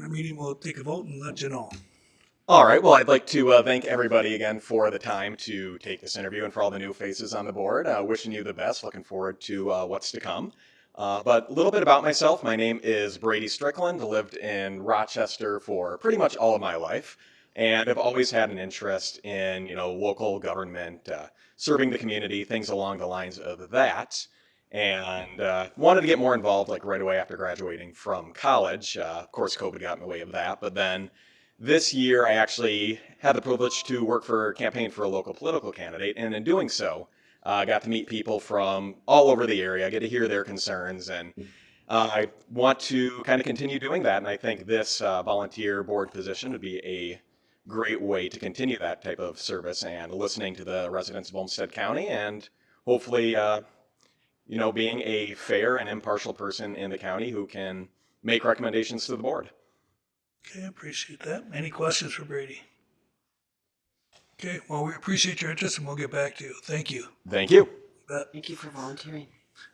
our meeting, we'll take a vote and let you know. All right. Well, I'd like to thank everybody again for the time to take this interview and for all the new faces on the board. Wishing you the best. Looking forward to what's to come. But a little bit about myself. My name is Brady Strickland. Lived in Rochester for pretty much all of my life, and I've always had an interest in local government, serving the community, things along the lines of that. And wanted to get more involved like right away after graduating from college. Of course, COVID got in the way of that, but then this year, I actually had the privilege to work for campaign for a local political candidate, and in doing so, got to meet people from all over the area, get to hear their concerns, and I want to kind of continue doing that. And I think this volunteer board position would be a great way to continue that type of service and listening to the residents of Olmsted County, and hopefully, being a fair and impartial person in the county who can make recommendations to the board. Okay, appreciate that. Any questions for Brady? Okay, well, we appreciate your interest and we'll get back to you. Thank you. Thank you. Thank you for volunteering.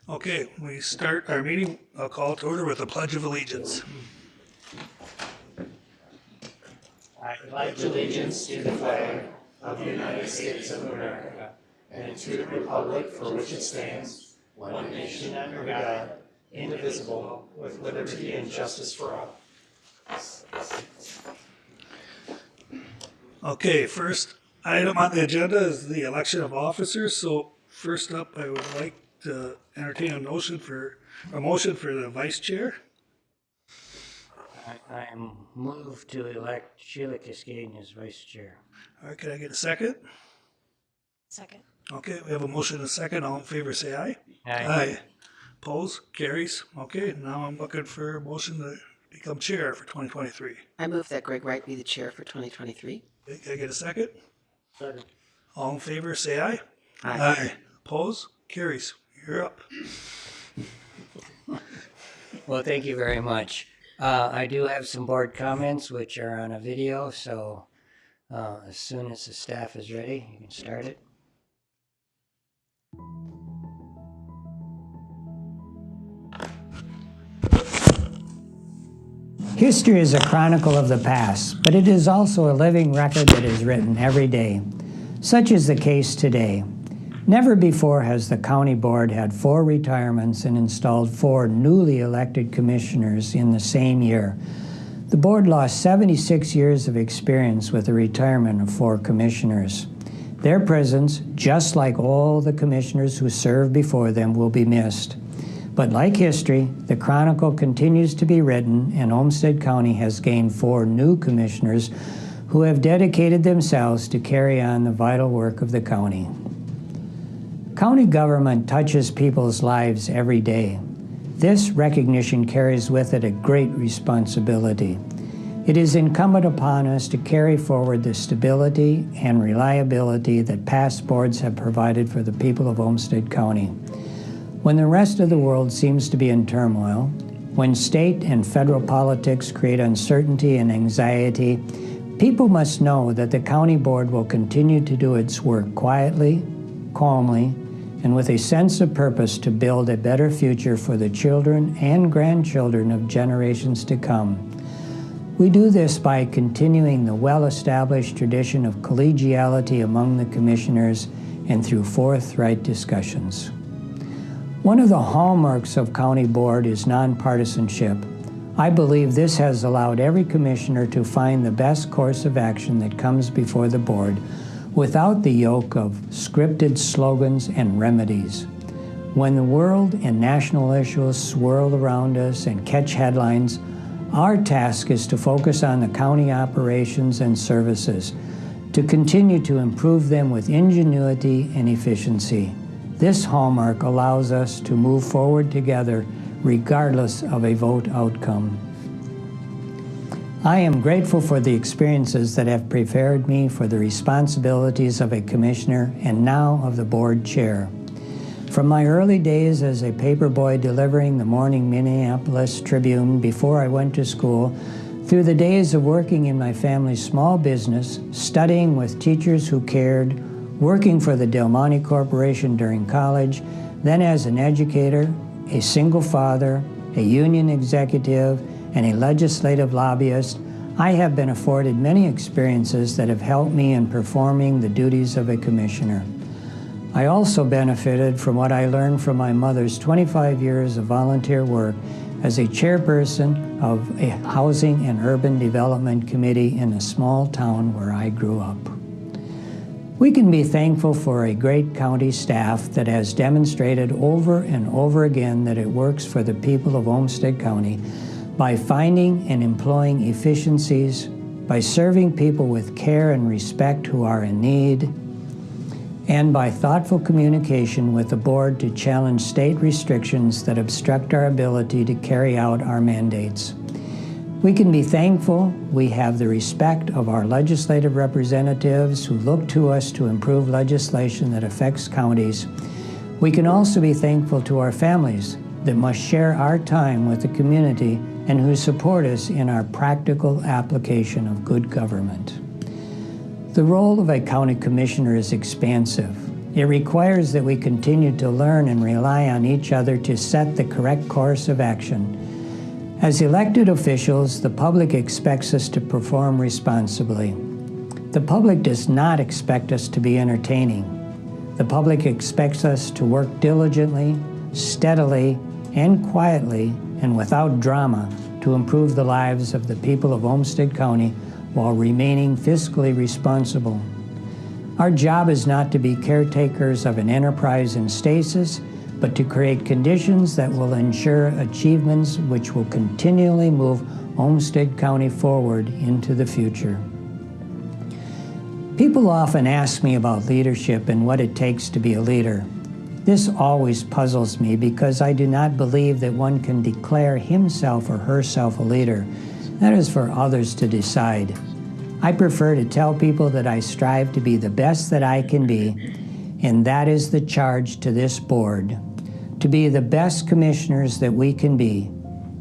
Okay, we start our meeting. I'll call it to order with a Pledge of Allegiance. I pledge allegiance to the flag of the United States of America and to the republic for which it stands, one nation under God, indivisible, with liberty and justice for all. Okay, first item on the agenda is the election of officers. So first up, I would like to entertain a motion for the vice chair. I am moved to elect Sheila Cascade as vice chair. All right, can I get a second? Second. Okay, we have a motion and a second. All in favor, say aye. Aye. Oppose? Carries. Okay, now I'm looking for a motion to become chair for 2023. I move that Greg Wright be the chair for 2023. Okay, can I get a second? Second. All in favor, say aye. Aye. Oppose? Carries. You're up. Well, thank you very much. I do have some board comments which are on a video, so as soon as the staff is ready, you can start it. History is a chronicle of the past, but it is also a living record that is written every day. Such is the case today. Never before has the county board had 4 retirements and installed 4 newly elected commissioners in the same year. The board lost 76 years of experience with the retirement of 4 commissioners. Their presence, just like all the commissioners who served before them, will be missed. But like history, the chronicle continues to be written, and Olmsted County has gained 4 new commissioners who have dedicated themselves to carry on the vital work of the county. County government touches people's lives every day. This recognition carries with it a great responsibility. It is incumbent upon us to carry forward the stability and reliability that past boards have provided for the people of Olmsted County. When the rest of the world seems to be in turmoil, when state and federal politics create uncertainty and anxiety, people must know that the county board will continue to do its work quietly, calmly, and with a sense of purpose to build a better future for the children and grandchildren of generations to come. We do this by continuing the well-established tradition of collegiality among the commissioners and through forthright discussions. One of the hallmarks of county board is nonpartisanship. I believe this has allowed every commissioner to find the best course of action that comes before the board without the yoke of scripted slogans and remedies. When the world and national issues swirl around us and catch headlines, our task is to focus on the county operations and services, to continue to improve them with ingenuity and efficiency. This hallmark allows us to move forward together regardless of a vote outcome. I am grateful for the experiences that have prepared me for the responsibilities of a commissioner and now of the board chair. From my early days as a paperboy delivering the morning Minneapolis Tribune before I went to school, through the days of working in my family's small business, studying with teachers who cared, working for the Del Monte Corporation during college, then as an educator, a single father, a union executive, and a legislative lobbyist, I have been afforded many experiences that have helped me in performing the duties of a commissioner. I also benefited from what I learned from my mother's 25 years of volunteer work as a chairperson of a Housing and Urban Development Committee in a small town where I grew up. We can be thankful for a great county staff that has demonstrated over and over again that it works for the people of Olmsted County by finding and employing efficiencies, by serving people with care and respect who are in need, and by thoughtful communication with the board to challenge state restrictions that obstruct our ability to carry out our mandates. We can be thankful we have the respect of our legislative representatives who look to us to improve legislation that affects counties. We can also be thankful to our families that must share our time with the community and who support us in our practical application of good government. The role of a county commissioner is expansive. It requires that we continue to learn and rely on each other to set the correct course of action. As elected officials, the public expects us to perform responsibly. The public does not expect us to be entertaining. The public expects us to work diligently, steadily, and quietly, and without drama to improve the lives of the people of Olmsted County while remaining fiscally responsible. Our job is not to be caretakers of an enterprise in stasis, but to create conditions that will ensure achievements which will continually move Olmsted County forward into the future. People often ask me about leadership and what it takes to be a leader. This always puzzles me because I do not believe that one can declare himself or herself a leader. That is for others to decide. I prefer to tell people that I strive to be the best that I can be, and that is the charge to this board, to be the best commissioners that we can be.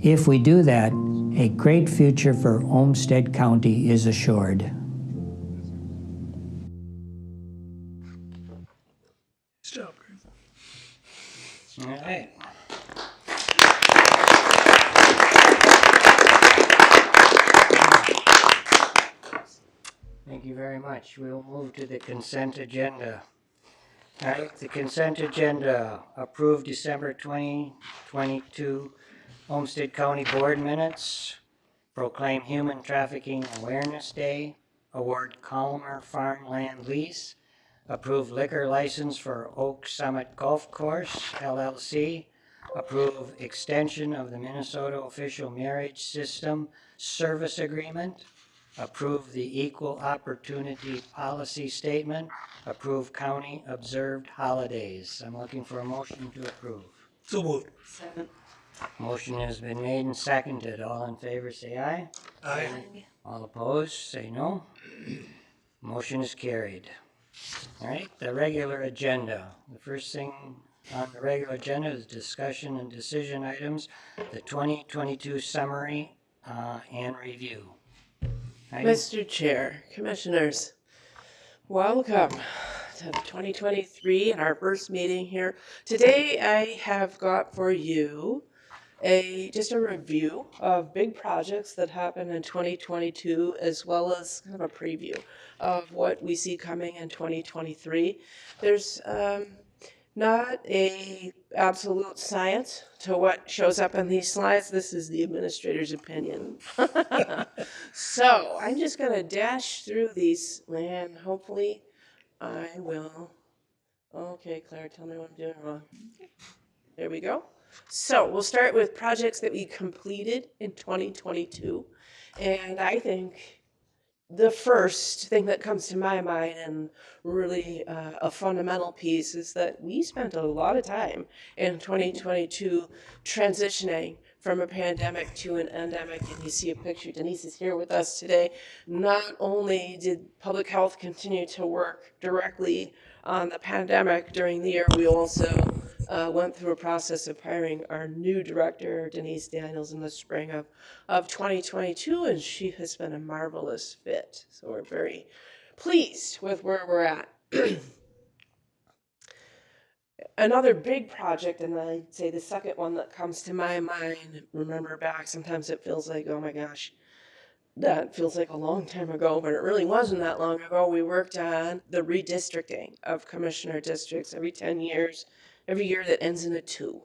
If we do that, a great future for Olmsted County is assured. Nice job, Greg. All right. Thank you very much. We'll move to the consent agenda. All right, the consent agenda. Approved December 2022 Olmsted County Board minutes. Proclaim Human Trafficking Awareness Day. Award Calmer Farmland Lease. Approve liquor license for Oak Summit Golf Course, LLC. Approve extension of the Minnesota Official Marriage System Service Agreement. Approve the Equal Opportunity Policy Statement. Approve county observed holidays. I'm looking for a motion to approve. So moved. Second. Motion has been made and seconded. All in favor say aye. Aye. All opposed say no. Motion is carried. All right, the regular agenda. The first thing on the regular agenda is discussion and decision items, the 2022 summary and review. Heidi? Mr. Chair, Commissioners, welcome to 2023 and our first meeting here. Today I have got for you just a review of big projects that happened in 2022 as well as kind of a preview of what we see coming in 2023. There's not a absolute science to what shows up in these slides. This is the administrator's opinion. So I'm just going to dash through these and hopefully I will. Okay, Claire, tell me what I'm doing wrong. There we go. So we'll start with projects that we completed in 2022. And I think the first thing that comes to my mind and really a fundamental piece is that we spent a lot of time in 2022 transitioning from a pandemic to an endemic. And you see a picture, Denise is here with us today. Not only did public health continue to work directly on the pandemic during the year, we also went through a process of hiring our new director, Denise Daniels, in the spring of 2022, and she has been a marvelous fit. So we're very pleased with where we're at. Another big project, and I'd say the second one that comes to my mind, remember back, sometimes it feels like, oh my gosh, that feels like a long time ago, but it really wasn't that long ago. We worked on the redistricting of commissioner districts every 10 years, every year that ends in a 2.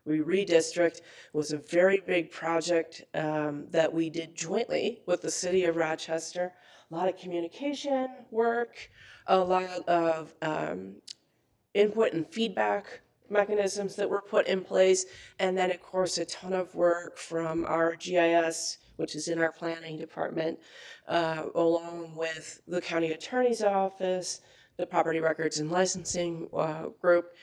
We redistrict. It was a very big project that we did jointly with the city of Rochester. A lot of communication work, a lot of input and feedback mechanisms that were put in place, and then, of course, a ton of work from our GIS, which is in our planning department, along with the county attorney's office, the property records and licensing group.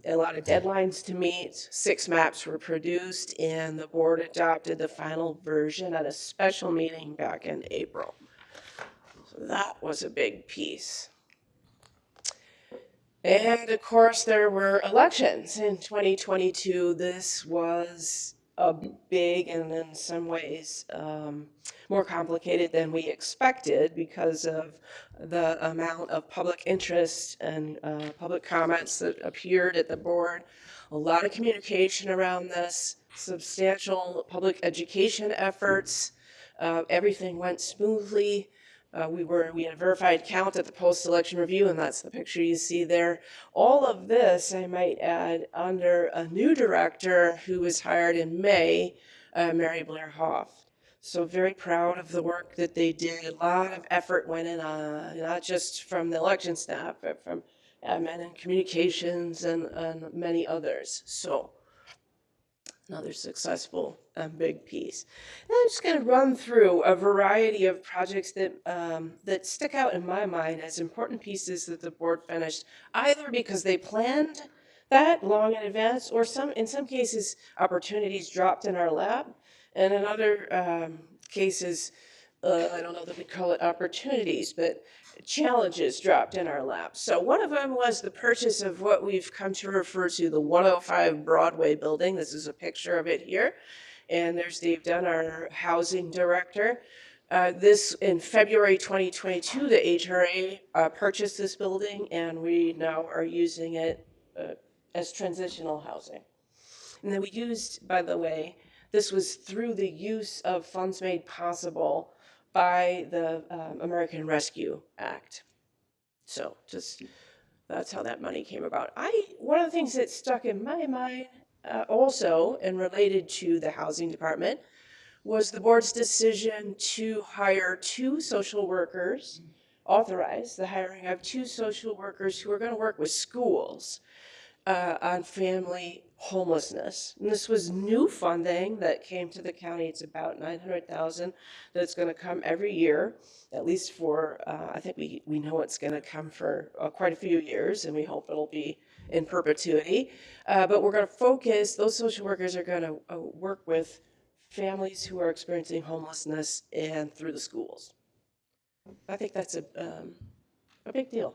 A lot of deadlines to meet. 6 maps were produced, and the board adopted the final version at a special meeting back in April. So that was a big piece. And of course, there were elections in 2022. This was a big and in some ways more complicated than we expected because of the amount of public interest and public comments that appeared at the board. A lot of communication around this, substantial public education efforts. Everything went smoothly. We had a verified count at the post-election review, and that's the picture you see there. All of this, I might add, under a new director who was hired in May, Mary Blair Hoff. So very proud of the work that they did. A lot of effort went in, not just from the election staff, but from admin and communications and many others. So another successful and big piece. And I'm just going to run through a variety of projects that stick out in my mind as important pieces that the board finished, either because they planned that long in advance, or in some cases opportunities dropped in our lap, and in other cases, I don't know that we call it opportunities, but challenges dropped in our lap. So one of them was the purchase of what we've come to refer to the 105 Broadway building. This is a picture of it here. And there's Dave Dunn, our housing director. This in February 2022, the HRA purchased this building, and we now are using it as transitional housing. And then we used, by the way, this was through the use of funds made possible by the American Rescue Act. So just that's how that money came about. One of the things that stuck in my mind also and related to the housing department was the board's decision to hire 2 social workers, authorize the hiring of 2 social workers who are going to work with schools on family homelessness. And this was new funding that came to the county. It's about $900,000 that's going to come every year, at least for, I think we know it's going to come for quite a few years, and we hope it'll be in perpetuity. But we're going to focus, those social workers are going to work with families who are experiencing homelessness and through the schools. I think that's a big deal.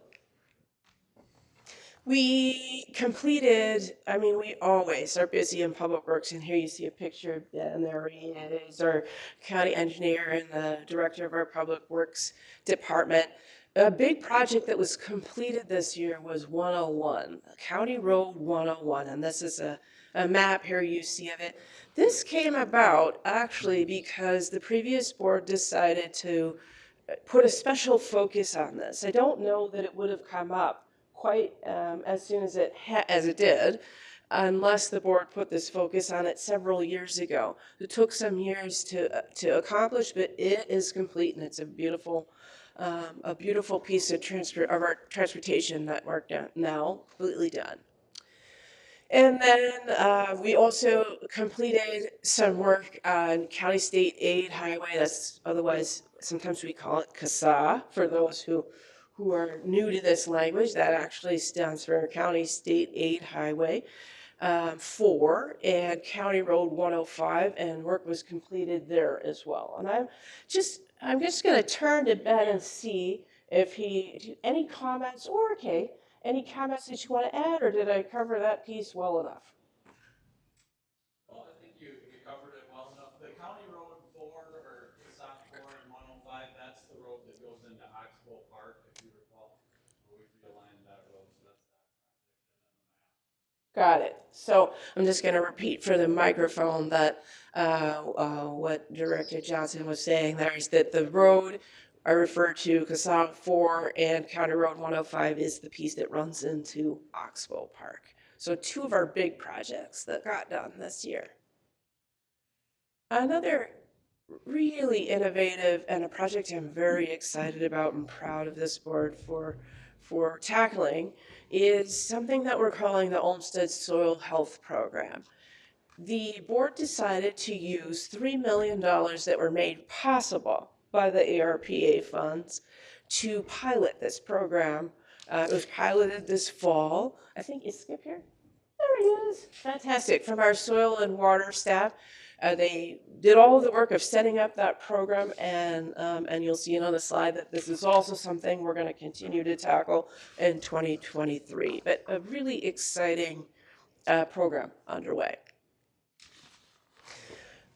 We completed, I mean, we always are busy in public works, and here you see a picture of Ben. There he is, our county engineer and the director of our public works department. A big project that was completed this year was 101, County Road 101, and this is a map here you see of it. This came about actually because the previous board decided to put a special focus on this. I don't know that it would have come up quite as soon as it did, unless the board put this focus on it several years ago. It took some years to accomplish, but it is complete, and it's a beautiful piece of our transportation network now, completely done. And then we also completed some work on County State Aid Highway. That's otherwise, sometimes we call it CASA for those who are new to this language. That actually stands for County State Aid Highway 4 and County Road 105, and work was completed there as well. And I'm just going to turn to Ben and see if any comments, or okay, any comments that you want to add, or did I cover that piece well enough? Well, I think you covered it well enough. The County Road 4, or SOP 4 and 105, that's the road that goes into Oxbow Park, if you recall. We've realigned that road, so that's that project. And then the map Got it. So I'm just going to repeat for the microphone that what Director Johnson was saying there is that the road I refer to, Casang 4 and County Road 105, is the piece that runs into Oxbow Park. So two of our big projects that got done this year. Another really innovative and a project I'm very excited about and proud of this board for tackling is something that we're calling the Olmsted Soil Health Program. The board decided to use $3 million that were made possible by the ARPA funds to pilot this program. It was piloted this fall. I think, is Skip here? There he is. Fantastic. From our soil and water staff. They did all of the work of setting up that program, and you'll see it on the slide that this is also something we're going to continue to tackle in 2023. But a really exciting program underway.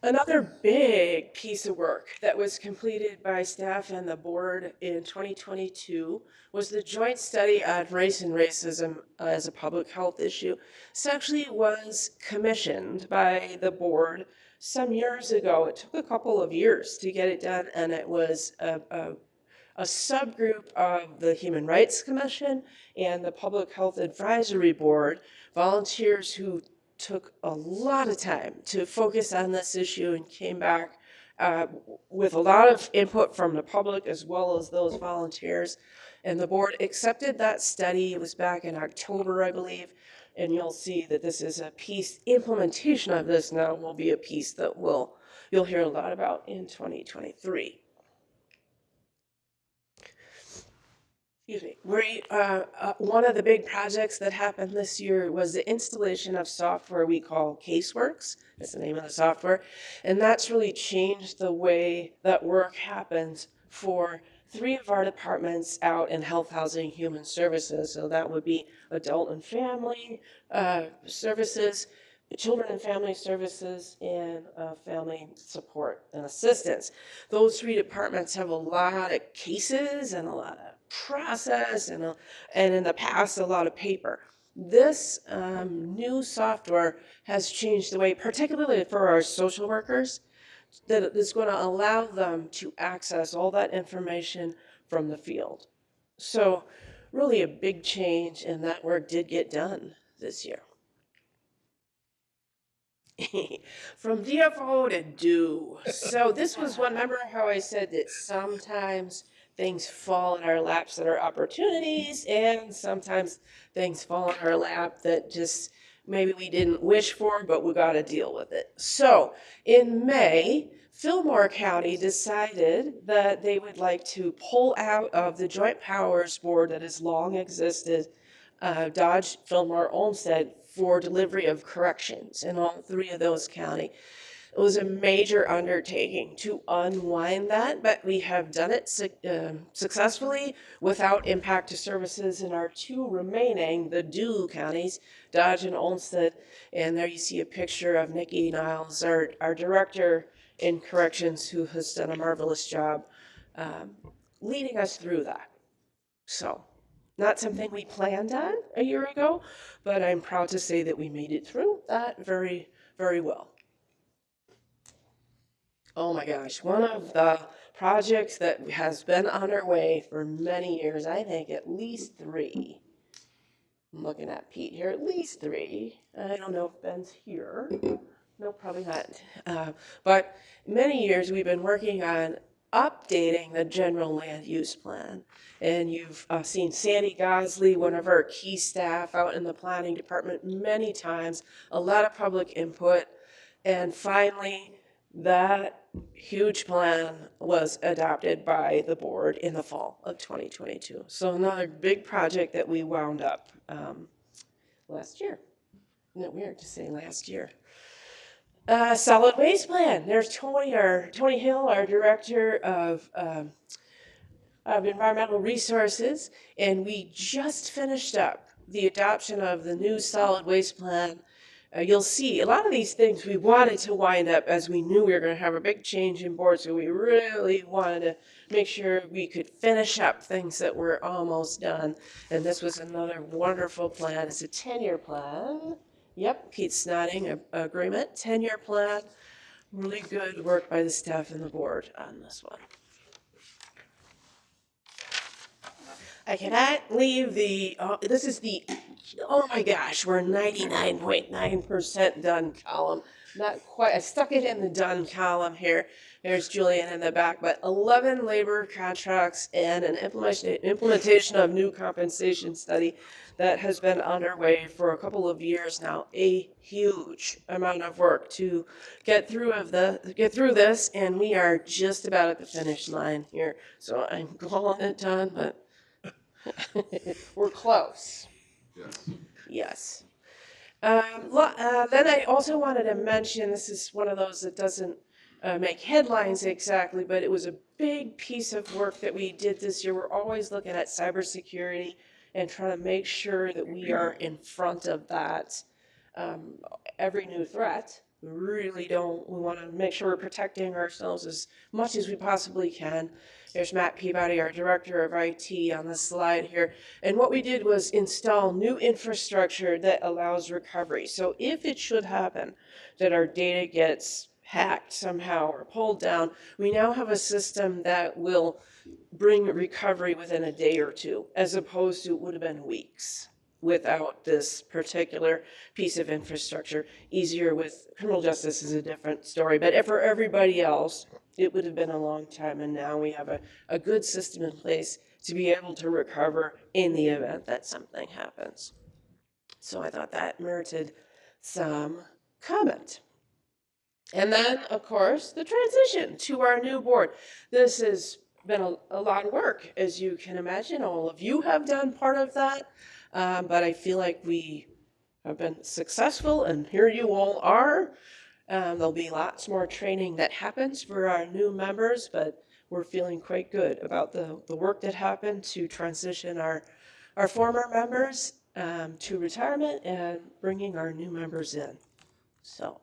Another big piece of work that was completed by staff and the board in 2022 was the joint study on race and racism as a public health issue. This actually was commissioned by the board some years ago. It took a couple of years to get it done, and it was a subgroup of the Human Rights Commission and the Public Health Advisory Board, volunteers who took a lot of time to focus on this issue and came back with a lot of input from the public as well as those volunteers. And the board accepted that study. It was back in October, I believe. And you'll see that this is a piece, implementation of this now will be a piece that you'll hear a lot about in 2023. Excuse me. One of the big projects that happened this year was the installation of software we call Caseworks. That's the name of the software. And that's really changed the way that work happens for 3 of our departments out in health, housing, human services. So that would be adult and family services, children and family services, and family support and assistance. Those 3 departments have a lot of cases and a lot of process and in the past a lot of paper. This new software has changed the way, particularly for our social workers, that it's going to allow them to access all that information from the field. So really a big change, and that work did get done this year. From DFO to do. So this was one, remember how I said that sometimes things fall in our laps that are opportunities, and sometimes things fall in our lap that just maybe we didn't wish for, but we got to deal with it. So in May, Fillmore County decided that they would like to pull out of the Joint Powers Board that has long existed, Dodge, Fillmore, Olmsted, for delivery of corrections in all 3 of those counties. It was a major undertaking to unwind that, but we have done it successfully without impact to services in our 2 remaining, the do counties, Dodge and Olmsted. And there you see a picture of Nikki Niles, our director in corrections, who has done a marvelous job leading us through that. So, not something we planned on a year ago, but I'm proud to say that we made it through that very, very well. Oh my gosh, one of the projects that has been underway for many years, I think at least 3. I'm looking at Pete here, at least 3. I don't know if Ben's here. No, probably not. But many years we've been working on updating the general land use plan. And you've seen Sandy Gosley, one of our key staff out in the planning department, many times, a lot of public input. And finally, that huge plan was adopted by the board in the fall of 2022. So another big project that we wound up last year. Isn't it weird to say last year? Solid waste plan. There's Tony Hill, our director of environmental resources, and we just finished up the adoption of the new solid waste plan. You'll see a lot of these things we wanted to wind up as we knew we were going to have a big change in board, so we really wanted to make sure we could finish up things that were almost done. And this was another wonderful plan. It's a 10-year plan. Yep, Pete's nodding, agreement, 10-year plan. Really good work by the staff and the board on this one. I cannot leave this is the, oh my gosh, we're 99.9% done column. Not quite, I stuck it in the done column here. There's Julian in the back, but 11 labor contracts and an implementation of new compensation study that has been underway for a couple of years now. A huge amount of work to get through this, and we are just about at the finish line here. So I'm calling it done, but we're close. Yes. Yes. Then I also wanted to mention, this is one of those that doesn't make headlines exactly, but it was a big piece of work that we did this year. We're always looking at cybersecurity and trying to make sure that we are in front of that. Every new threat, we want to make sure we're protecting ourselves as much as we possibly can. There's Matt Peabody, our director of IT, on the slide here. And what we did was install new infrastructure that allows recovery. So if it should happen that our data gets hacked somehow or pulled down, we now have a system that will bring recovery within a day or two, as opposed to it would have been weeks without this particular piece of infrastructure. Easier with criminal justice is a different story, but for everybody else, it would have been a long time, and now we have a good system in place to be able to recover in the event that something happens. So I thought that merited some comment. And then, of course, the transition to our new board. This has been a lot of work, as you can imagine. All of you have done part of that. But I feel like we have been successful, and here you all are. There'll be lots more training that happens for our new members, but we're feeling quite good about the work that happened to transition our former members to retirement and bringing our new members in. So,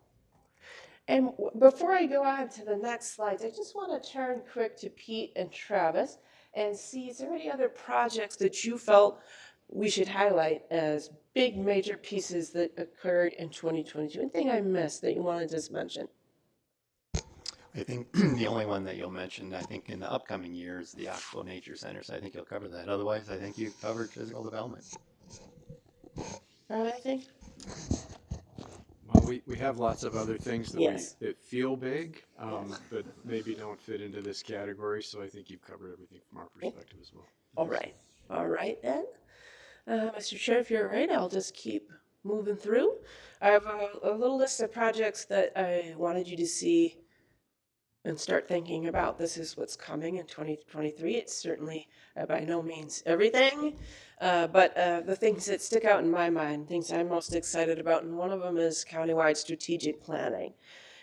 and before I go on to the next slides, I just want to turn quick to Pete and Travis and see, is there any other projects that you felt we should highlight as big major pieces that occurred in 2022? Anything I missed that you want to just mention? I think the only one that you'll mention, I think, in the upcoming year is the Oxbow Nature Center, so I think you'll cover that. Otherwise, I think you've covered physical development. Anything? Well, we have lots of other things that Yes. that feel big, but maybe don't fit into this category. So I think you've covered everything from our perspective as well. All right then. Mr. Chair, if you're all right, I'll just keep moving through. I have a little list of projects that I wanted you to see and start thinking about. This is what's coming in 2023. It's certainly by no means everything, but the things that stick out in my mind, things I'm most excited about, and one of them is countywide strategic planning.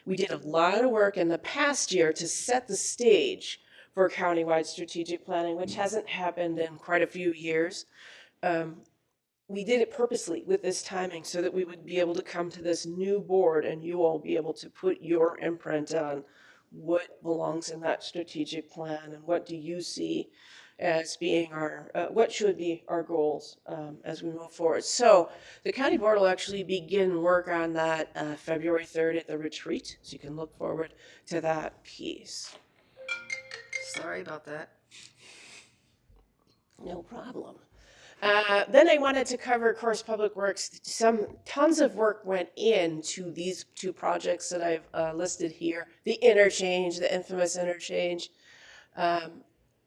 We did a lot of work in the past year to set the stage for countywide strategic planning, which hasn't happened in quite a few years. We did it purposely with this timing so that we would be able to come to this new board and you all be able to put your imprint on what belongs in that strategic plan and what do you see as being what should be our goals as we move forward. So the county board will actually begin work on that February 3rd at the retreat, so you can look forward to that piece. Sorry about that. No problem. Then I wanted to cover, of course, Public Works. Tons of work went into these two projects that I've listed here. The interchange, the infamous interchange.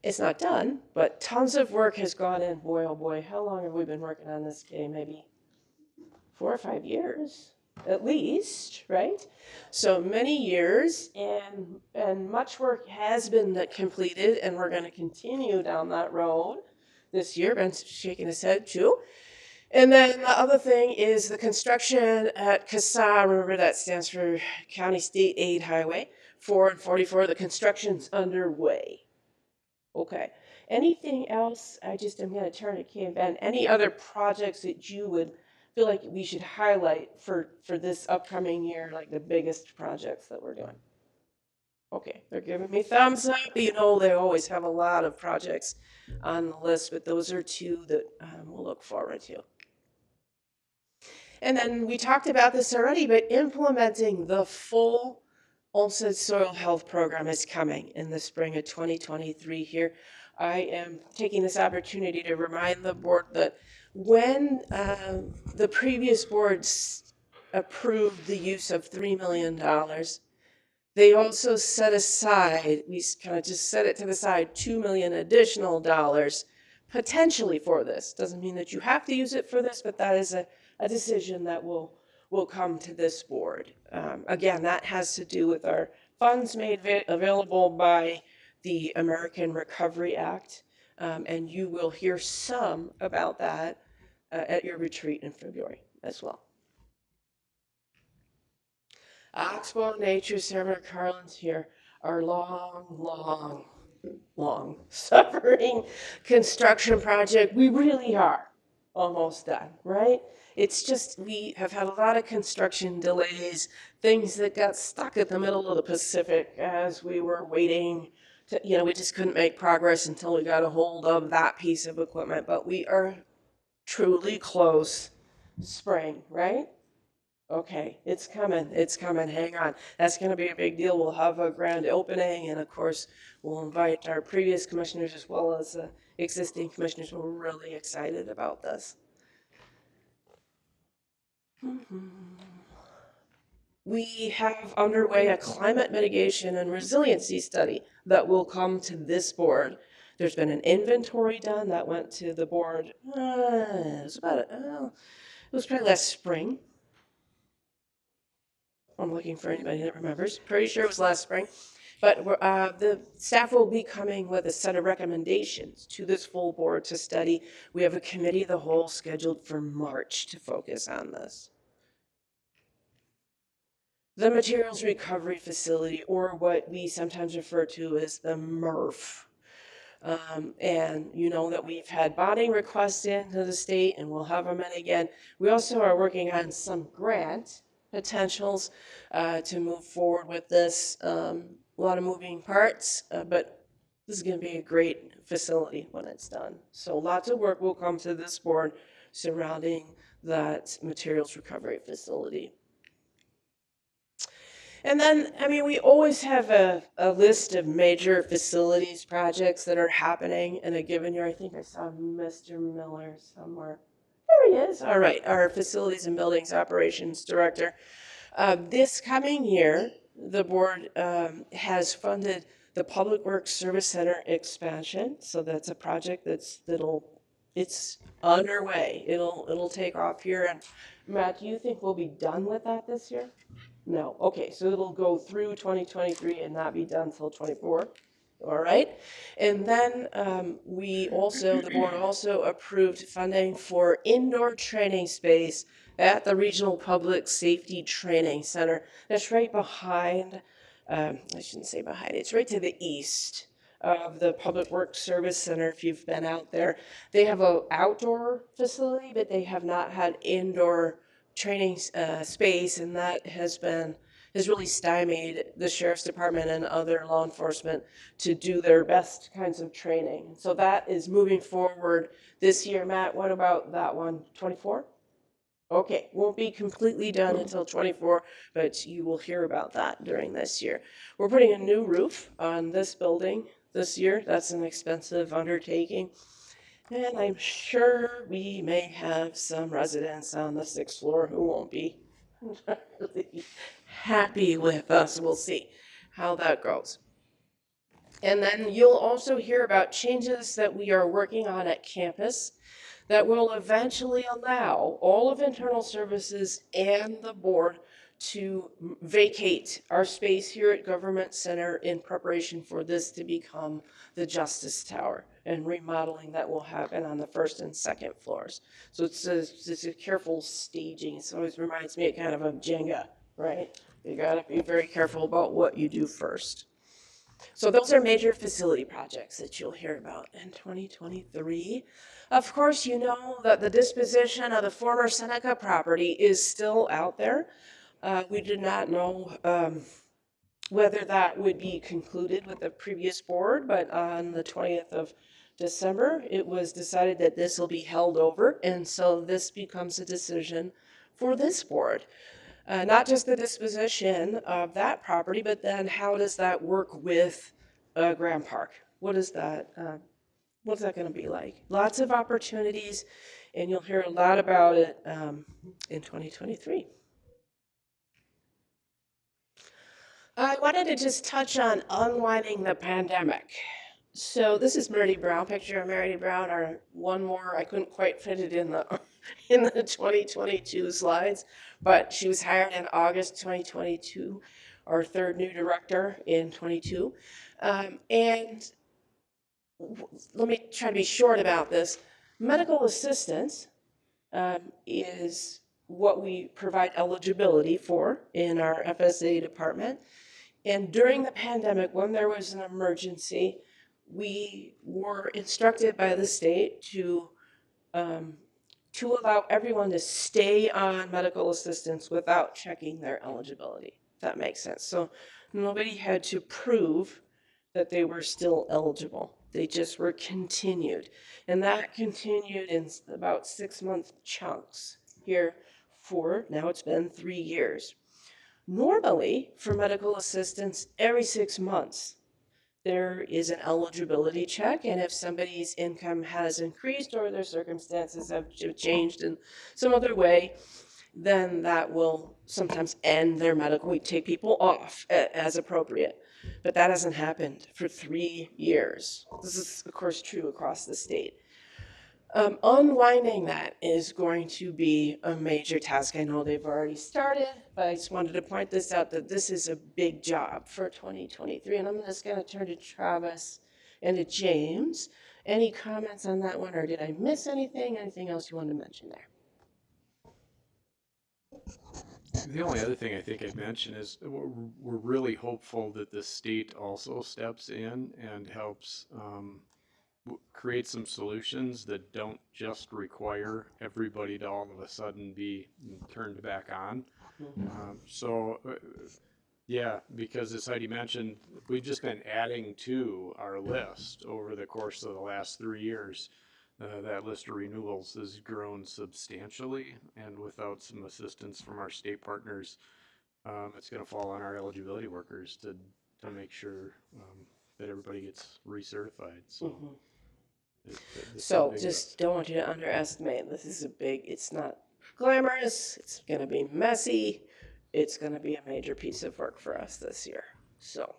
It's not done, but tons of work has gone in. Boy, oh boy, how long have we been working on this game? Maybe 4 or 5 years, at least, right? So many years, and much work has been completed, and we're going to continue down that road this year. Ben's shaking his head too. And then the other thing is the construction at CASA. Remember, that stands for County State Aid Highway 4 and 44. The construction's underway. Okay. Anything else? I'm going to turn to Kay and Ben. Any other projects that you would feel like we should highlight for this upcoming year, like the biggest projects that we're doing? Okay, they're giving me thumbs up. You know, they always have a lot of projects on the list, but those are two that we'll look forward to. And then we talked about this already, but implementing the full Olmsted Soil Health Program is coming in the spring of 2023 here. I am taking this opportunity to remind the board that when the previous boards approved the use of $3 million, they also set aside, we kind of just set it to the side, $2 million additional dollars potentially for this. Doesn't mean that you have to use it for this, but that is a decision that will come to this board. Again, that has to do with our funds made available by the American Recovery Act, and you will hear some about that at your retreat in February as well. Oxbow Nature Center, Carlin's here, our long suffering construction project. We really are almost done, right? It's just we have had a lot of construction delays, things that got stuck at the middle of the Pacific as we were waiting to, we just couldn't make progress until we got a hold of that piece of equipment. But we are truly close. Spring, right? Okay, it's coming, hang on. That's gonna be a big deal. We'll have a grand opening, and of course, we'll invite our previous commissioners as well as existing commissioners. We're really excited about this. We have underway a climate mitigation and resiliency study that will come to this board. There's been an inventory done that went to the board, it was probably last spring. I'm looking for anybody that remembers. Pretty sure it was last spring. But the staff will be coming with a set of recommendations to this full board to study. We have a committee of the whole scheduled for March to focus on this. The Materials Recovery Facility, or what we sometimes refer to as the MRF. And you know that we've had bonding requests into the state, and we'll have them in again. We also are working on some grant potentials to move forward with this. A lot of moving parts, but this is going to be a great facility when it's done. So lots of work will come to this board surrounding that materials recovery facility. And then, we always have a list of major facilities projects that are happening in a given year. I think I saw Mr. Miller somewhere. There he is. All right, our Facilities and Buildings Operations Director. This coming year, the board has funded the Public Works Service Center expansion. So that's a project it's underway. It'll take off here. And Matt, do you think we'll be done with that this year? No. Okay, so it'll go through 2023 and not be done till 24. All right. And then the board also approved funding for indoor training space at the Regional Public Safety Training Center. That's right behind, I shouldn't say behind, it's right to the east of the Public Works Service Center. If you've been out there, they have an outdoor facility, but they have not had indoor training space, and that has really stymied the Sheriff's Department and other law enforcement to do their best kinds of training. So that is moving forward this year. Matt, what about that one? 24? Okay, won't be completely done until 24, but you will hear about that during this year. We're putting a new roof on this building this year. That's an expensive undertaking. And I'm sure we may have some residents on the 6th floor who won't be really happy with us. We'll see how that goes. And then you'll also hear about changes that we are working on at campus that will eventually allow all of internal services and the board to vacate our space here at Government Center in preparation for this to become the Justice Tower, and remodeling that will happen on the 1st and 2nd floors. So it's a careful staging. It always reminds me kind of Jenga, right? You gotta be very careful about what you do first. So those are major facility projects that you'll hear about in 2023. Of course, you know that the disposition of the former Seneca property is still out there. We did not know whether that would be concluded with the previous board, but on the 20th of December, it was decided that this will be held over, and so this becomes a decision for this board. Not just the disposition of that property, but then how does that work with Grand Park? What's that going to be like? Lots of opportunities, and you'll hear a lot about it in 2023. I wanted to just touch on unwinding the pandemic. So this is Meredith Brown, picture of Meredith Brown, or one more. I couldn't quite fit it in the in the 2022 slides, but she was hired in August 2022, our third new director in 22. And let me try to be short about this. Medical assistance is what we provide eligibility for in our FSA department. And during the pandemic, when there was an emergency, we were instructed by the state to allow everyone to stay on medical assistance without checking their eligibility, if that makes sense. So nobody had to prove that they were still eligible. They just were continued. And that continued in about 6-month chunks here for, now it's been 3 years. Normally, for medical assistance, every 6 months, there is an eligibility check, and if somebody's income has increased or their circumstances have changed in some other way, then that will sometimes end their medical. We take people off as appropriate, but that hasn't happened for 3 years. This is, of course, true across the state. Unwinding that is going to be a major task. I know they've already started, but I just wanted to point this out that this is a big job for 2023. And I'm just going to turn to Travis and to James. Any comments on that one, or did I miss anything? Anything else you wanted to mention there? The only other thing I think I'd mention is we're really hopeful that the state also steps in and helps create some solutions that don't just require everybody to all of a sudden be turned back on. Yeah, because as Heidi mentioned, we've just been adding to our list over the course of the last 3 years. That list of renewals has grown substantially, and without some assistance from our state partners, it's going to fall on our eligibility workers to make sure that everybody gets recertified. So. So just don't want you to underestimate. This is it's not glamorous. It's going to be messy. It's going to be a major piece of work for us this year. So,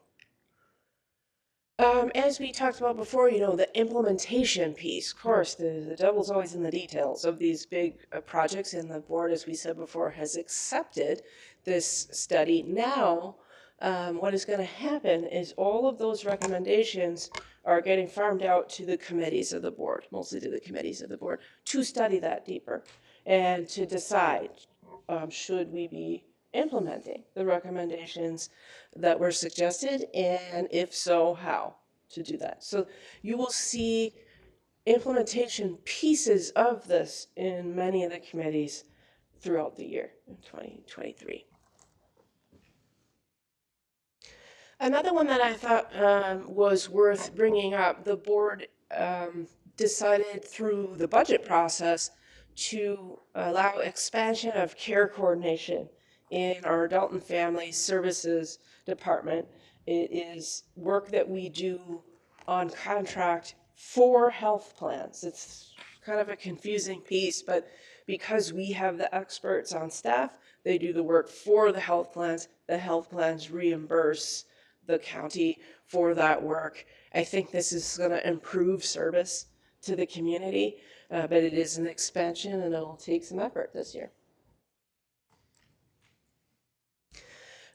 as we talked about before, the implementation piece, of course, the devil's always in the details of these big projects, and the board, as we said before, has accepted this study. Now, what is going to happen is all of those recommendations are getting farmed out to the committees of the board, mostly to the committees of the board, to study that deeper and to decide, should we be implementing the recommendations that were suggested, and if so, how to do that. So you will see implementation pieces of this in many of the committees throughout the year in 2023. Another one that I thought was worth bringing up, the board decided through the budget process to allow expansion of care coordination in our adult and family services department. It is work that we do on contract for health plans. It's kind of a confusing piece, but because we have the experts on staff, they do the work for the health plans. The health plans reimburse the county for that work. I think this is going to improve service to the community, but it is an expansion and it'll take some effort this year.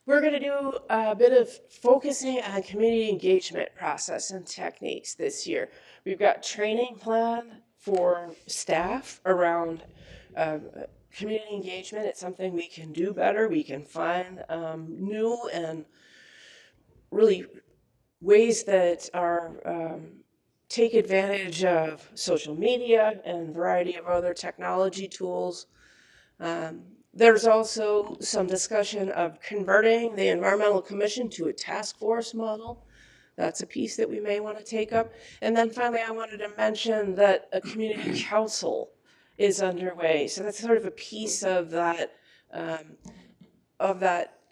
We're going to do a bit of focusing on community engagement process and techniques this year. We've got training planned for staff around community engagement. It's something we can do better. We can find new and really ways that are take advantage of social media and a variety of other technology tools. There's also some discussion of converting the Environmental Commission to a task force model. That's a piece that we may want to take up. And then finally, I wanted to mention that a community council is underway. So that's sort of a piece of that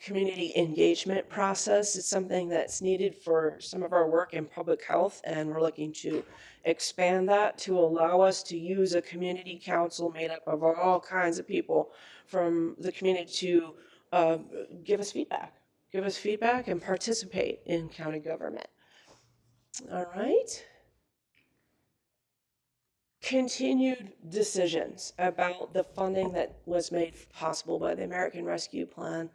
community engagement process. It's something that's needed for some of our work in public health, and we're looking to expand that to allow us to use a community council made up of all kinds of people from the community to uh, give us feedback and participate in county government. All right. Continued decisions about the funding that was made possible by the American Rescue Plan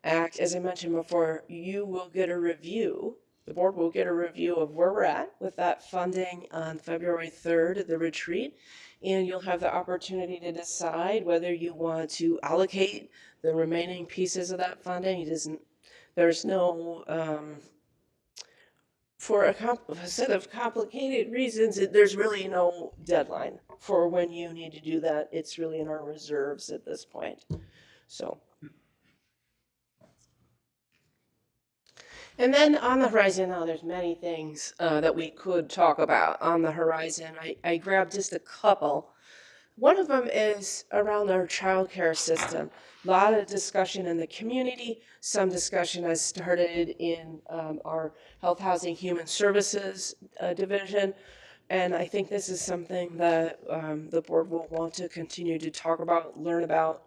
Act. As I mentioned before, you will get a review. The board will get a review of where we're at with that funding on February 3rd at the retreat, and you'll have the opportunity to decide whether you want to allocate the remaining pieces of that funding. There's no for a set of complicated reasons, there's really no deadline for when you need to do that. It's really in our reserves at this point. So, and then on the horizon, now there's many things that we could talk about on the horizon. I grabbed just a couple. One of them is around our childcare system. A lot of discussion in the community. Some discussion has started in our Health, Housing, Human Services division. And I think this is something that the board will want to continue to talk about, learn about,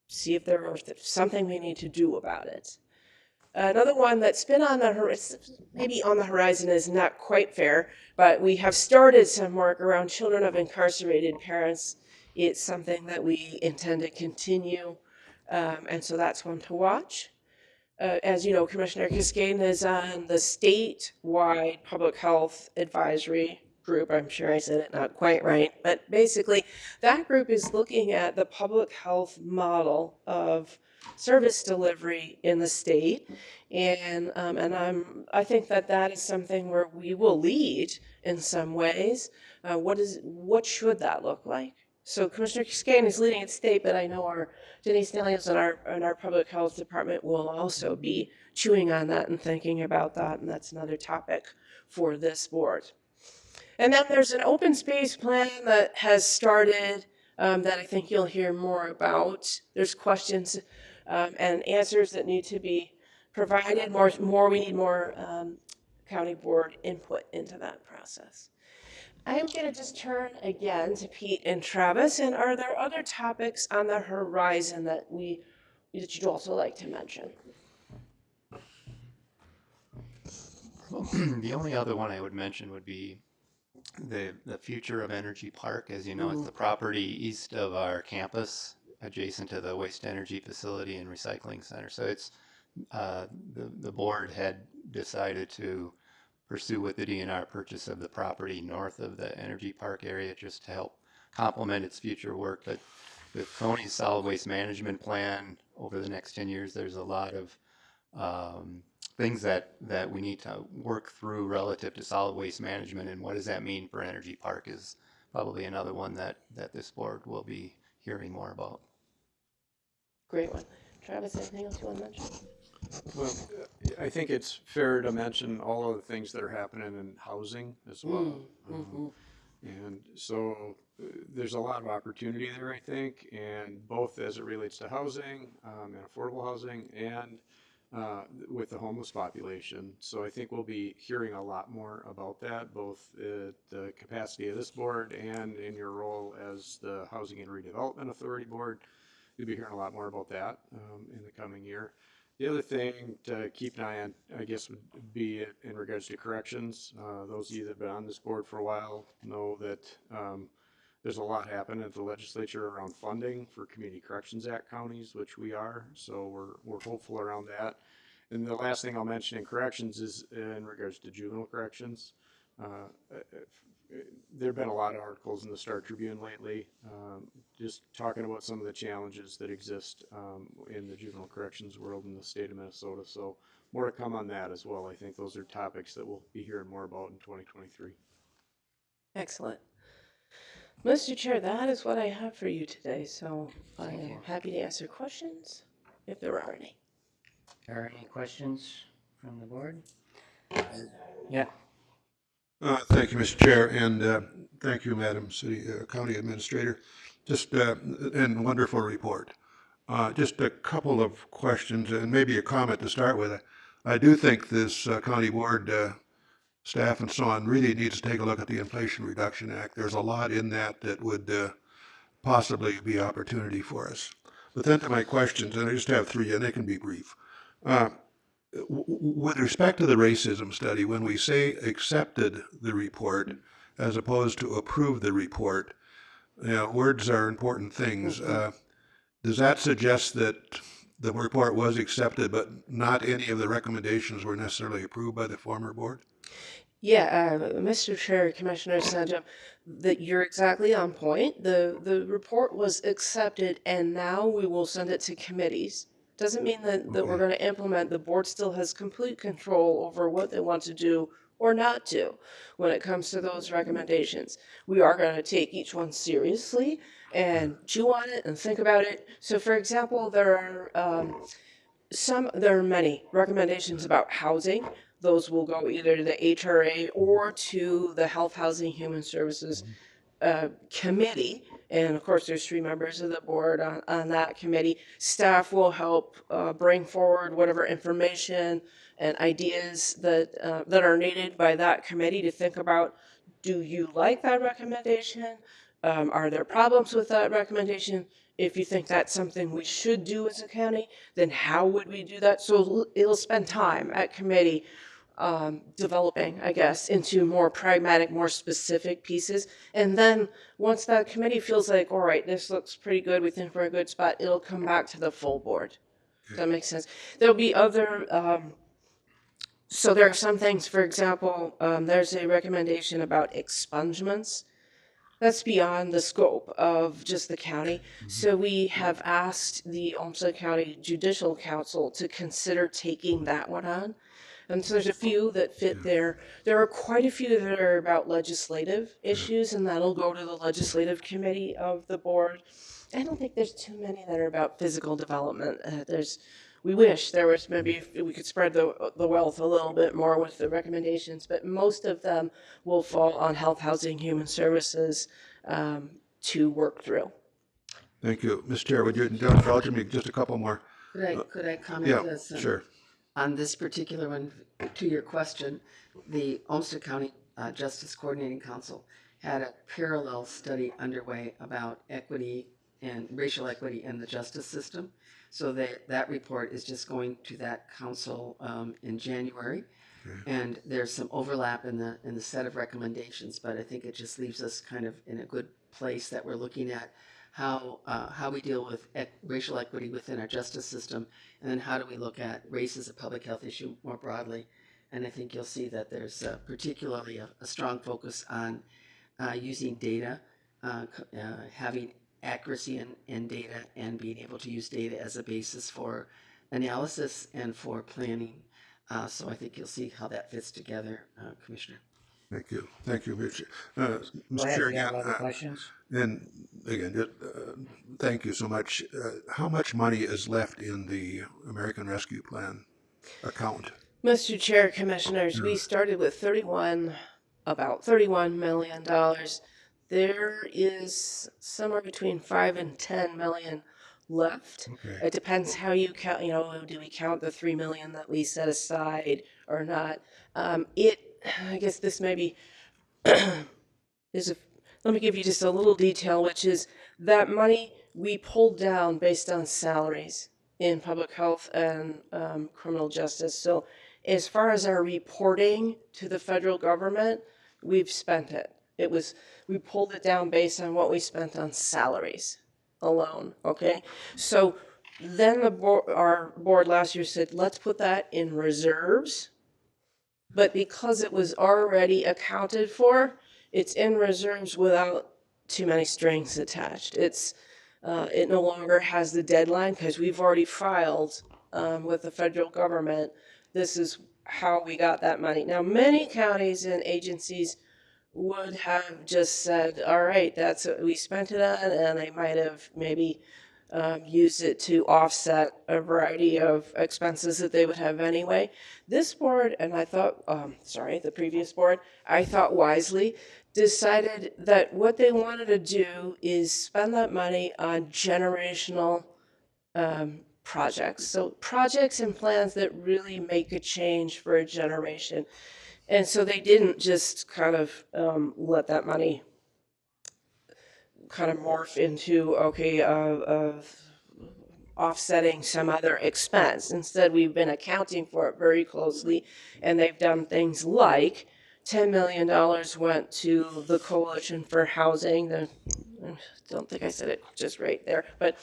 see if there's something we need to do about it. Another one that's been on the horizon, maybe on the horizon is not quite fair, but we have started some work around children of incarcerated parents. It's something that we intend to continue, and so that's one to watch. As you know, Commissioner Cascade is on the statewide public health advisory group. I'm sure I said it not quite right, but basically that group is looking at the public health model of service delivery in the state, and I think that is something where we will lead in some ways. What should that look like? So Commissioner Cascade is leading at state, but I know our Denise Daniels in our public health department will also be chewing on that and thinking about that, and that's another topic for this board. And then there's an open space plan that has started that I think you'll hear more about. There's questions and answers that need to be provided. We need more county board input into that process. I am going to just turn again to Pete and Travis. And are there other topics on the horizon that you'd also like to mention? Well, the only other one I would mention would be the future of Energy Park. As you know, it's the property east of our campus, adjacent to the waste energy facility and recycling center. So it's the board had decided to pursue with the DNR purchase of the property north of the Energy Park area just to help complement its future work. But with Tony's solid waste management plan over the next 10 years, there's a lot of things that we need to work through relative to solid waste management, and what does that mean for Energy Park is probably another one that this board will be hearing more about. Great one. Travis, anything else you want to mention? Well, I think it's fair to mention all of the things that are happening in housing as well. And so there's a lot of opportunity there, I think, and both as it relates to housing and affordable housing and with the homeless population. So I think we'll be hearing a lot more about that, both at the capacity of this board and in your role as the Housing and Redevelopment Authority Board. You'll be hearing a lot more about that in the coming year. The other thing to keep an eye on, I guess, would be in regards to corrections. Those of you that have been on this board for a while know that there's a lot happening at the legislature around funding for Community Corrections Act counties, which we are. So we're hopeful around that. And the last thing I'll mention in corrections is in regards to juvenile corrections. There have been a lot of articles in the Star Tribune lately, just talking about some of the challenges that exist in the juvenile corrections world in the state of Minnesota. So more to come on that as well. I think those are topics that we'll be hearing more about in 2023. Excellent. Mr. Chair, that is what I have for you today. So I am happy to answer questions if there are any. Are there any questions from the board? Yeah. Thank you, Mr. Chair, and Thank you, Madam County Administrator. Just, and wonderful report. Just a couple of questions and maybe a comment to start with. I do think this county board staff and so on really needs to take a look at the Inflation Reduction Act. There's a lot in that that would possibly be opportunity for us. But then to my questions, and I just have three, and they can be brief. Uh, with respect to the racism study, when we say accepted the report as opposed to approved the report, words are important things. Does that suggest that the report was accepted, but not any of the recommendations were necessarily approved by the former board? Yeah, Mr. Chair, Commissioner Sanjay, that you're exactly on point. The report was accepted, and now we will send it to committees. Doesn't mean that we're Okay. going to implement. The board still has complete control over what they want to do or not do when it comes to those recommendations. We are going to take each one seriously and chew on it and think about it. So, for example, there are many recommendations about housing. Those will go either to the HRA or to the Health, Housing, Human Services committee. And of course, there's 3 members of the board on that committee. Staff will help bring forward whatever information and ideas that are needed by that committee to think about, do you like that recommendation? Are there problems with that recommendation? If you think that's something we should do as a county, then how would we do that? So it'll spend time at committee developing, I guess, into more pragmatic, more specific pieces. And then once that committee feels like, all right, this looks pretty good, we think we're a good spot, it'll come back to the full board. Does that make sense? There'll be other, so there are some things, for example, there's a recommendation about expungements. That's beyond the scope of just the county. So we have asked the Olmsted County Judicial Council to consider taking that one on. And so there's a few that fit there. There are quite a few that are about legislative issues, and that'll go to the legislative committee of the board. I don't think there's too many that are about physical development. We wish there was, maybe if we could spread the wealth a little bit more with the recommendations, but most of them will fall on Health, Housing, Human Services to work through. Thank you. Mr. Chair, would you indulge me just a couple more? Could I comment Yeah, sure. on this particular one to your question? The Olmsted County Justice Coordinating Council had a parallel study underway about equity and racial equity in the justice system. So that report is just going to that council in January. And there's some overlap in the set of recommendations, but I think it just leaves us kind of in a good place that we're looking at how we deal with racial equity within our justice system, and then how do we look at race as a public health issue more broadly. And I think you'll see that there's particularly a strong focus on using data, having accuracy in data, and being able to use data as a basis for analysis and for planning. So I think you'll see how that fits together, Commissioner. Thank you. Thank you, Mr. Go Mr. ahead, Chair, you have again, other questions? and again, thank you so much. How much money is left in the American Rescue Plan account? Mr. Chair, Commissioners, we started with about $31 million. There is somewhere between 5 and 10 million left. Okay. It depends how you count, do we count the 3 million that we set aside or not? I guess this maybe let me give you just a little detail, which is that money we pulled down based on salaries in public health and criminal justice. So as far as our reporting to the federal government, we've spent it. We pulled it down based on what we spent on salaries alone, okay? So then our board last year said, let's put that in reserves. But because it was already accounted for, it's in reserves without too many strings attached. It no longer has the deadline because we've already filed with the federal government. This is how we got that money. Now, many counties and agencies would have just said, all right, that's what we spent it on, and they might have maybe use it to offset a variety of expenses that they would have anyway. This board, and I thought, the previous board, I thought wisely, decided that what they wanted to do is spend that money on generational projects. So projects and plans that really make a change for a generation. And so they didn't just kind of let that money kind of morph into, okay, offsetting some other expense. Instead, we've been accounting for it very closely, and they've done things like $10 million went to the Coalition for Housing. I don't think I said it just right there, but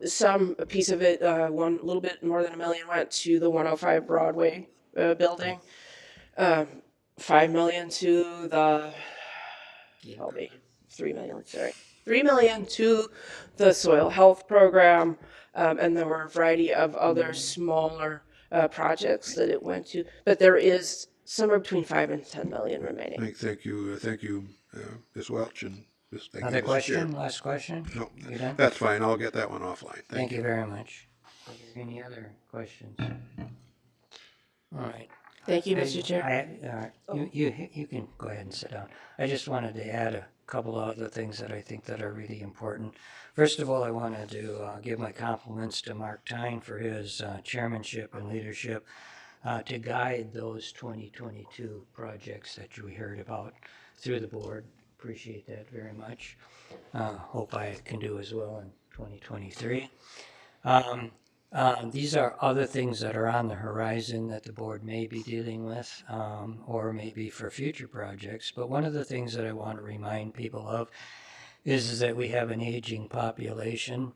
some piece of it, one little bit more than $1 million went to the 105 Broadway building. 5 million to the, help me, 3 million, sorry. 3 million to the soil health program, and there were a variety of other smaller projects that it went to, but there is somewhere between 5 and 10 million remaining. Thank you, Ms. Welch, and thank you, Another Mr. question? Chair. Last question? No, You done? that's fine. I'll get that one offline. Thank you very much. Are there any other questions? All right. Thank you, Mr. Chair. You can go ahead and sit down. I just wanted to add a couple of other things that I think that are really important. First of all, I wanted to give my compliments to Mark Tyne for his chairmanship and leadership to guide those 2022 projects that we heard about through the board. Appreciate that very much. Hope I can do as well in 2023. These are other things that are on the horizon that the board may be dealing with, or maybe for future projects. But one of the things that I want to remind people of is that we have an aging population,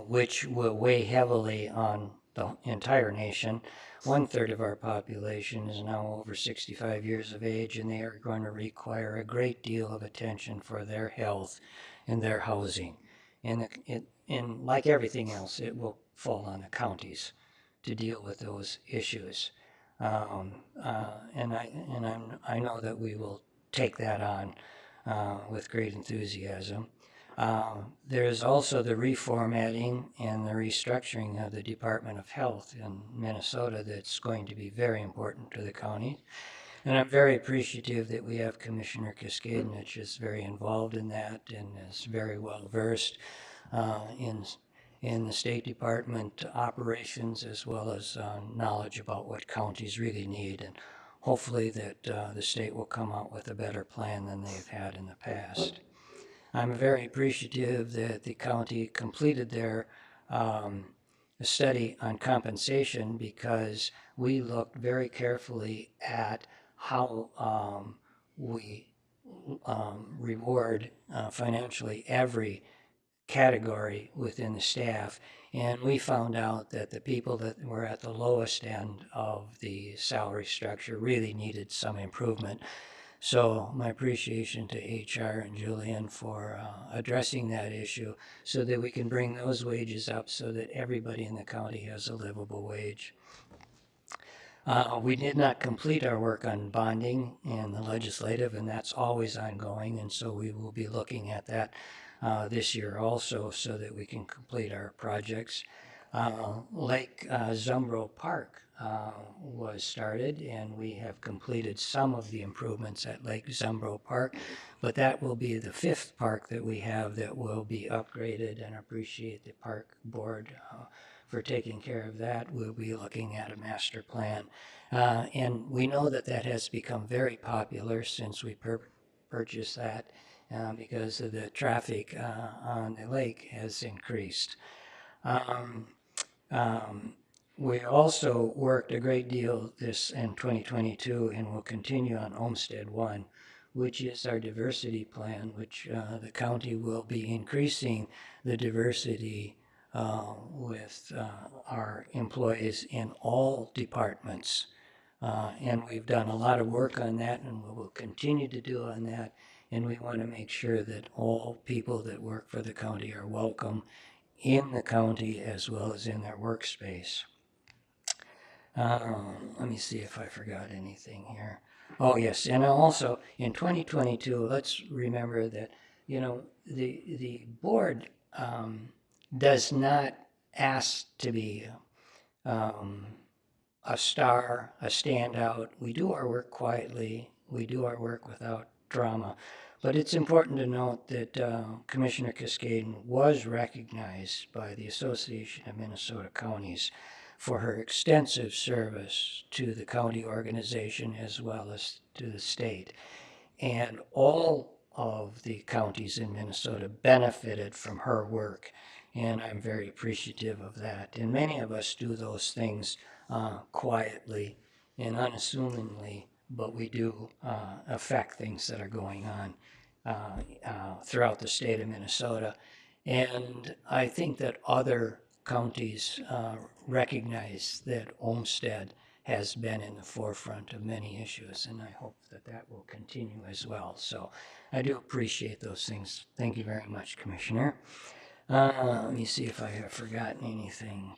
which will weigh heavily on the entire nation. 1/3 of our population is now over 65 years of age, and they are going to require a great deal of attention for their health and their housing. And like everything else, it will fall on the counties to deal with those issues. And I know that we will take that on with great enthusiasm. There's also the reformatting and the restructuring of the Department of Health in Minnesota that's going to be very important to the county. And I'm very appreciative that we have Commissioner Kaskadenich is very involved in that and is very well versed in the State Department operations, as well as knowledge about what counties really need. And hopefully that the state will come out with a better plan than they've had in the past. I'm very appreciative that the county completed their study on compensation, because we looked very carefully at how we reward financially every category within the staff. And we found out that the people that were at the lowest end of the salary structure really needed some improvement. So my appreciation to HR and Julian for addressing that issue so that we can bring those wages up so that everybody in the county has a livable wage. We did not complete our work on bonding and the legislative, and that's always ongoing, and so we will be looking at that this year also so that we can complete our projects. Lake Zumbro Park was started, and we have completed some of the improvements at Lake Zumbro Park, but that will be the 5th park that we have that will be upgraded, and appreciate the park board for taking care of that. We'll be looking at a master plan. And we know that that has become very popular since we purchased that because of the traffic on the lake has increased. We also worked a great deal this in 2022 and will continue on Olmsted 1, which is our diversity plan, which the county will be increasing the diversity with our employees in all departments. And we've done a lot of work on that, and we will continue to do on that. And we want to make sure that all people that work for the county are welcome in the county as well as in their workspace. Let me see if I forgot anything here. Oh yes, and also in 2022, let's remember that, you know, the board does not ask to be a star, a standout. We do our work quietly. We do our work without drama. But it's important to note that Commissioner Cascaden was recognized by the Association of Minnesota Counties for her extensive service to the county organization as well as to the state. And all of the counties in Minnesota benefited from her work. And I'm very appreciative of that. And many of us do those things quietly and unassumingly, but we do affect things that are going on throughout the state of Minnesota. And I think that other counties recognize that Olmsted has been in the forefront of many issues, and I hope that that will continue as well. So I do appreciate those things. Thank you very much, Commissioner. Let me see if I have forgotten anything.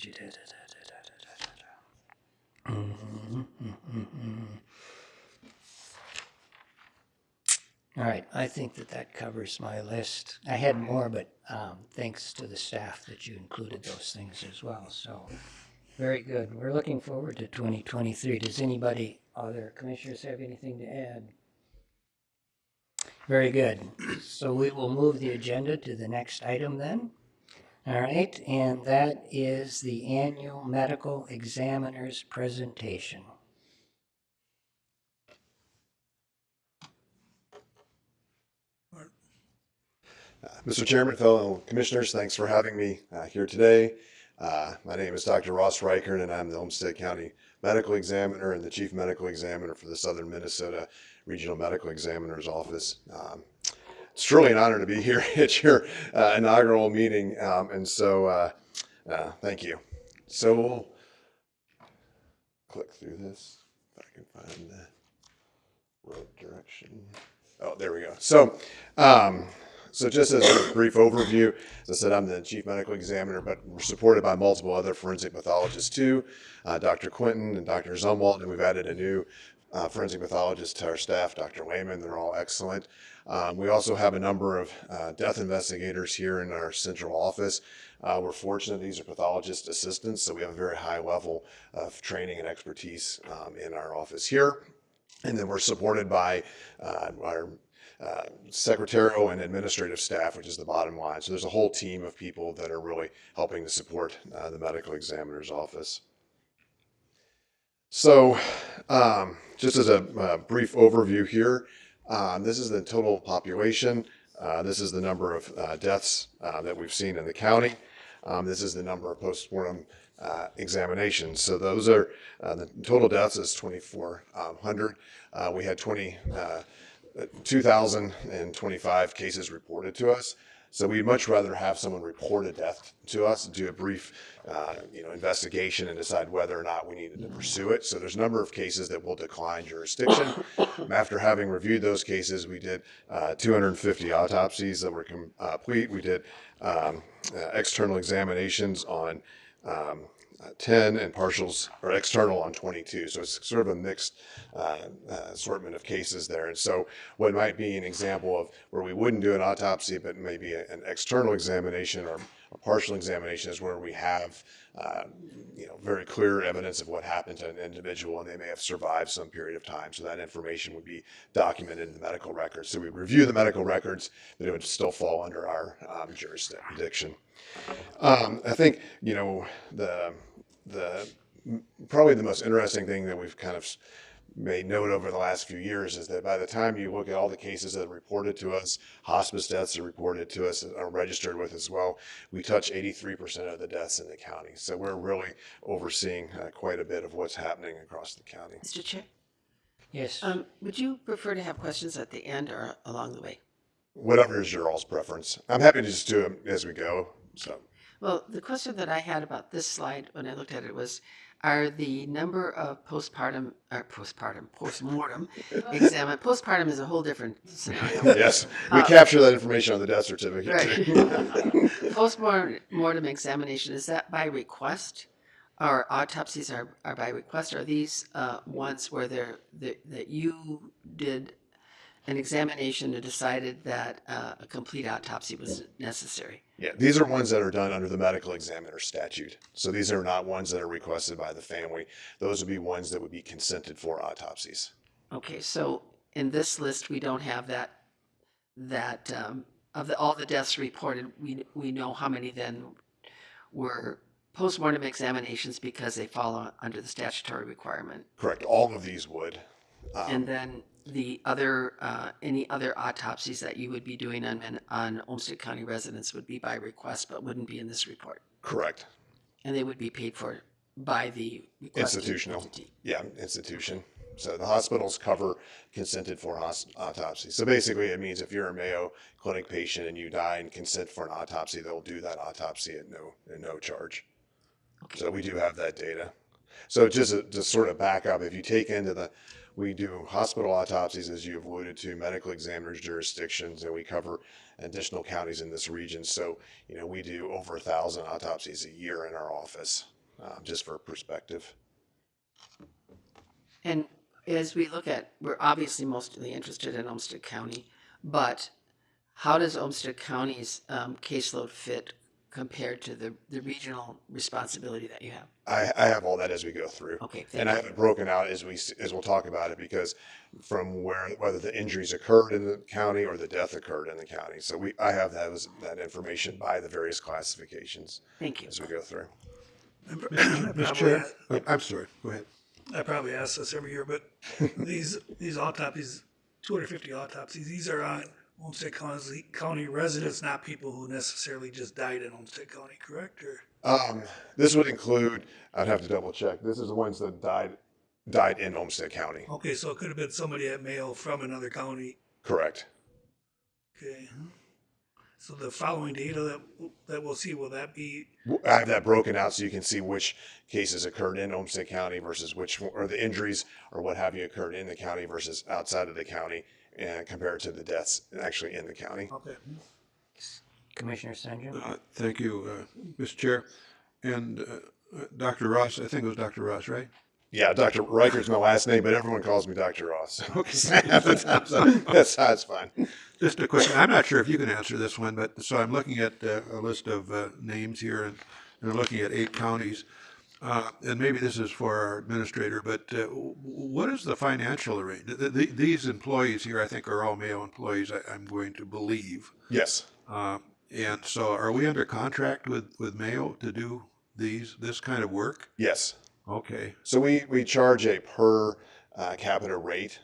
All right, I think that that covers my list. I had more, but thanks to the staff that you included those things as well. So very good. We're looking forward to 2023. Does anybody, other commissioners, have anything to add? Very good. So we will move the agenda to the next item then. All right, and that is the annual medical examiner's presentation. Mr. Chairman, fellow commissioners, thanks for having me here today. My name is Dr. Ross Reichern, and I'm the Olmsted County Medical Examiner and the Chief Medical Examiner for the Southern Minnesota Regional Medical Examiner's Office. It's truly an honor to be here at your inaugural meeting, and so thank you. So we'll click through this if I can find the right direction. Oh, there we go. So just as a brief overview, as I said, I'm the Chief Medical Examiner, but we're supported by multiple other forensic pathologists too, Dr. Quinton and Dr. Zumwalt, and we've added a new forensic pathologist to our staff, Dr. Lehman. They're all excellent. We also have a number of death investigators here in our central office. We're fortunate these are pathologist assistants, so we have a very high level of training and expertise in our office here. And then we're supported by our secretarial and administrative staff, which is the bottom line. So there's a whole team of people that are really helping to support the medical examiner's office. So just as a brief overview here, this is the total population. This is the number of deaths that we've seen in the county. This is the number of postmortem examinations. So those are the total deaths is 2,400. We had 2,025 cases reported to us. So we'd much rather have someone report a death to us, do a brief investigation and decide whether or not we needed to pursue it. So there's a number of cases that will decline jurisdiction. After having reviewed those cases, we did 250 autopsies that were complete. We did external examinations on 10 and partials or external on 22. So it's sort of a mixed assortment of cases there. And so what might be an example of where we wouldn't do an autopsy, but maybe an external examination or a partial examination is where we have very clear evidence of what happened to an individual and they may have survived some period of time. So that information would be documented in the medical records. So we review the medical records, but it would still fall under our jurisdiction. I think, probably the most interesting thing that we've kind of made note over the last few years is that by the time you look at all the cases that are reported to us, hospice deaths are reported to us, are registered with as well, we touch 83% of the deaths in the county. So we're really overseeing quite a bit of what's happening across the county. Mr. Chair? Yes. Would you prefer to have questions at the end or along the way? Whatever is your all's preference. I'm happy to just do them as we go. So. Well, the question that I had about this slide when I looked at it was, are the number of postmortem postpartum is a whole different scenario. Yes, we capture that information on the death certificate. Right. Postmortem examination, is that by request? Or autopsies are by request? Are these ones where that you did an examination and decided that a complete autopsy was necessary. Yeah, these are ones that are done under the medical examiner statute. So these are not ones that are requested by the family. Those would be ones that would be consented for autopsies. Okay, so in this list, we don't have that of all the deaths reported, we know how many then were postmortem examinations because they fall under the statutory requirement. Correct. All of these would. And then the other, any other autopsies that you would be doing on Olmsted County residents would be by request, but wouldn't be in this report. Correct. And they would be paid for by the requesting Institutional. entity. Yeah, institution. So the hospitals cover consented for autopsy. So basically it means if you're a Mayo Clinic patient and you die and consent for an autopsy, they'll do that autopsy at no charge. Okay. So we do have that data. So just to sort of back up, if you take into we do hospital autopsies, as you've alluded to, medical examiners jurisdictions, and we cover additional counties in this region. So, we do over 1,000 autopsies a year in our office, just for perspective. And as we look at, we're obviously mostly interested in Olmsted County, but how does Olmsted County's caseload fit compared to the regional responsibility that you have? I have all that as we go through. Okay, and I have it broken out as we'll talk about it, because from whether the injuries occurred in the county or the death occurred in the county. So I have that information by the various classifications. Thank you. As we go through. Mr. Chair, I'm sorry, go ahead. I probably ask this every year, but these autopsies, 250 autopsies, these are on Olmsted County residents, not people who necessarily just died in Olmsted County, correct? Or This would include, I'd have to double check. This is the ones that died in Olmsted County. okay, so it could have been somebody at Mayo from another county. Correct. Okay. So the following data that we'll see, will that be? I have that broken out so you can see which cases occurred in Olmsted County versus or the injuries or what have you occurred in the county versus outside of the county, and compared to the deaths actually in the county. Okay. Commissioner Stenjo? Thank you, Mr. Chair. And Dr. Ross, I think it was Dr. Ross, right? Yeah, Dr. Reicher's my last name, but everyone calls me Dr. Ross. That's fine. Just a quick, I'm not sure if you can answer this one, but so I'm looking at a list of names here, and I'm looking at 8 counties. And maybe this is for our administrator, but what is the financial arrangement? These employees here, I think, are all Mayo employees, I'm going to believe. Yes. And so are we under contract with Mayo to do this kind of work? Yes. Okay. So we charge a per capita rate,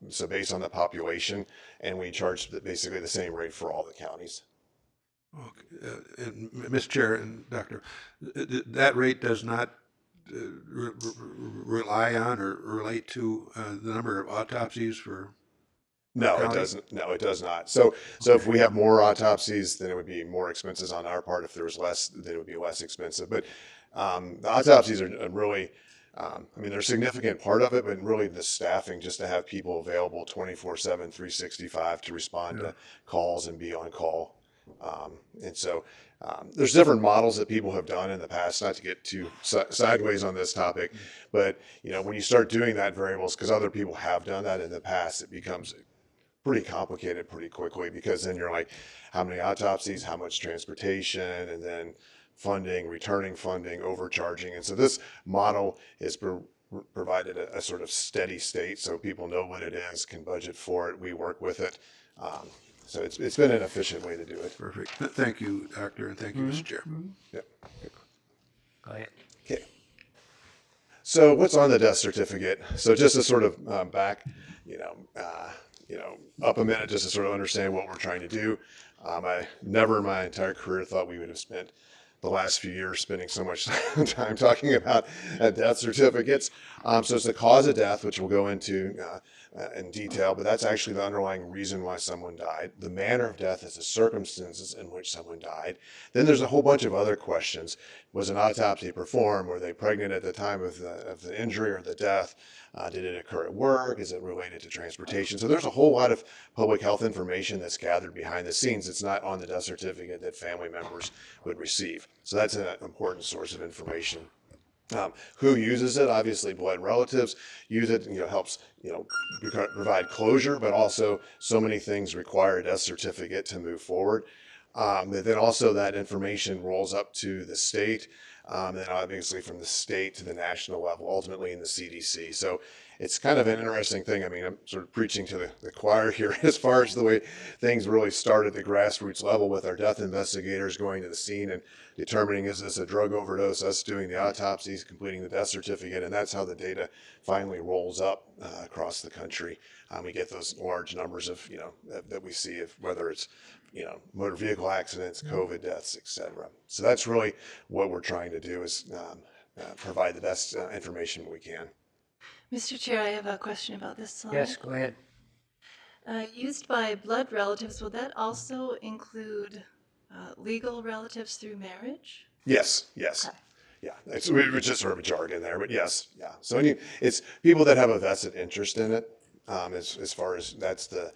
so based on the population, and we charge basically the same rate for all the counties. Okay. And Ms. Chair and Doctor, that rate does not rely on or relate to the number of autopsies for. No, it doesn't. No, it does not. So if we have more autopsies, then it would be more expenses on our part. If there was less, then it would be less expensive. But the autopsies are really, they're a significant part of it, but really the staffing, just to have people available 24/7, 365 to respond to calls and be on call. And so there's different models that people have done in the past, not to get too sideways on this topic, but when you start doing that variables, because other people have done that in the past, it becomes pretty complicated pretty quickly, because then you're like, how many autopsies, how much transportation, and then funding, returning funding, overcharging. And so this model is provided a sort of steady state, so people know what it is, can budget for it, we work with it. So it's been an efficient way to do it. Perfect. Thank you, Doctor, and thank you, Mr. Chair. Yep. Go ahead. Okay. So what's on the death certificate? So just to sort of back, up a minute, just to sort of understand what we're trying to do. I never in my entire career thought we would have spent the last few years spending so much time talking about death certificates. So it's the cause of death, which we'll go into in detail, but that's actually the underlying reason why someone died. The manner of death is the circumstances in which someone died. Then there's a whole bunch of other questions. Was an autopsy performed? Were they pregnant at the time of the injury or the death? Did it occur at work? Is it related to transportation? So there's a whole lot of public health information that's gathered behind the scenes. It's not on the death certificate that family members would receive. So that's an important source of information. Who uses it? Obviously, blood relatives use it. Helps provide closure, but also so many things require a death certificate to move forward. But then also that information rolls up to the state, then obviously from the state to the national level, ultimately in the CDC. So it's kind of an interesting thing. I mean, I'm sort of preaching to the choir here as far as the way things really start at the grassroots level with our death investigators going to the scene and determining is this a drug overdose, us doing the autopsies, completing the death certificate, and that's how the data finally rolls up across the country. We get those large numbers of, that we see of whether it's, motor vehicle accidents, COVID deaths, etc. So that's really what we're trying to do is provide the best information we can. Mr. Chair, I have a question about this slide. Yes, go ahead. Used by blood relatives, will that also include legal relatives through marriage? Yes. Okay. Yeah, it's just sort of a jargon there, but yes, yeah. So it's people that have a vested interest in it. As far as that's the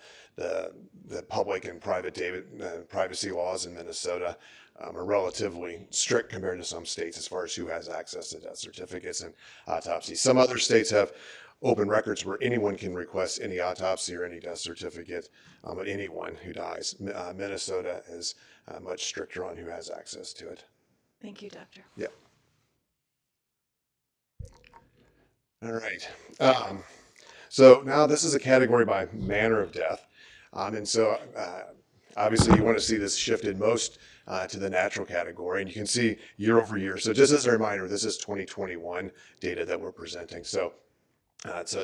public and private privacy laws in Minnesota are relatively strict compared to some states as far as who has access to death certificates and autopsies. Some other states have open records where anyone can request any autopsy or any death certificate of anyone who dies. Minnesota is much stricter on who has access to it. Thank you, Doctor. Yeah. All right. So now this is a category by manner of death. And so obviously you want to see this shifted most to the natural category. And you can see year over year. So just as a reminder, this is 2021 data that we're presenting. So it's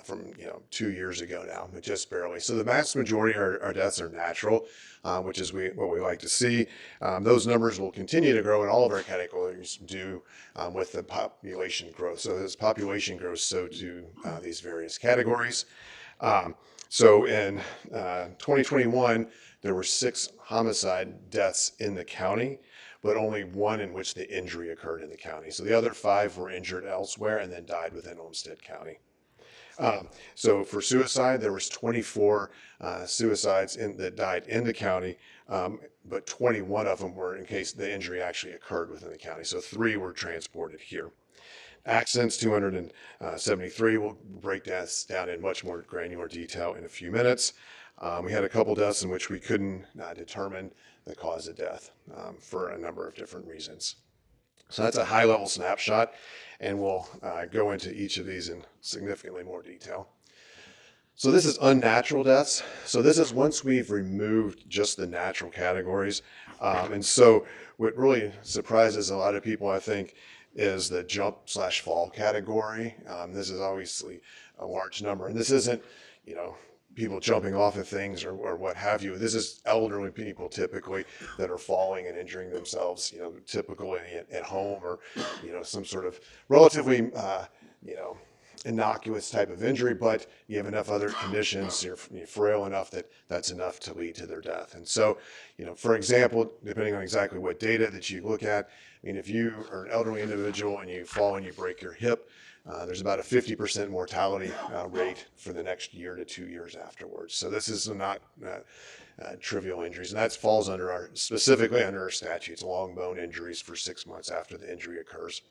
from 2 years ago now, but just barely. So the vast majority of our deaths are natural, which is what we like to see. Those numbers will continue to grow, and all of our categories do with the population growth. So as population grows, so do these various categories. So in 2021, there were 6 homicide deaths in the county, but only 1 in which the injury occurred in the county. So the other 5 were injured elsewhere and then died within Olmsted County. So for suicide, there was 24 suicides that died in the county, but 21 of them were in case the injury actually occurred within the county. So 3 were transported here. Accidents, 273. We'll break this down in much more granular detail in a few minutes. We had a couple deaths in which we couldn't determine the cause of death for a number of different reasons. So that's a high-level snapshot, and we'll go into each of these in significantly more detail. So this is unnatural deaths. So this is once we've removed just the natural categories. And so what really surprises a lot of people, I think, is the jump/fall category. This is obviously a large number, and this isn't, people jumping off of things or what have you. This is elderly people typically that are falling and injuring themselves, typically at home or, some sort of relatively, innocuous type of injury, but you have enough other conditions, you're frail enough that's enough to lead to their death. And so, for example, depending on exactly what data that you look at, if you are an elderly individual and you fall and you break your hip, there's about a 50% mortality rate for the next year to 2 years afterwards. So this is not trivial injuries, and that falls specifically under our statutes, long bone injuries for 6 months after the injury occurs.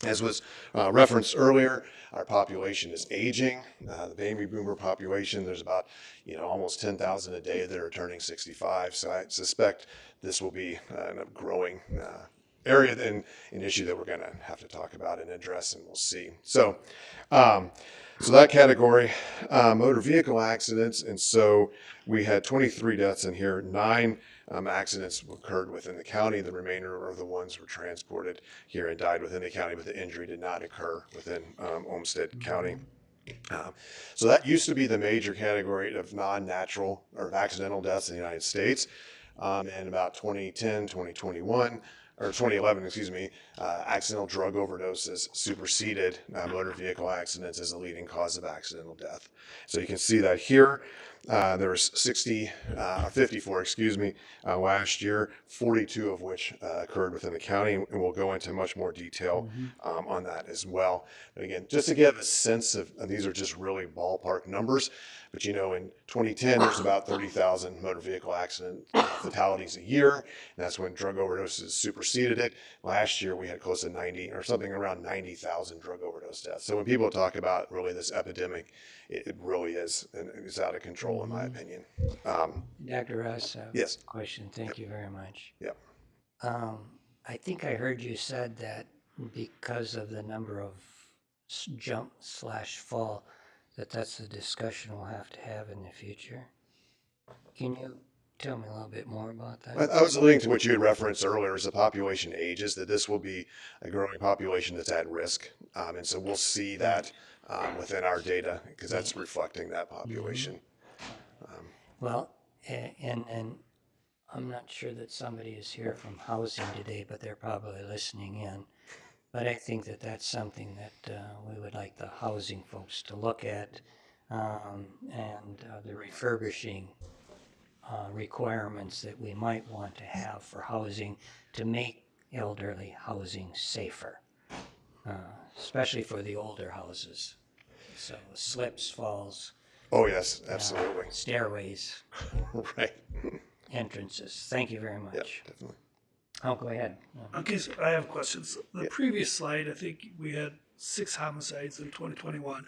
As was referenced earlier, our population is aging. The baby boomer population, there's about almost 10,000 a day that are turning 65. So I suspect this will be a growing area and an issue that we're going to have to talk about and address, and we'll see. So, so that category, motor vehicle accidents, and so we had 23 deaths in here. 9 accidents occurred within the county. The remainder of the ones were transported here and died within the county, but the injury did not occur within Olmsted County. So that used to be the major category of non-natural or accidental deaths in the United States. In about 2010, 2021, or 2011, excuse me, accidental drug overdoses superseded motor vehicle accidents as a leading cause of accidental death. So you can see that here. There was 54, excuse me, last year, 42 of which occurred within the county, and we'll go into much more detail on that as well. But again, just to give a sense of, and these are just really ballpark numbers, But in 2010, there's about 30,000 motor vehicle accident fatalities a year. And that's when drug overdoses superseded it. Last year, we had close to 90 or something around 90,000 drug overdose deaths. So when people talk about really this epidemic, it really is, and it's out of control, in my opinion. Dr. Russ, Yes. question. Thank you very much. Yep. I think I heard you said that because of the number of jump/fall, that's a discussion we'll have to have in the future. Can you tell me a little bit more about that? I was alluding to what you had referenced earlier as the population ages, that this will be a growing population that's at risk. And so we'll see that within our data because that's reflecting that population. Well, and I'm not sure that somebody is here from housing today, but they're probably listening in. But I think that's something that we would like the housing folks to look at, and the refurbishing requirements that we might want to have for housing to make elderly housing safer, especially for the older houses. So slips, falls. Oh, yes, absolutely. Stairways. Right. Entrances. Thank you very much. Yep, definitely. Oh, go ahead. Okay, so I have questions. The previous slide, I think we had 6 homicides in 2021.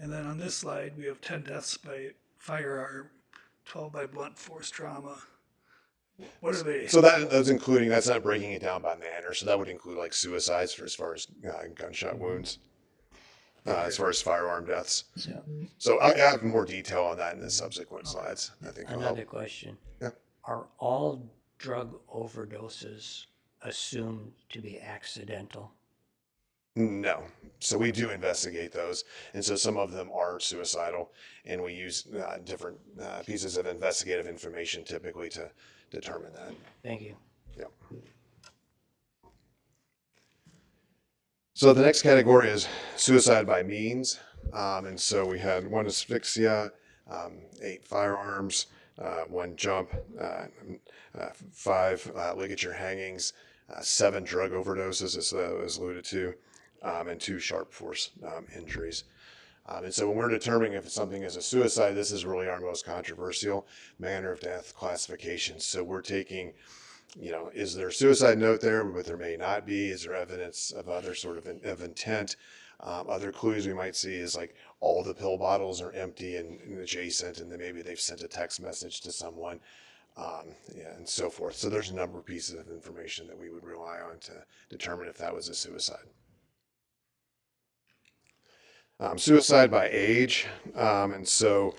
And then on this slide, we have 10 deaths by firearm, 12 by blunt force trauma. What are they? So that's including, that's not breaking it down by manner. So that would include like suicides as far as gunshot wounds, as far as firearm deaths. So I have more detail on that in the subsequent slides. I think Another question. Yeah. Are all drug overdoses assumed to be accidental? No. So we do investigate those. And so some of them are suicidal, and we use different pieces of investigative information typically to determine that. Thank you. Yep. So the next category is suicide by means. And so we had 1 asphyxia, 8 firearms, 1 jump, 5 ligature hangings, 7 drug overdoses, as was alluded to, and 2 sharp force injuries. And so when we're determining if something is a suicide, this is really our most controversial manner of death classification. So we're taking, is there a suicide note there, but there may not be? Is there evidence of other sort of intent? Other clues we might see is like all the pill bottles are empty and adjacent, and then maybe they've sent a text message to someone, and so forth. So there's a number of pieces of information that we would rely on to determine if that was a suicide. Suicide by age, and so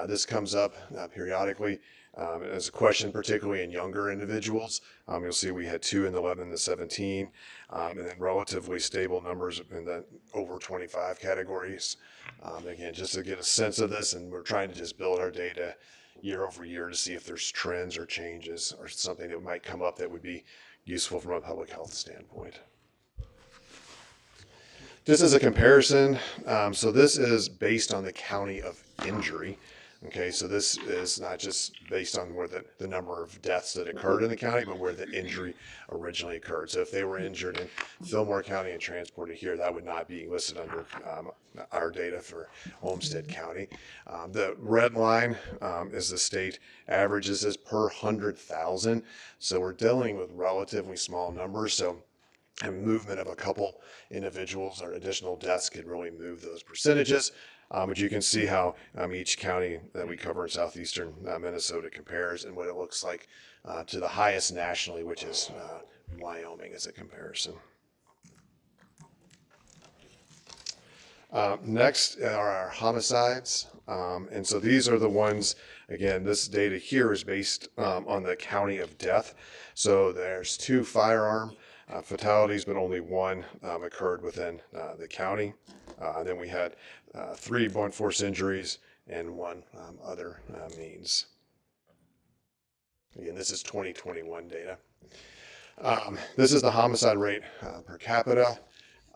this comes up periodically as a question, particularly in younger individuals. You'll see we had 2 in the 11 and the 17, and then relatively stable numbers in the over 25 categories. Again, just to get a sense of this, and we're trying to just build our data year over year to see if there's trends or changes or something that might come up that would be useful from a public health standpoint. Just as a comparison, so this is based on the county of injury. Okay, so this is not just based on where the number of deaths that occurred in the county, but where the injury originally occurred. So if they were injured in Fillmore County and transported here, that would not be listed under our data for Olmsted County. The red line is the state averages is per 100,000. So we're dealing with relatively small numbers. So a movement of a couple individuals or additional deaths could really move those percentages. But you can see how each county that we cover in southeastern Minnesota compares and what it looks like to the highest nationally, which is Wyoming as a comparison. Next are our homicides. And so these are the ones, again, this data here is based on the county of death. So there's 2 firearm fatalities, but only 1 occurred within the county. Then we had 3 blunt force injuries and 1 other means. Again, this is 2021 data. This is the homicide rate per capita.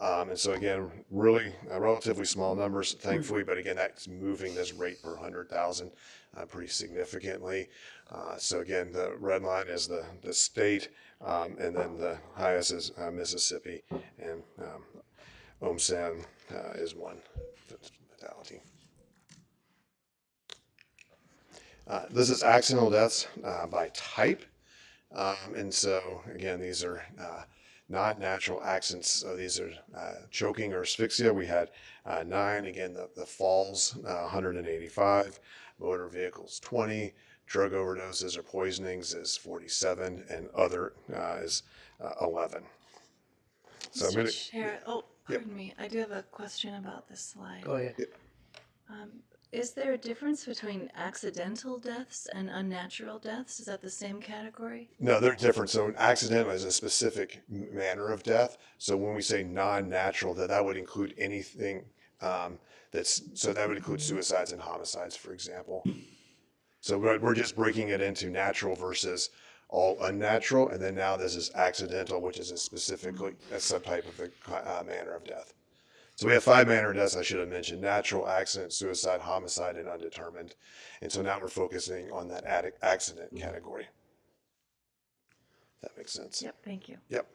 And so again, really relatively small numbers, thankfully, but again, that's moving this rate per 100,000 pretty significantly. So again, the red line is the state, and then the highest is Mississippi, and Olmsted is 1 fatality. This is accidental deaths by type. And so, again, these are not natural accidents. So these are choking or asphyxia. We had 9. Again, the falls, 185. Motor vehicles, 20. Drug overdoses or poisonings is 47. And other is 11. So I'm Mr. going Chair, pardon me, I do have a question about this slide. Go ahead. Is there a difference between accidental deaths and unnatural deaths? Is that the same category? No, they're different. So an accident is a specific manner of death. So when we say non-natural, that would include anything that would include suicides and homicides, for example. So we're just breaking it into natural versus all unnatural, and then now this is accidental, which is a subtype of the manner of death. So we have 5 manner of deaths I should have mentioned: natural, accident, suicide, homicide, and undetermined. And so now we're focusing on that accident category. That makes sense. Yep, thank you. Yep.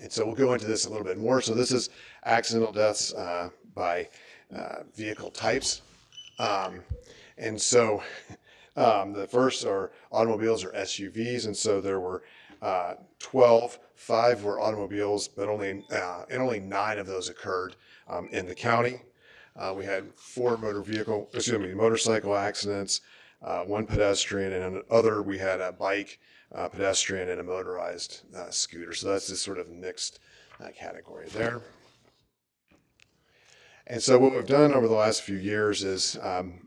And so we'll go into this a little bit more. So this is accidental deaths by vehicle types. And so the first are automobiles or SUVs. And so there were 12, 5 were automobiles, but only 9 of those occurred in the county. We had 4 motorcycle accidents, 1 pedestrian, and another we had a bike, pedestrian, and a motorized scooter. So that's this sort of mixed category there. And so what we've done over the last few years is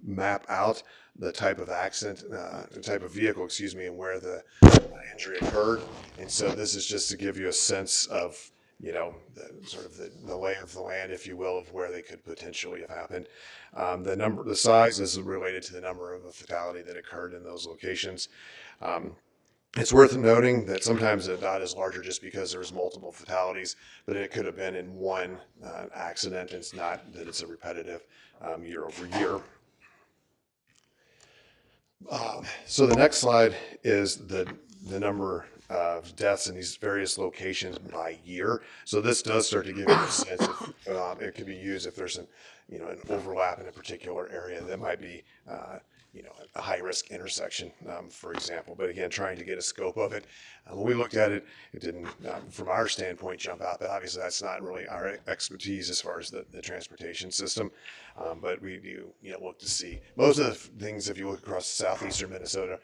map out the type of accident, the type of vehicle, and where the injury occurred. And so this is just to give you a sense of, the lay of the land, if you will, of where they could potentially have happened. The size is related to the number of a fatality that occurred in those locations. It's worth noting that sometimes the dot is larger just because there's multiple fatalities, but it could have been in one accident. It's not that it's a repetitive year over year. So the next slide is the number of deaths in these various locations by year. So this does start to give you a sense of it could be used if there's an overlap in a particular area that might be a high-risk intersection, for example. But again, trying to get a scope of it. When we looked at it, it didn't, from our standpoint, jump out. But obviously, that's not really our expertise as far as the transportation system. But we do look to see. Most of the things, if you look across southeastern Minnesota,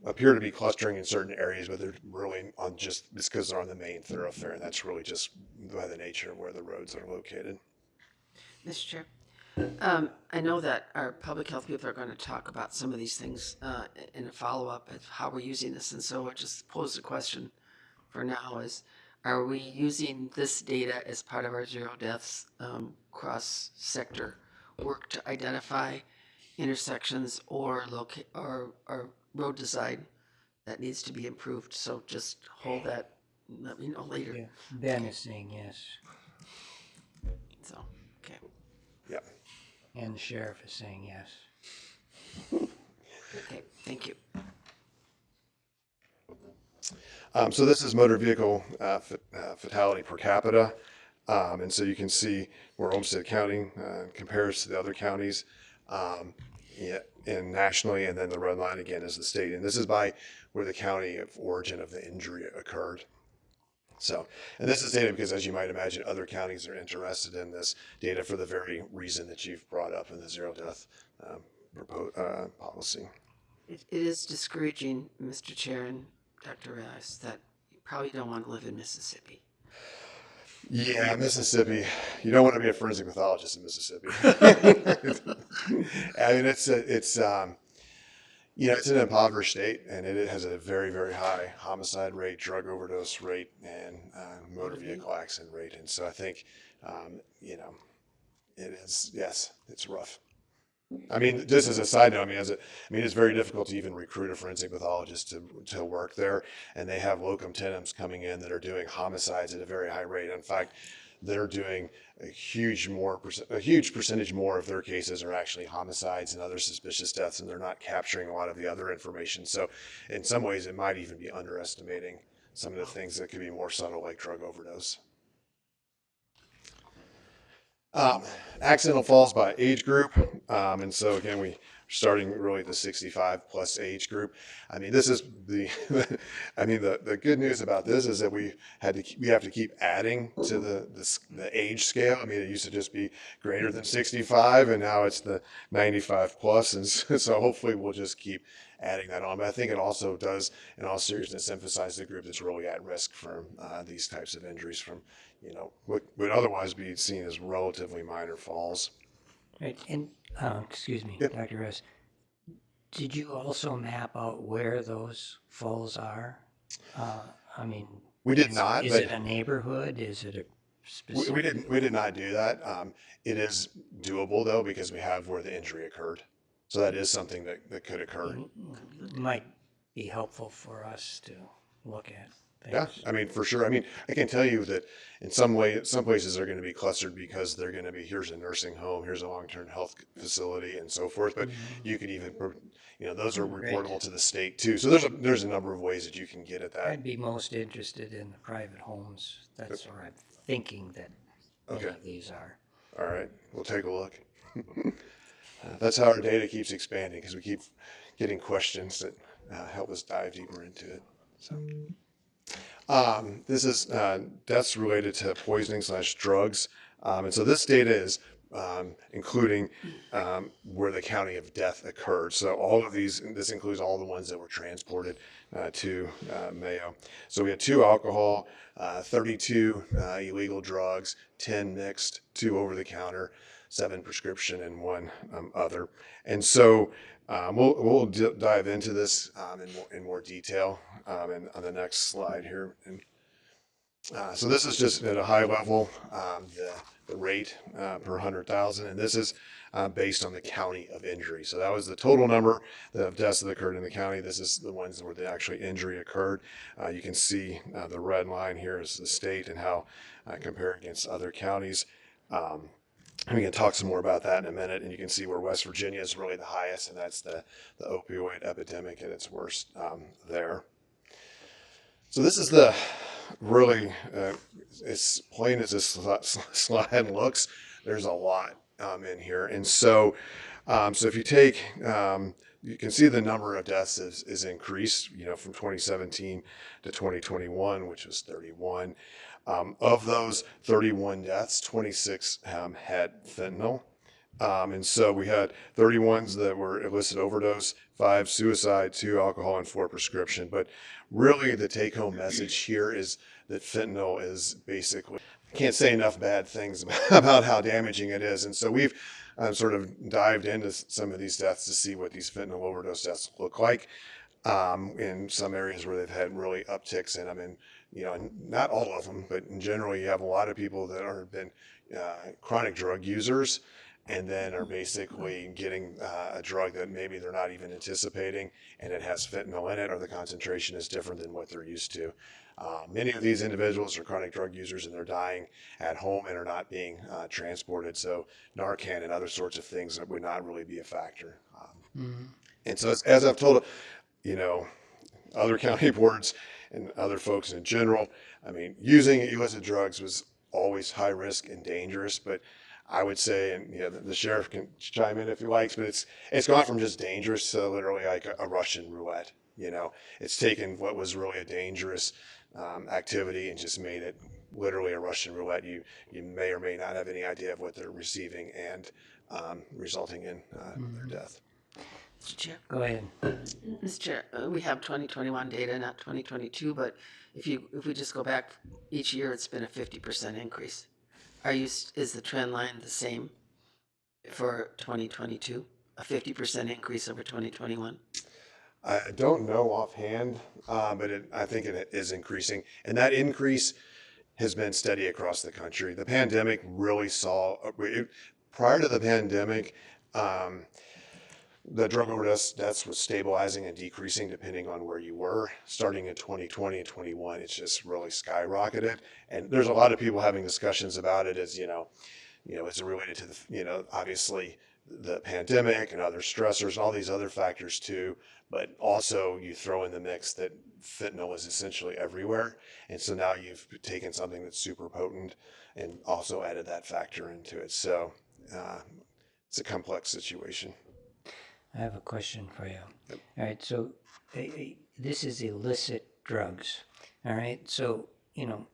appear to be clustering in certain areas, but they're really on just because they're on the main thoroughfare, and that's really just by the nature of where the roads are located. Mr. Chair, I know that our public health people are going to talk about some of these things in a follow-up of how we're using this, and so I just posed a question for now is, are we using this data as part of our zero deaths cross-sector work to identify intersections or road design that needs to be improved? So just hold that, let me know later. Yeah. Ben is saying yes, So, okay. Yep. and the sheriff is saying yes. Okay, thank you. So this is motor vehicle fatality per capita. And so you can see where Olmsted County compares to the other counties and nationally, and then the red line again is the state. And this is by where the county of origin of the injury occurred. So, and this is data because, as you might imagine, other counties are interested in this data for the very reason that you've brought up in the zero death policy. It is discouraging, Mr. Chair and Dr. Rice, that you probably don't want to live in Mississippi. Yeah, Mississippi. You don't want to be a forensic pathologist in Mississippi. I mean, it's an impoverished state, and it has a very, very high homicide rate, drug overdose rate, and motor vehicle accident rate. And so I think, it is. Yes, it's rough. I mean, just as a side note, it's very difficult to even recruit a forensic pathologist to work there, and they have locum tenens coming in that are doing homicides at a very high rate. In fact, they're doing a huge percentage more of their cases are actually homicides and other suspicious deaths, and they're not capturing a lot of the other information. So, in some ways, it might even be underestimating some of the things that could be more subtle, like drug overdose. Um, Accidental falls by age group. And so again, we are starting really the 65 plus age group. I mean, this is I mean, the good news about this is that we have to keep adding to the age scale. I mean, it used to just be greater than 65 and now it's the 95 plus. And so hopefully we'll just keep adding that on. But I think it also does, in all seriousness, emphasize the group that's really at risk from these types of injuries from, what would otherwise be seen as relatively minor falls. Right. And excuse me, Yep. Dr. S. Did you also map out where those falls are? I mean, We did not, Is but it a neighborhood? Is it a specific? we did not do that. It is doable though because we have where the injury occurred, so that is something that could occur. Might be helpful for us to look at. Yeah, I mean, for sure. I mean, I can tell you that in some places are going to be clustered because they're going to be, here's a nursing home, here's a long-term health facility and so forth. But you could even, those are reportable to the state too. So there's a number of ways that you can get at that. I'd be most interested in the private homes. That's where I'm thinking that many of these are. All right, we'll take a look. That's how our data keeps expanding because we keep getting questions that help us dive deeper into it. So. This is deaths related to poisoning/drugs. And so this data is including where the county of death occurred. So all of this includes all the ones that were transported to Mayo. So we had 2 alcohol, 32 illegal drugs, 10 mixed, 2 over-the-counter, 7 prescription, and 1 other. And so we'll dive into this in more detail on the next slide here. And so this is just at a high level, the rate per 100,000, and this is based on the county of injury. So that was the total number of deaths that occurred in the county. This is the ones where the actual injury occurred. You can see the red line here is the state and how compared against other counties. And we can talk some more about that in a minute, and you can see where West Virginia is really the highest, and that's the opioid epidemic at its worst there. So this is the really, as plain as this slide looks, there's a lot in here. And so if you take, you can see the number of deaths is increased, from 2017 to 2021, which was 31. Of those 31 deaths, 26 had fentanyl. And so we had 31s that were illicit overdose, 5 suicide, 2 alcohol, and 4 prescription. But really the take-home message here is that fentanyl is basically, I can't say enough bad things about how damaging it is. And so we've sort of dived into some of these deaths to see what these fentanyl overdose deaths look like in some areas where they've had really upticks in them. And, not all of them, but in general, you have a lot of people that have been chronic drug users and then are basically getting a drug that maybe they're not even anticipating, and it has fentanyl in it, or the concentration is different than what they're used to. Many of these individuals are chronic drug users, and they're dying at home and are not being transported. So Narcan and other sorts of things that would not really be a factor. And so as I've told, other county boards and other folks in general, I mean, using illicit drugs was always high risk and dangerous, but I would say, and the sheriff can chime in if he likes, but it's gone from just dangerous to literally like a Russian roulette. It's taken what was really a dangerous activity and just made it literally a Russian roulette. You may or may not have any idea of what they're receiving, and resulting in their death. Mr. Chair. Go ahead. Mr. Chair, we have 2021 data, not 2022, but if we just go back each year, it's been a 50% increase. Is the trend line the same for 2022? A 50% increase over 2021? I don't know offhand, but I think it is increasing, and that increase has been steady across the country. The pandemic really prior to the pandemic, the drug overdose deaths was stabilizing and decreasing depending on where you were. Starting in 2020 and 21, it's just really skyrocketed. And there's a lot of people having discussions about it as, is it related to the, obviously the pandemic and other stressors and all these other factors too. But also you throw in the mix that fentanyl is essentially everywhere. And so now you've taken something that's super potent and also added that factor into it. So it's a complex situation. I have a question for you. All right, so this is illicit drugs. All right, so, you know,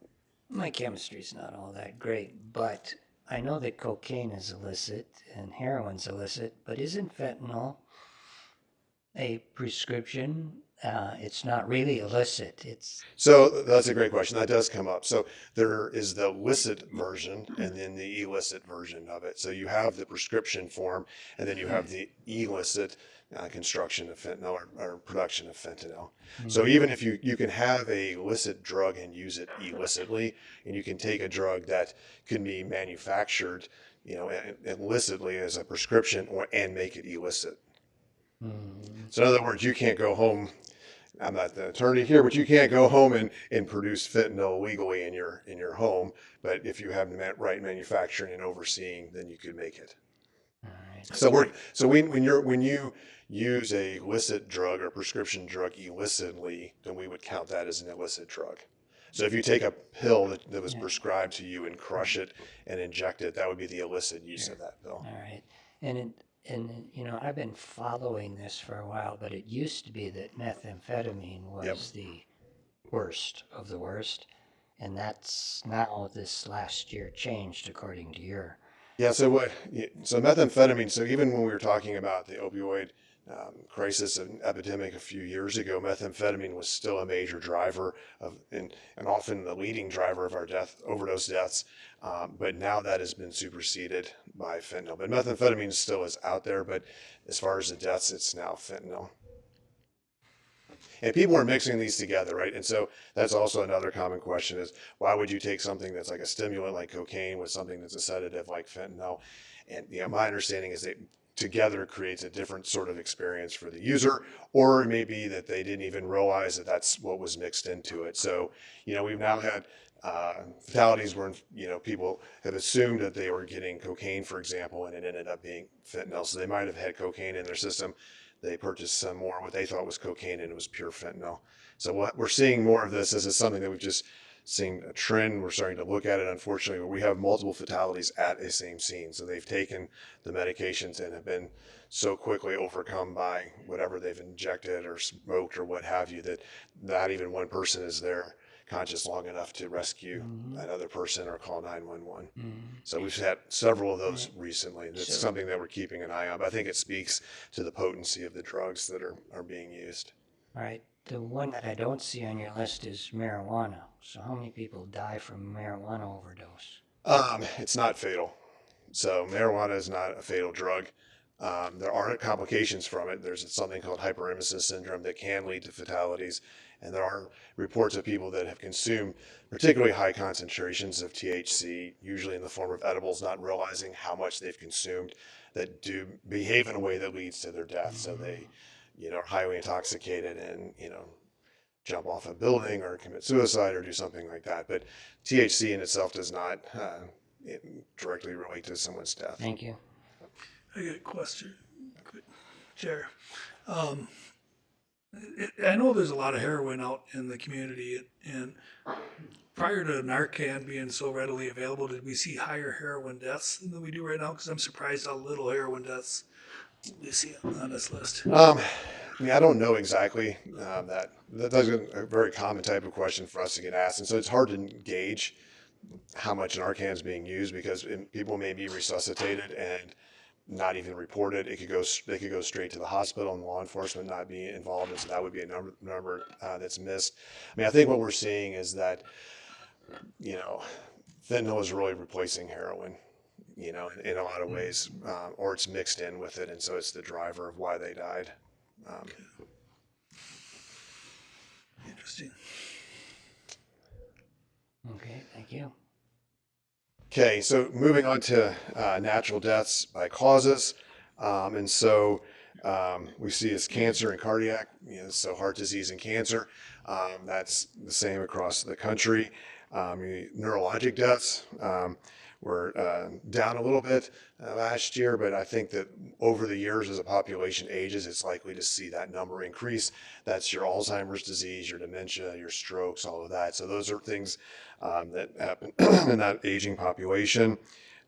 my chemistry's not all that great, but I know that cocaine is illicit and heroin's illicit, but isn't fentanyl a prescription? It's not really illicit. It's So that's a great question. That does come up. So there is the illicit version and then the illicit version of it. So you have the prescription form, and then you have the illicit construction of fentanyl or production of fentanyl. So even if you can have a illicit drug and use it illicitly, and you can take a drug that can be manufactured, illicitly as a prescription and make it illicit. So in other words, you can't go home. I'm not the attorney here, but you can't go home and produce fentanyl legally in your home. But if you have the right manufacturing and overseeing, then you could make it. So when you use a illicit drug or prescription drug illicitly, then we would count that as an illicit drug. So if you take a pill that was prescribed to you and crush it and inject it, that would be the illicit use of that pill. all right. And you know, I've been following this for a while, but it used to be that methamphetamine was the worst of the worst, and that's now this last year changed according to your. Yeah. So methamphetamine. So even when we were talking about the opioid crisis and epidemic a few years ago, methamphetamine was still a major driver and often the leading driver of our overdose deaths. But now that has been superseded by fentanyl. But methamphetamine still is out there. But as far as the deaths, it's now fentanyl. And people are mixing these together, right? And so that's also another common question is why would you take something that's like a stimulant like cocaine with something that's a sedative like fentanyl? And my understanding is that together creates a different sort of experience for the user, or it may be that they didn't even realize that that's what was mixed into it. So, we've now had fatalities where, people have assumed that they were getting cocaine, for example, and it ended up being fentanyl. So they might have had cocaine in their system. They purchased some more, what they thought was cocaine, and it was pure fentanyl. So what we're seeing more of this is something that we've just seen a trend. We're starting to look at it, unfortunately, where we have multiple fatalities at a same scene. So they've taken the medications and have been so quickly overcome by whatever they've injected or smoked or what have you that not even one person is there conscious long enough to rescue another person or call 911. So we've had several of those recently. It's something that we're keeping an eye on. But I think it speaks to the potency of the drugs that are being used. All right. The one that I don't see on your list is marijuana. So how many people die from marijuana overdose? It's not fatal. So marijuana is not a fatal drug. There are complications from it. There's something called hyperemesis syndrome that can lead to fatalities. And there are reports of people that have consumed particularly high concentrations of THC, usually in the form of edibles, not realizing how much they've consumed, that do behave in a way that leads to their death. So they, are highly intoxicated and, jump off a building or commit suicide or do something like that. But THC in itself does not directly relate to someone's death. Thank you. I got a question, Chair. I know there's a lot of heroin out in the community, and prior to Narcan being so readily available, did we see higher heroin deaths than we do right now? Because I'm surprised how little heroin deaths we see on this list. I don't know exactly that. That's a very common type of question for us to get asked, and so it's hard to gauge how much Narcan is being used because people may be resuscitated and not even reported. They could go straight to the hospital and law enforcement not be involved, and so that would be a number that's missed. I think what we're seeing is that fentanyl is really replacing heroin, in a lot of ways, or it's mixed in with it, and so it's the driver of why they died. Interesting. Okay, thank you. Okay, so moving on to natural deaths by causes. And so we see as cancer and cardiac, so heart disease and cancer. That's the same across the country. Neurologic deaths, were down a little bit last year, but I think that over the years as the population ages, it's likely to see that number increase. That's your Alzheimer's disease, your dementia, your strokes, all of that. So those are things that happen in that aging population.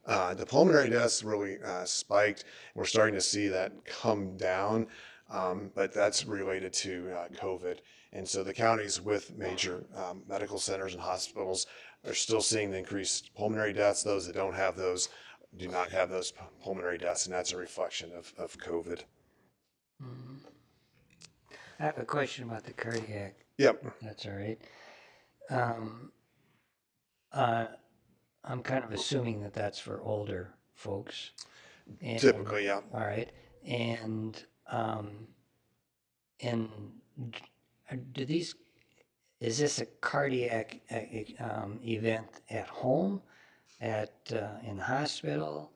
The pulmonary deaths really spiked. We're starting to see that come down, but that's related to COVID. And so the counties with major medical centers and hospitals are still seeing the increased pulmonary deaths. Those that don't have those do not have those pulmonary deaths, and that's a reflection of COVID. I have a question about the cardiac. Yep. That's all right. I'm kind of assuming that that's for older folks. And, Typically, yeah. All right. And do these, is this a cardiac event at home, in the hospital?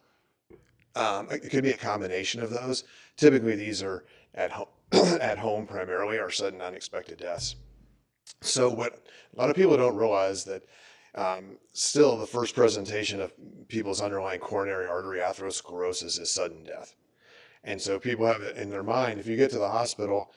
It could be a combination of those. Typically, these are at home, at home primarily, or sudden unexpected deaths. So what a lot of people don't realize that still the first presentation of people's underlying coronary artery atherosclerosis is sudden death. And so people have it in their mind, if you get to the hospital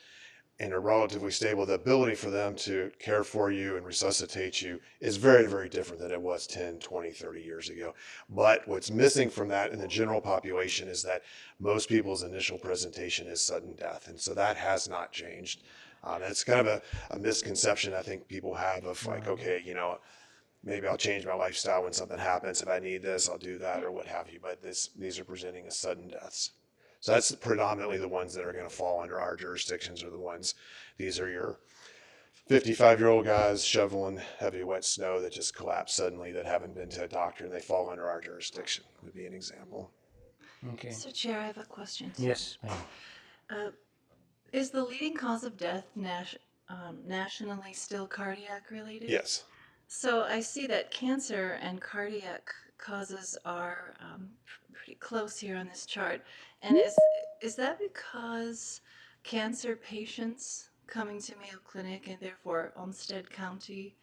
and are relatively stable, the ability for them to care for you and resuscitate you is very, very different than it was 10, 20, 30 years ago. But what's missing from that in the general population is that most people's initial presentation is sudden death. And so that has not changed. It's kind of a misconception I think people have of like, okay, you know, maybe I'll change my lifestyle when something happens. If I need this, I'll do that or what have you. But these are presenting as sudden deaths. So that's predominantly the ones that are going to fall under our jurisdictions are the ones. These are your 55-year-old guys shoveling heavy wet snow that just collapse suddenly that haven't been to a doctor and they fall under our jurisdiction would be an example. Okay. Mr. Chair, I have a question. Yes, ma'am. Is the leading cause of death nationally still cardiac related? Yes. So I see that cancer and cardiac causes are pretty close here on this chart. And is that because cancer patients coming to Mayo Clinic and therefore Olmsted County,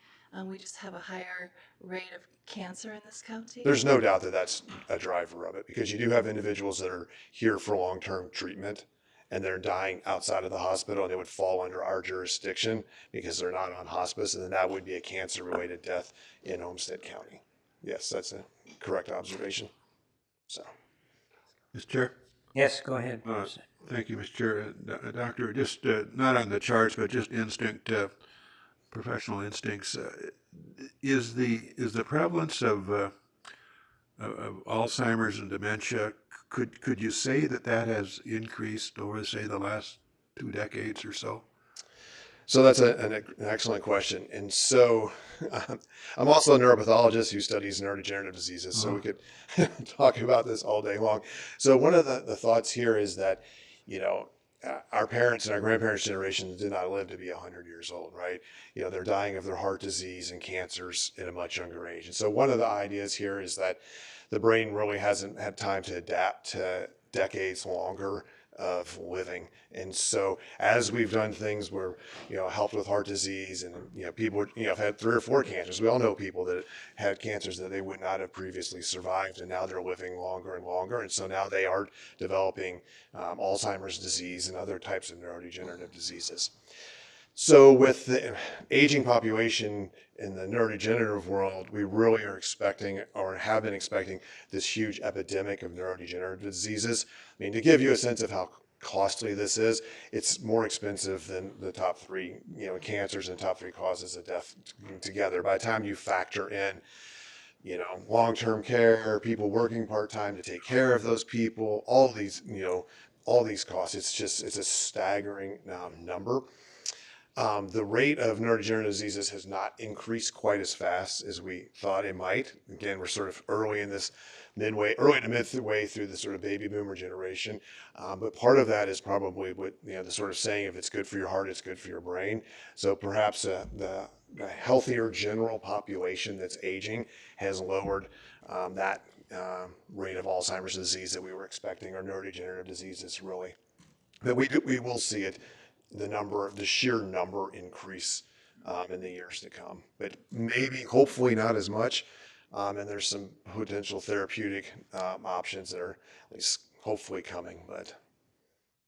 we just have a higher rate of cancer in this county? There's no doubt that that's a driver of it because you do have individuals that are here for long-term treatment and they're dying outside of the hospital and they would fall under our jurisdiction because they're not on hospice, and then that would be a cancer-related death in Olmsted County. Yes, that's a correct observation. So, Mr. Chair? Yes, go ahead. Thank you, Mr. Chair. Doctor, just not on the charts, but just instinct, professional instincts. Is the prevalence of Alzheimer's and dementia, could you say that has increased over, say, the last 2 decades or so? So that's an excellent question. And so I'm also a neuropathologist who studies neurodegenerative diseases, so we could talk about this all day long. So one of the thoughts here is that, you know, our parents and our grandparents' generations did not live to be 100 years old, right? You know, they're dying of their heart disease and cancers at a much younger age. And so one of the ideas here is that the brain really hasn't had time to adapt to decades longer of living. And so as we've done things where, you know, helped with heart disease and, you know, people, you know, have had 3 or 4 cancers. We all know people that had cancers that they would not have previously survived, and now they're living longer and longer. And so now they are developing Alzheimer's disease and other types of neurodegenerative diseases. So with the aging population in the neurodegenerative world, we really are expecting, or have been expecting, this huge epidemic of neurodegenerative diseases. I mean, to give you a sense of how costly this is, it's more expensive than the top 3, you know, cancers and top 3 causes of death together. By the time you factor in, you know, long-term care, people working part-time to take care of those people, all these, you know, all these costs, it's a staggering number. The rate of neurodegenerative diseases has not increased quite as fast as we thought it might. Again, we're sort of early to midway through the sort of baby boomer generation. But part of that is probably what, you know, the sort of saying, if it's good for your heart, it's good for your brain. So perhaps the healthier general population that's aging has lowered that rate of Alzheimer's disease that we were expecting, or neurodegenerative diseases really. But we will see it. The sheer number increase in the years to come, but maybe, hopefully not as much. and there's some potential therapeutic options that are at least hopefully coming. But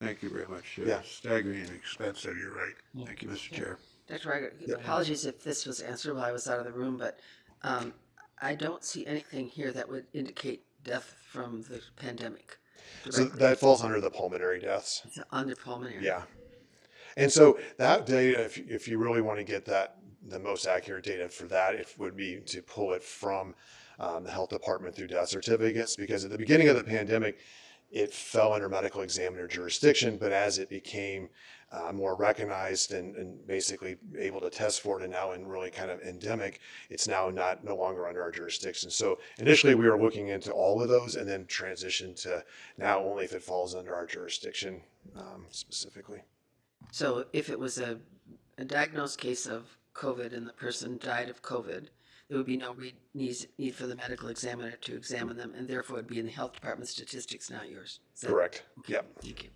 Thank you very much. Yeah. Staggering and expensive, you're right. Thank you, Mr. Chair. Dr. Reiger, apologies if this was answered while I was out of the room, but I don't see anything here that would indicate death from the pandemic. so that falls under the pulmonary deaths. It's under pulmonary. Yeah. And so that data, if you really want to get that, the most accurate data for that, it would be to pull it from the health department through death certificates, because at the beginning of the pandemic, it fell under medical examiner jurisdiction, but as it became more recognized and basically able to test for it, and now in really kind of endemic, it's now no longer under our jurisdiction. So initially we were looking into all of those, and then transitioned to now only if it falls under our jurisdiction specifically. So if it was a diagnosed case of COVID and the person died of COVID, there would be no need for the medical examiner to examine them, and therefore it would be in the health department statistics, not yours. Is that- Correct. Okay. Yep. Thank you.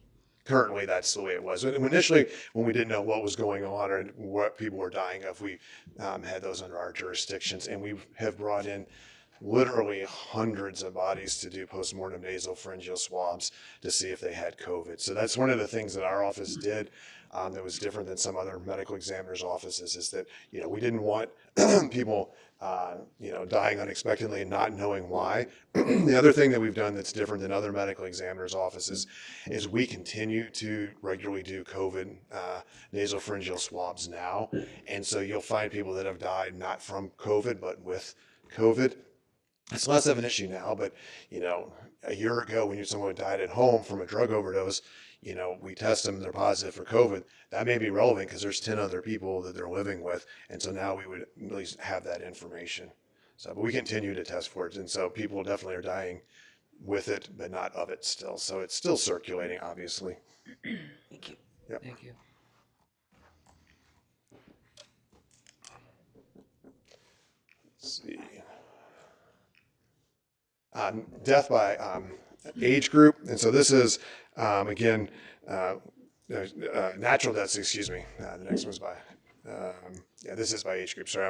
Currently, that's the way it was. And initially, when we didn't know what was going on or what people were dying of, we had those under our jurisdictions, and we have brought in literally hundreds of bodies to do postmortem nasopharyngeal swabs to see if they had COVID. So that's one of the things that our office did that was different than some other medical examiners' offices, is that, you know, we didn't want people dying unexpectedly and not knowing why. The other thing that we've done that's different than other medical examiners' offices is we continue to regularly do COVID nasopharyngeal swabs now. And so you'll find people that have died not from COVID, but with COVID. It's less of an issue now, but, you know, a year ago when someone died at home from a drug overdose, you know, we test them, they're positive for COVID. That may be relevant because there's 10 other people that they're living with. And so now we would at least have that information. So, but we continue to test for it. And so people definitely are dying with it, but not of it still. So it's still circulating, obviously. Thank you. Yep. Thank you. Let's see. Death by age group. And so this is, again, natural deaths, excuse me. The next one's by, this is by age group. Sorry,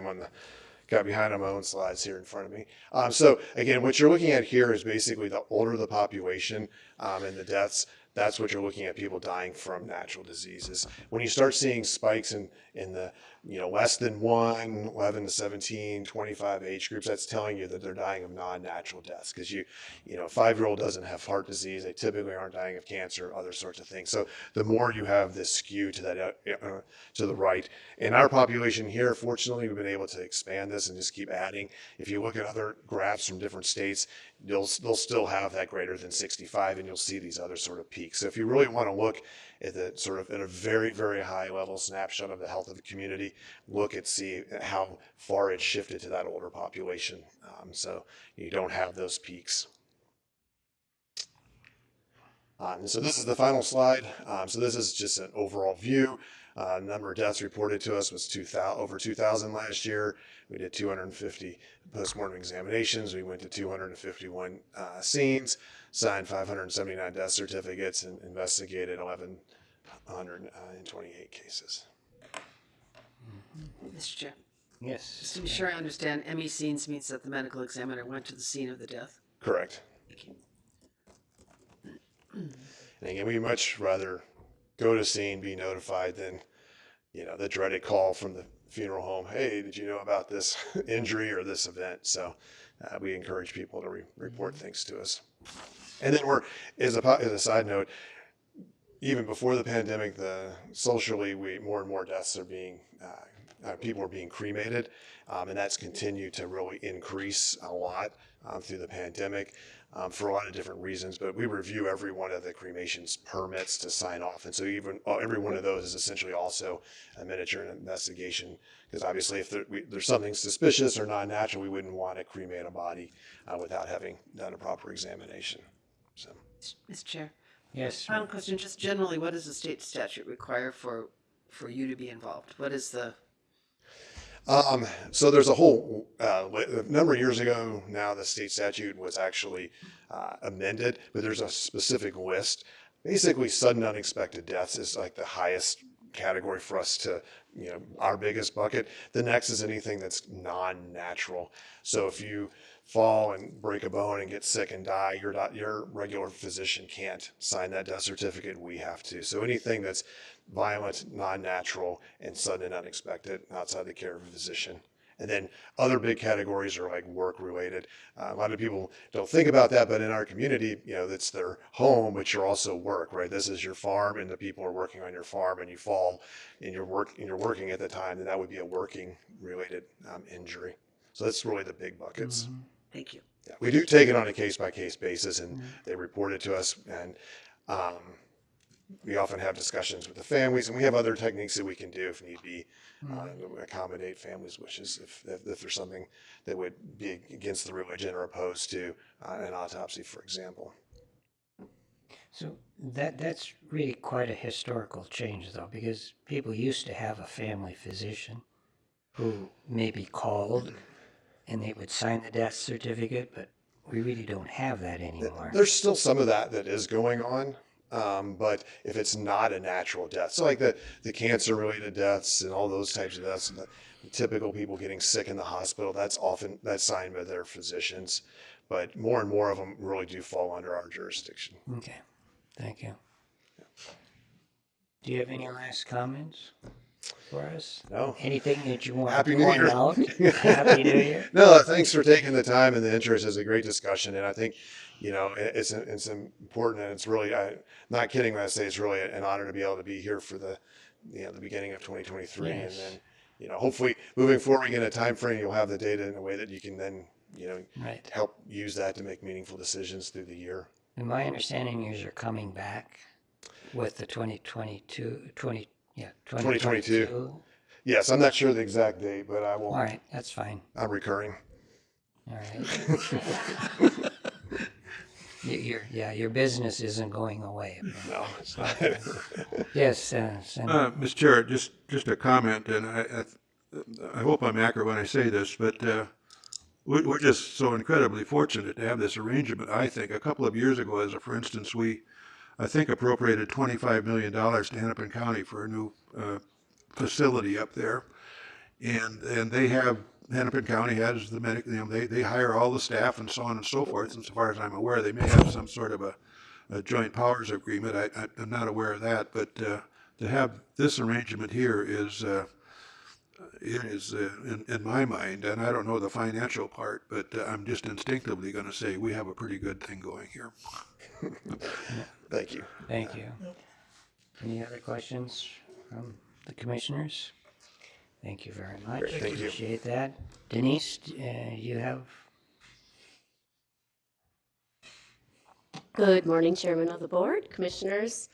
got behind on my own slides here in front of me. So again, what you're looking at here is basically the older the population and the deaths. That's what you're looking at, people dying from natural diseases. When you start seeing spikes in the, less than 1, 11 to 17, 25 age groups, that's telling you that they're dying of non-natural deaths. Because a 5-year-old doesn't have heart disease. They typically aren't dying of cancer, other sorts of things. So the more you have this skew to that, to the right. In our population here, fortunately, we've been able to expand this and just keep adding. If you look at other graphs from different states, they'll still have that greater than 65, and you'll see these other sort of peaks. So if you really want to look at the sort of at a very, very high level snapshot of the health of the community, see how far it's shifted to that older population. So you don't have those peaks. And so this is the final slide. So this is just an overall view. Number of deaths reported to us was over 2,000 last year. We did 250 postmortem examinations. We went to 251 scenes, signed 579 death certificates, and investigated 1,128 cases. Mr. Chair. Yes. Just to be sure I understand, ME scenes means that the medical examiner went to the scene of the death. Correct. Thank you. And again, we much rather go to scene, be notified than, the dreaded call from the funeral home. Hey, did you know about this injury or this event? So we encourage people to report things to us. And then as a side note, even before the pandemic, socially, more and more deaths are being, people are being cremated, and that's continued to really increase a lot through the pandemic for a lot of different reasons. But we review every one of the cremations permits to sign off, and so every one of those is essentially also a miniature investigation, because obviously if there's something suspicious or non-natural, we wouldn't want to cremate a body without having done a proper examination. So, Mr. Chair. Yes. Final question, just generally, what does the state statute require for you to be involved? What is the... So there's a whole, a number of years ago now, the state statute was actually amended, but there's a specific list. Basically, sudden unexpected deaths is like the highest category for us to, our biggest bucket. The next is anything that's non-natural. So if you fall and break a bone and get sick and die, your regular physician can't sign that death certificate. We have to. So anything that's violent, non-natural, and sudden and unexpected outside the care of a physician. And then other big categories are like work related. A lot of people don't think about that, but in our community, that's their home, but you're also work, right? This is your farm and the people are working on your farm and you fall and you're working at the time, then that would be a working related injury. So that's really the big buckets. Mm-hmm. Thank you. Yeah, we do take it on a case by case basis and they report it to us, and we often have discussions with the families, and we have other techniques that we can do if need be, accommodate families' wishes if there's something that would be against the religion or opposed to an autopsy, for example. So that's really quite a historical change, though, because people used to have a family physician who maybe called and they would sign the death certificate, but we really don't have that anymore. There's still some of that is going on. But if it's not a natural death, so like the cancer-related deaths and all those types of deaths, the typical people getting sick in the hospital, that's signed by their physicians. But more and more of them really do fall under our jurisdiction. Okay, thank you. Do you have any last comments for us? No. Anything that you want Happy to New point Year. out? Happy New Year. No, thanks for taking the time and the interest. It's a great discussion, and I think it's important, and it's really, I'm not kidding when I say it's really an honor to be able to be here for the beginning of 2023, Yes. and then hopefully moving forward, we get a time frame. You'll have the data in a way that you can then Right. help use that to make meaningful decisions through the year. And my understanding is you're coming back with the 2022. Yes, I'm not sure the exact date, but I will. All right, that's fine. I'm recurring. All right. Your business isn't going away. No, it's not. Yes, Senator. Mr. Chair, just a comment, and I hope I'm accurate when I say this, but we're just so incredibly fortunate to have this arrangement. I think a couple of years ago, for instance, I think appropriated $25 million to Hennepin County for a new facility up there, and Hennepin County has the they hire all the staff and so on and so forth. And so far as I'm aware, they may have some sort of a joint powers agreement. I'm not aware of that, but to have this arrangement here is in my mind, and I don't know the financial part, but I'm just instinctively going to say we have a pretty good thing going here. Thank you. Thank you. Any other questions from the commissioners? Thank you very much. Great, thank you. Appreciate that. Denise, you have? Good morning, Chairman of the Board, Commissioners.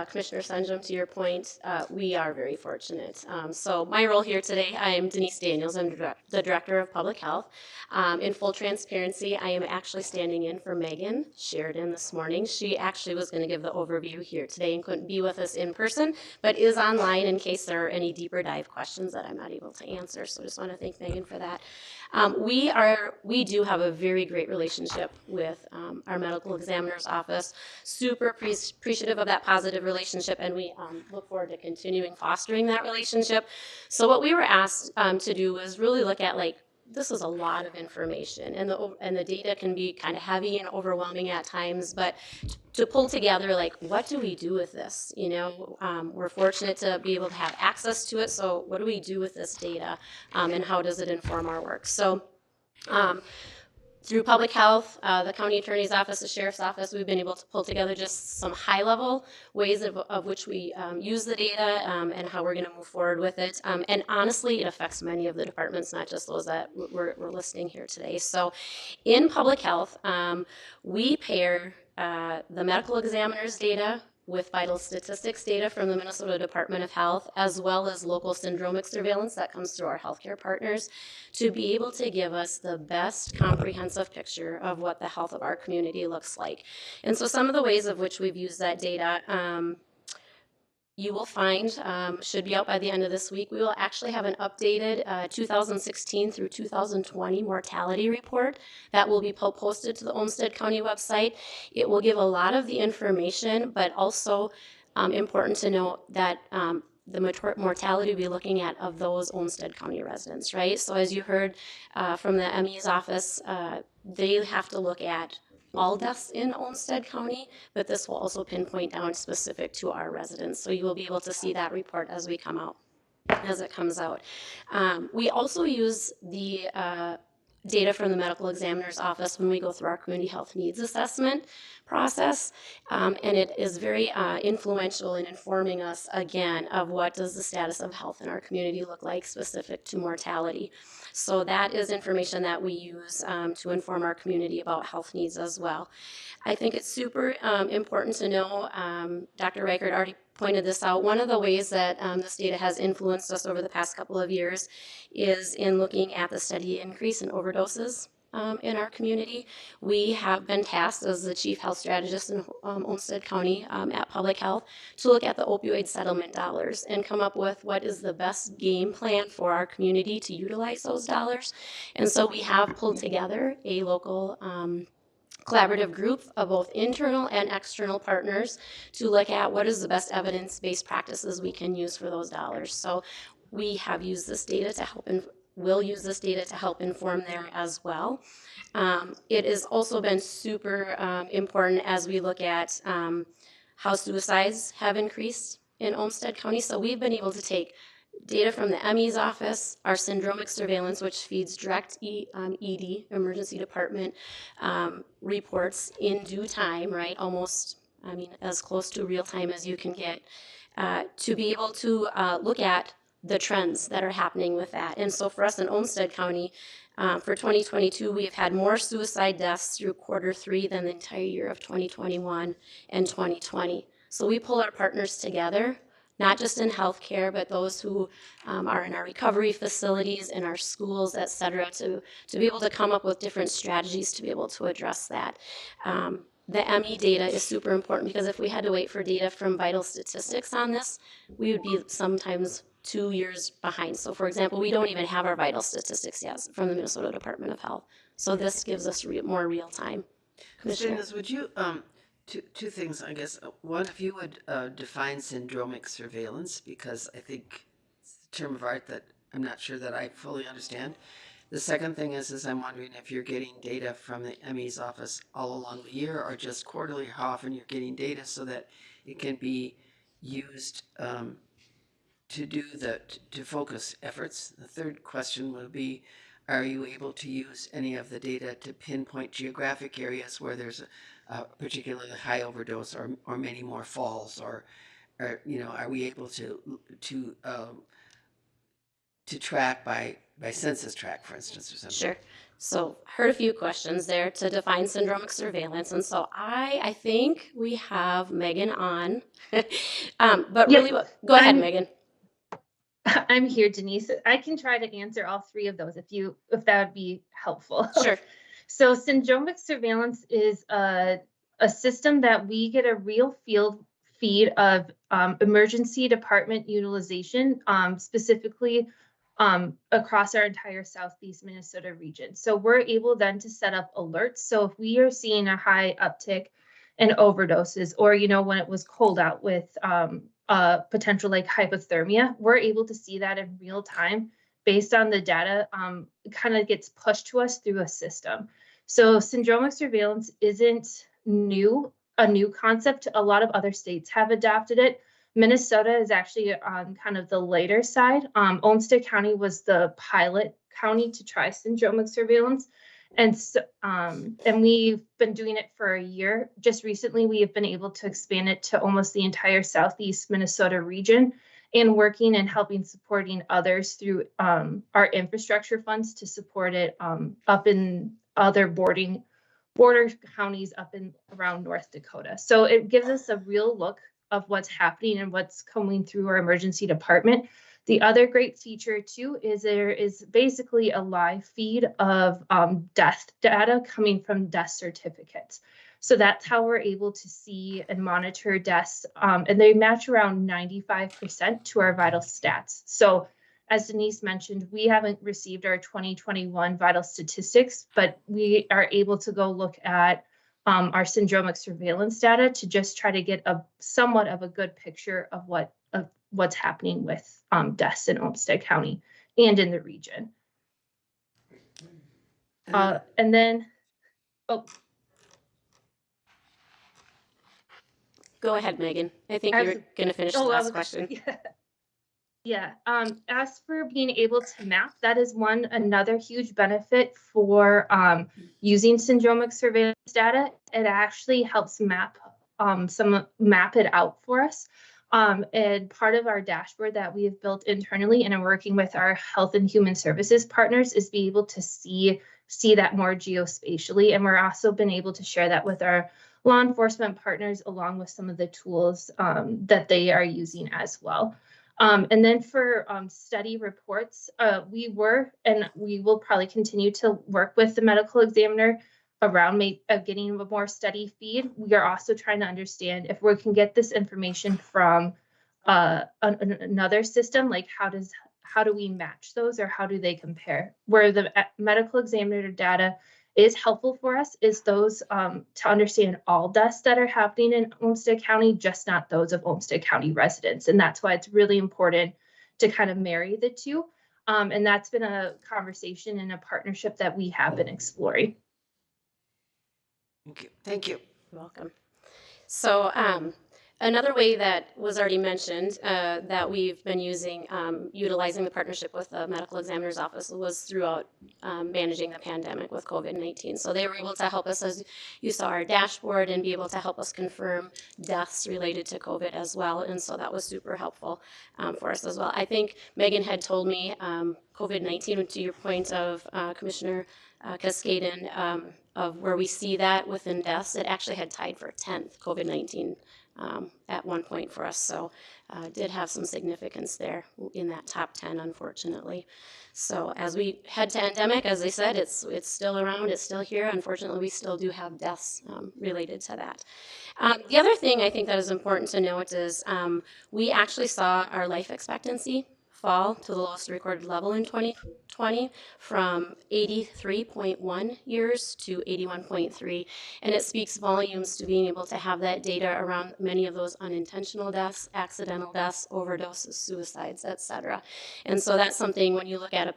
Commissioner Sanjum, to your point, we are very fortunate. So my role here today, I am Denise Daniels. I'm the Director of Public Health. In full transparency, I am actually standing in for Megan Sheridan this morning. She actually was going to give the overview here today and couldn't be with us in person, but is online in case there are any deeper dive questions that I'm not able to answer. So I just want to thank Megan for that. We do have a very great relationship with our medical examiner's office. Super appreciative of that positive relationship, and we look forward to continuing fostering that relationship. So what we were asked to do was really look at, this is a lot of information, and the data can be kind of heavy and overwhelming at times, but to pull together, what do we do with this? We're fortunate to be able to have access to it, so what do we do with this data, and how does it inform our work? So through public health, the county attorney's office, the sheriff's office, we've been able to pull together just some high-level ways of which we use the data and how we're going to move forward with it. And honestly, it affects many of the departments, not just those that we're listing here today. So in public health, we pair the medical examiner's data with vital statistics data from the Minnesota Department of Health, as well as local syndromic surveillance that comes through our healthcare partners, to be able to give us the best comprehensive picture of what the health of our community looks like. And so some of the ways of which we've used that data, you will find, should be out by the end of this week, we will actually have an updated 2016 through 2020 mortality report that will be posted to the Olmsted County website. It will give a lot of the information, but also important to note that the mortality we'll be looking at of those Olmsted County residents, right? So as you heard from the ME's office, they have to look at all deaths in Olmsted County, but this will also pinpoint down specific to our residents. So you will be able to see that report as it comes out. We also use the data from the medical examiner's office when we go through our community health needs assessment process. And it is very influential in informing us, again, of what does the status of health in our community look like specific to mortality. So that is information that we use to inform our community about health needs as well. I think it's super important to know, Dr. Reichert already pointed this out, one of the ways that this data has influenced us over the past couple of years is in looking at the steady increase in overdoses in our community. We have been tasked as the chief health strategist in Olmsted County at Public Health to look at the opioid settlement dollars and come up with what is the best game plan for our community to utilize those dollars. And so we have pulled together a local collaborative group of both internal and external partners to look at what is the best evidence-based practices we can use for those dollars. So we have used this data to help and will use this data to help inform there as well. It has also been super important as we look at how suicides have increased in Olmsted County. So we've been able to take data from the ME's office, our syndromic surveillance, which feeds direct ED, emergency department reports in due time, right? Almost, I mean, as close to real time as you can get, to be able to look at the trends that are happening with that. And so for us in Olmsted County, for 2022, we've had more suicide deaths through Q3 than the entire year of 2021 and 2020. So we pull our partners together, not just in healthcare, but those who are in our recovery facilities, in our schools, et cetera, to be able to come up with different strategies to be able to address that. The ME data is super important because if we had to wait for data from vital statistics on this, we would be sometimes 2 years behind. So for example, we don't even have our vital statistics yet from the Minnesota Department of Health. So this gives us more real time. Commissioners, would you, two things, I guess. One, if you would define syndromic surveillance, because I think it's a term of art that I'm not sure that I fully understand. The second thing is I'm wondering if you're getting data from the ME's office all along the year or just quarterly, how often you're getting data so that it can be used to focus efforts. The third question would be, are you able to use any of the data to pinpoint geographic areas where there's a particularly high overdose or many more falls, or are we able to track by census tract, for instance, or something? Sure. So heard a few questions there to define syndromic surveillance. And so I think we have Megan on. But Yep. really, go ahead, Megan. I'm here, Denise. I can try to answer all three of those if that would be helpful. Sure. So syndromic surveillance is a system that we get a real field feed of emergency department utilization, specifically across our entire Southeast Minnesota region. So we're able then to set up alerts. So if we are seeing a high uptick in overdoses, or when it was cold out with potential like hypothermia, we're able to see that in real time based on the data. It kind of gets pushed to us through a system. So syndromic surveillance isn't a new concept. A lot of other states have adopted it. Minnesota is actually on kind of the later side. Olmsted County was the pilot county to try syndromic surveillance. And so, and we've been doing it for a year. Just recently, we have been able to expand it to almost the entire Southeast Minnesota region, and working and helping supporting others through our infrastructure funds to support it up in other border counties up in around North Dakota. So it gives us a real look of what's happening and what's coming through our emergency department. The other great feature too is there is basically a live feed of death data coming from death certificates. So that's how we're able to see and monitor deaths, and they match around 95% to our vital stats. So as Denise mentioned, we haven't received our 2021 vital statistics, but we are able to go look at our syndromic surveillance data to just try to get a somewhat of a good picture of what's happening with deaths in Olmsted County and in the region. And then, oh, Go ahead, Megan. I think you were going to finish the last question. Yeah. As for being able to map, that is another huge benefit for using syndromic surveillance data. It actually helps map it out for us. And part of our dashboard that we have built internally and are working with our health and human services partners is be able to see that more geospatially. And we're also been able to share that with our law enforcement partners along with some of the tools that they are using as well. And then for study reports, we will probably continue to work with the medical examiner around getting a more study feed. We are also trying to understand if we can get this information from another system, like how do we match those or how do they compare? Where the medical examiner data is helpful for us is those to understand all deaths that are happening in Olmsted County, just not those of Olmsted County residents. And that's why it's really important to kind of marry the two. And that's been a conversation and a partnership that we have been exploring. Thank you. Thank you. You're welcome. So another way that was already mentioned that we've been using, utilizing the partnership with the medical examiner's office was throughout managing the pandemic with COVID-19. So they were able to help us, as you saw our dashboard, and be able to help us confirm deaths related to COVID as well. And so that was super helpful for us as well. I think Megan had told me COVID-19, to your point of Commissioner Cascaden, of where we see that within deaths, it actually had tied for 10th COVID-19 at one point for us. So did have some significance there in that top 10, unfortunately. So as we head to endemic, as I said, it's still around, it's still here. Unfortunately, we still do have deaths related to that. The other thing I think that is important to note is we actually saw our life expectancy fall to the lowest recorded level in 2020 from 83.1 years to 81.3. And it speaks volumes to being able to have that data around many of those unintentional deaths, accidental deaths, overdoses, suicides, etc. And so that's something when you look at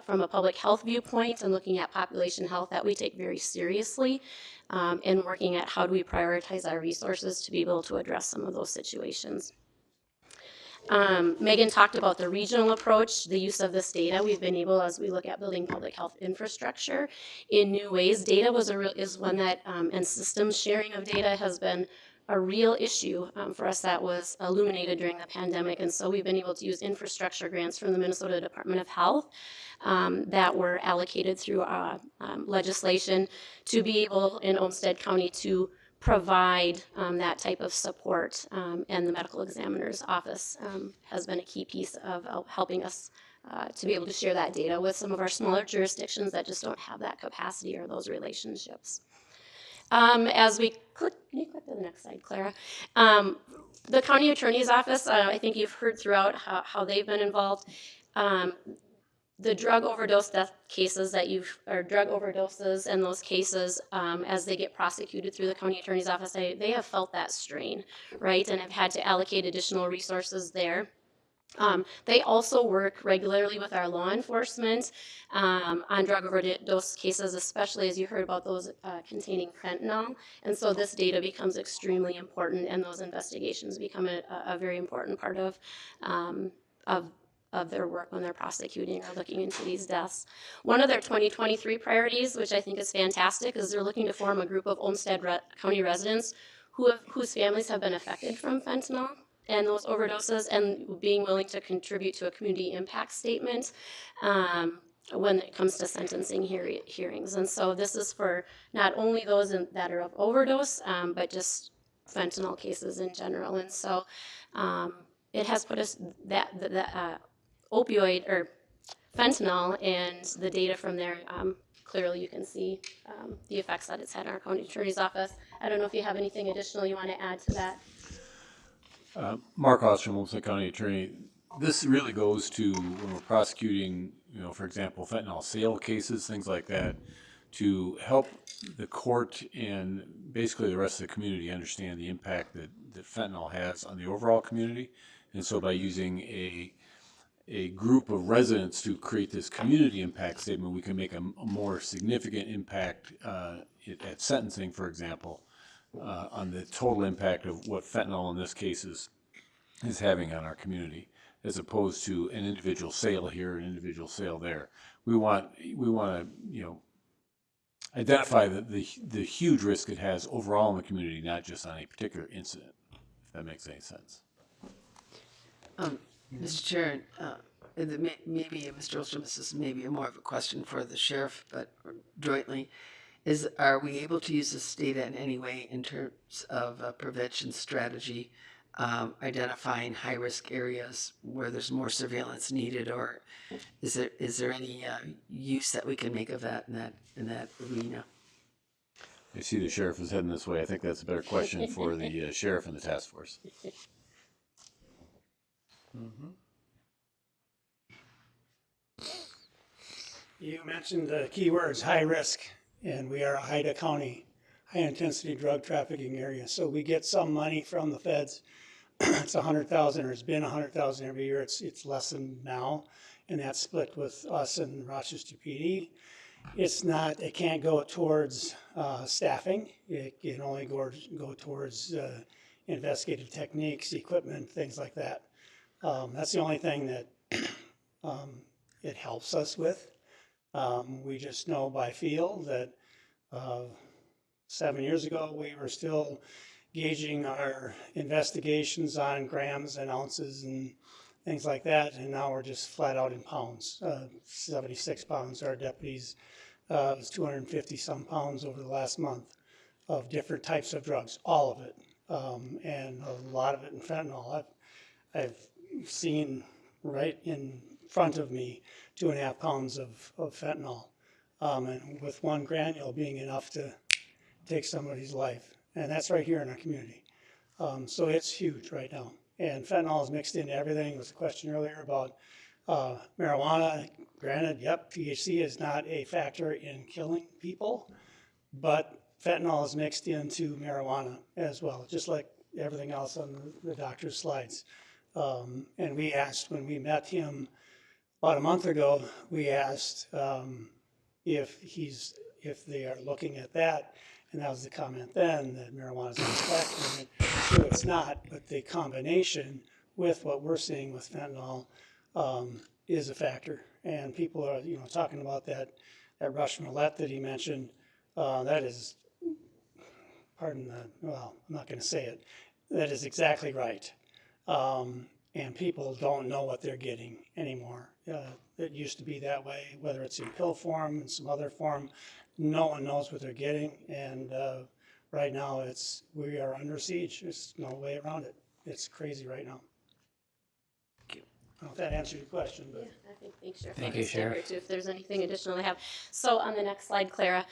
from a public health viewpoint and looking at population health that we take very seriously and working at how do we prioritize our resources to be able to address some of those situations. Megan talked about the regional approach, the use of this data. We've been able, as we look at building public health infrastructure in new ways, data is one that, and systems sharing of data has been a real issue for us that was illuminated during the pandemic. And so we've been able to use infrastructure grants from the Minnesota Department of Health that were allocated through legislation to be able in Olmsted County to provide that type of support, and the medical examiner's office has been a key piece of helping us to be able to share that data with some of our smaller jurisdictions that just don't have that capacity or those relationships. As we click, can you click to the next slide, Clara? The county attorney's office, I think you've heard throughout how they've been involved. The drug overdose death cases or drug overdoses and those cases as they get prosecuted through the county attorney's office, they have felt that strain, right, and have had to allocate additional resources there. They also work regularly with our law enforcement on drug overdose cases, especially as you heard about those containing fentanyl. And so this data becomes extremely important, and those investigations become a very important part of their work when they're prosecuting or looking into these deaths. One of their 2023 priorities, which I think is fantastic, is they're looking to form a group of Olmsted County residents whose families have been affected from fentanyl and those overdoses, and being willing to contribute to a community impact statement when it comes to sentencing hearings. And so this is for not only those that are of overdose, but just fentanyl cases in general. And so it has put us opioid or fentanyl and the data from there, clearly you can see the effects that it's had in our county attorney's office. I don't know if you have anything additional you want to add to that. Mark Ostrom, Olmsted County Attorney. This really goes to when we're prosecuting, for example, fentanyl sale cases, things like that, to help the court and basically the rest of the community understand the impact that fentanyl has on the overall community. And so by using a group of residents to create this community impact statement, we can make a more significant impact at sentencing, for example, on the total impact of what fentanyl in this case is having on our community, as opposed to an individual sale here, an individual sale there. We want to, identify the huge risk it has overall in the community, not just on a particular incident, if that makes any sense. Mr. Chair, maybe Mr. Olstrom, this is maybe more of a question for the sheriff, but jointly, are we able to use this data in any way in terms of prevention strategy, identifying high-risk areas where there's more surveillance needed, or is there any use that we can make of that in that arena? I see the sheriff is heading this way. I think that's a better question for the sheriff and the task force. Mm-hmm. You mentioned the key words, high risk, and we are a Haida County, high intensity drug trafficking area. So we get some money from the feds. It's 100,000, or it's been 100,000 every year. It's less than now, and that's split with us and Rochester PD. It can't go towards staffing. It can only go towards investigative techniques, equipment, things like that. That's the only thing that it helps us with. We just know by feel that 7 years ago we were still gauging our investigations on grams and ounces and things like that, and now we're just flat out in pounds. 76 pounds. Our deputies, it was 250 some pounds over the last month of different types of drugs, all of it, and a lot of it in fentanyl. I've seen right in front of me 2.5 pounds of fentanyl, and with one granule being enough to take somebody's life. And that's right here in our community. So it's huge right now. And fentanyl is mixed into everything. There was a question earlier about marijuana. Granted, yep, THC is not a factor in killing people, but fentanyl is mixed into marijuana as well, just like everything else on the doctor's slides. And we asked, when we met him about a month ago, we asked if they are looking at that, and that was the comment then, that marijuana is not a factor in it. Sure, it's not, but the combination with what we're seeing with fentanyl is a factor. And people are, talking about that Russian roulette that he mentioned. That is, I'm not going to say it. That is exactly right. And people don't know what they're getting anymore. It used to be that way, whether it's in pill form and some other form. No one knows what they're getting, and right now we are under siege. There's no way around it. It's crazy right now. I don't know if that answered your question, but yeah, I think thanks, Sheriff. Thank you, Sheriff. Too, if there's anything additional they have. So on the next slide, Clara,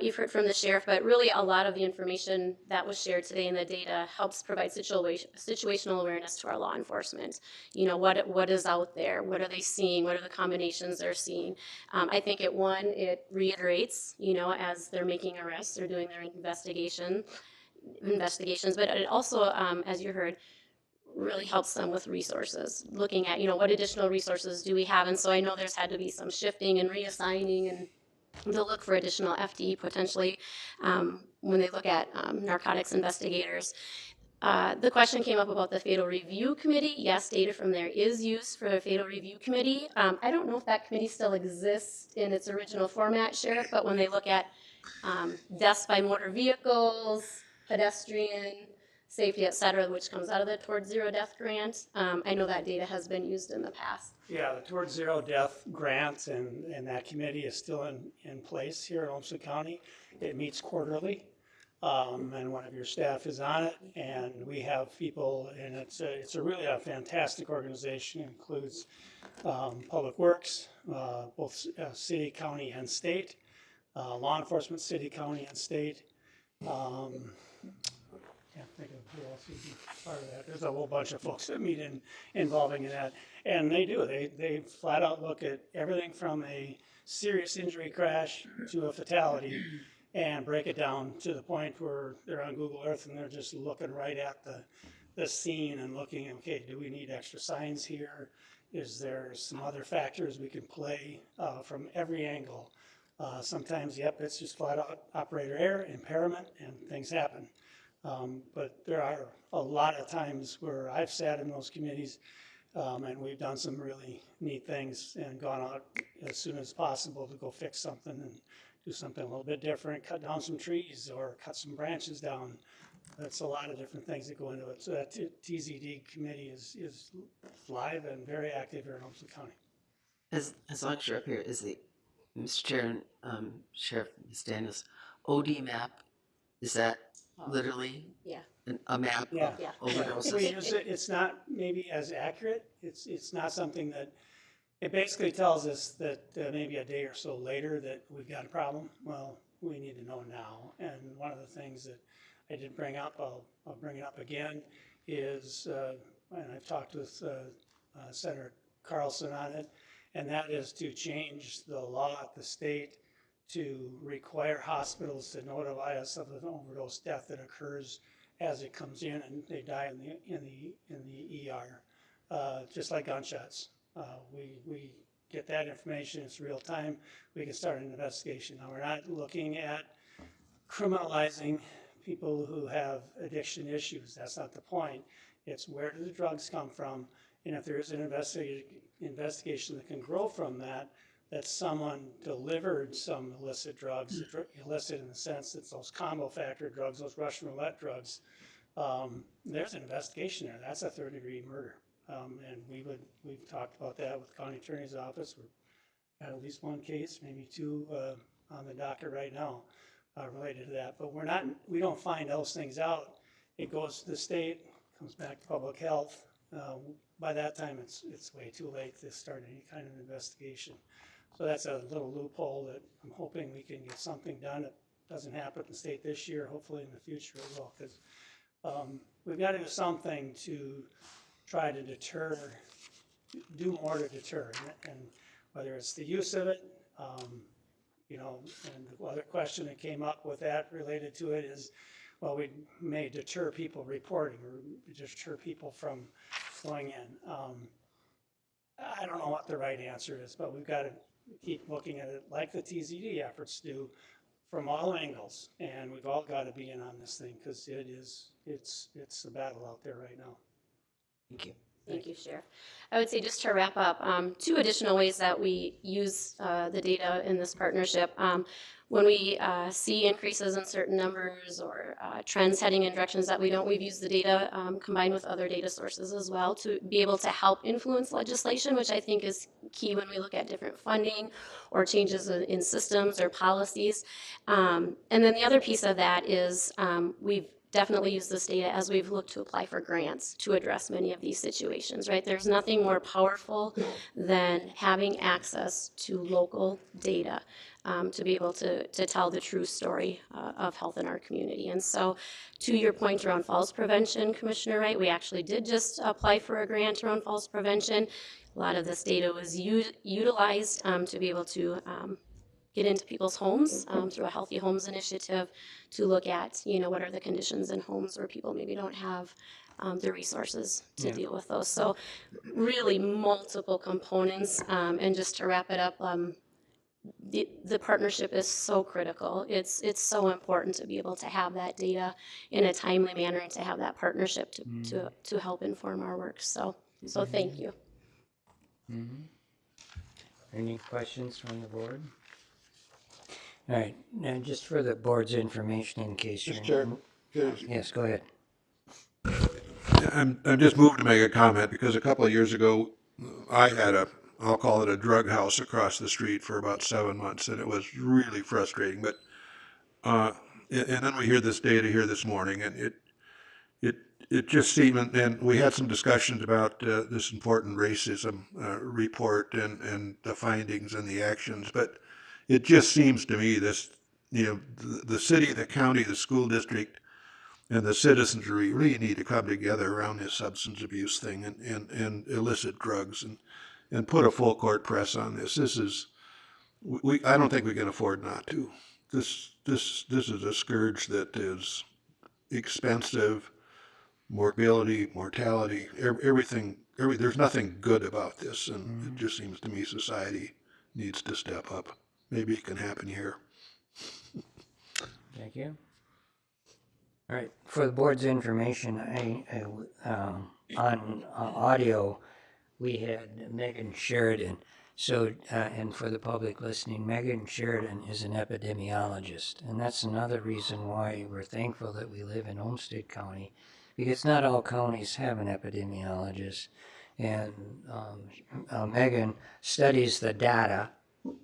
you've heard from the sheriff, but really a lot of the information that was shared today in the data helps provide situational awareness to our law enforcement. What is out there? What are they seeing? What are the combinations they're seeing? I think it reiterates, as they're making arrests, they're doing their investigations, but it also, as you heard, really helps them with resources, looking at, what additional resources do we have? And so I know there's had to be some shifting and reassigning and to look for additional FTE potentially when they look at narcotics investigators. The question came up about the Fatal Review Committee. Yes, data from there is used for the Fatal Review Committee. I don't know if that committee still exists in its original format, Sheriff, but when they look at deaths by motor vehicles, pedestrian, safety, et cetera, which comes out of the Towards Zero Death grant. I know that data has been used in the past. yeah, the Towards Zero Death grant and that committee is still in place here in Olmsted County. It meets quarterly, and one of your staff is on it, and we have people, and it's really a fantastic organization. It includes Public Works, both city, county, and state, law enforcement, city, county, and state. can't think of who else would be part of that. There's a whole bunch of folks that meet involving in that. And they do, they flat out look at everything from a serious injury crash to a fatality and break it down to the point where they're on Google Earth and they're just looking right at the scene and looking, okay, do we need extra signs here? Is there some other factors we can play from every angle? Sometimes, yep, it's just flat out operator error, impairment, and things happen. But there are a lot of times where I've sat in those committees and we've done some really neat things and gone out as soon as possible to go fix something and do something a little bit different, cut down some trees or cut some branches down. That's a lot of different things that go into it. So that TZD committee is live and very active here in Olmsted County. As long as you're up here, is the Mr. Chair and Sheriff Ms. Daniels, OD map, is that literally Yeah. a map Yeah. of Yeah. overdoses? We use it. It's not maybe as accurate. It's not something that, it basically tells us that maybe a day or so later that we've got a problem. Well, we need to know now. And one of the things that I did bring up, I'll bring it up again, is, and I've talked with Senator Carlson on it, and that is to change the law at the state to require hospitals to notify us of an overdose death that occurs as it comes in and they die in the ER, just like gunshots. We get that information, it's real time, we can start an investigation. Now, we're not looking at criminalizing people who have addiction issues, that's not the point. It's where do the drugs come from, and if there is an investigation that can grow from that, that someone delivered some illicit drugs, illicit in the sense that those combo factor drugs, those Russian roulette drugs, there's an investigation there. That's a third-degree murder. And we've talked about that with the county attorney's office. We've got at least one case, maybe two on the docket right now related to that. But we don't find those things out. It goes to the state, comes back to public health. By that time, it's way too late to start any kind of investigation. So that's a little loophole that I'm hoping we can get something done. It doesn't happen in the state this year. Hopefully in the future it will, because we've got to do something to try to do more to deter. And whether it's the use of it, you know, and the other question that came up with that related to it is, well, we may deter people reporting or deter people from going in. I don't know what the right answer is, but we've got to keep looking at it like the TZD efforts do from all angles. And we've all got to be in on this thing because it's a battle out there right now. Thank you. Thank you, Sheriff. I would say just to wrap up, two additional ways that we use the data in this partnership. When we see increases in certain numbers or trends heading in directions that we've used the data combined with other data sources as well to be able to help influence legislation, which I think is key when we look at different funding or changes in systems or policies. And then the other piece of that is we've definitely use this data as we've looked to apply for grants to address many of these situations, right? There's nothing more powerful than having access to local data to be able to tell the true story of health in our community. And so to your point around falls prevention, Commissioner Wright, we actually did just apply for a grant around falls prevention. A lot of this data was utilized to be able to get into people's homes through a Healthy Homes initiative to look at, you know, what are the conditions in homes where people maybe don't have the resources to deal with those. So really multiple components. And just to wrap it up, the partnership is so critical. It's so important to be able to have that data in a timely manner and to have that partnership to help inform our work. So thank you. Any questions from the board? All right, now just for the board's information in case you're... Mr. Chair, Yes, go ahead. I'm just moved to make a comment because a couple of years ago, I had I'll call it a drug house across the street for about 7 months, and it was really frustrating. But and then we hear this data here this morning, and it just seemed, and we had some discussions about this important racism report and the findings and the actions, but it just seems to me this, you know, the city, the county, the school district, and the citizenry really need to come together around this substance abuse thing and illicit drugs and put a full court press on this. This is, I don't think we can afford not to. This is a scourge that is expensive, morbidity, mortality, everything, there's nothing good about this, and it just seems to me society needs to step up. Maybe it can happen here. Thank you. All right, for the board's information, on audio, we had Megan Sheridan. So, and for the public listening, Megan Sheridan is an epidemiologist, and that's another reason why we're thankful that we live in Olmsted County, because not all counties have an epidemiologist. And Megan studies the data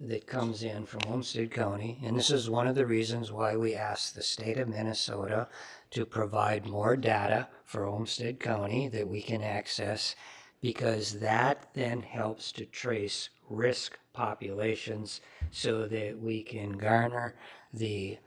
that comes in from Olmsted County, and this is one of the reasons why we asked the state of Minnesota to provide more data for Olmsted County that we can access, because that then helps to trace risk populations so that we can garner the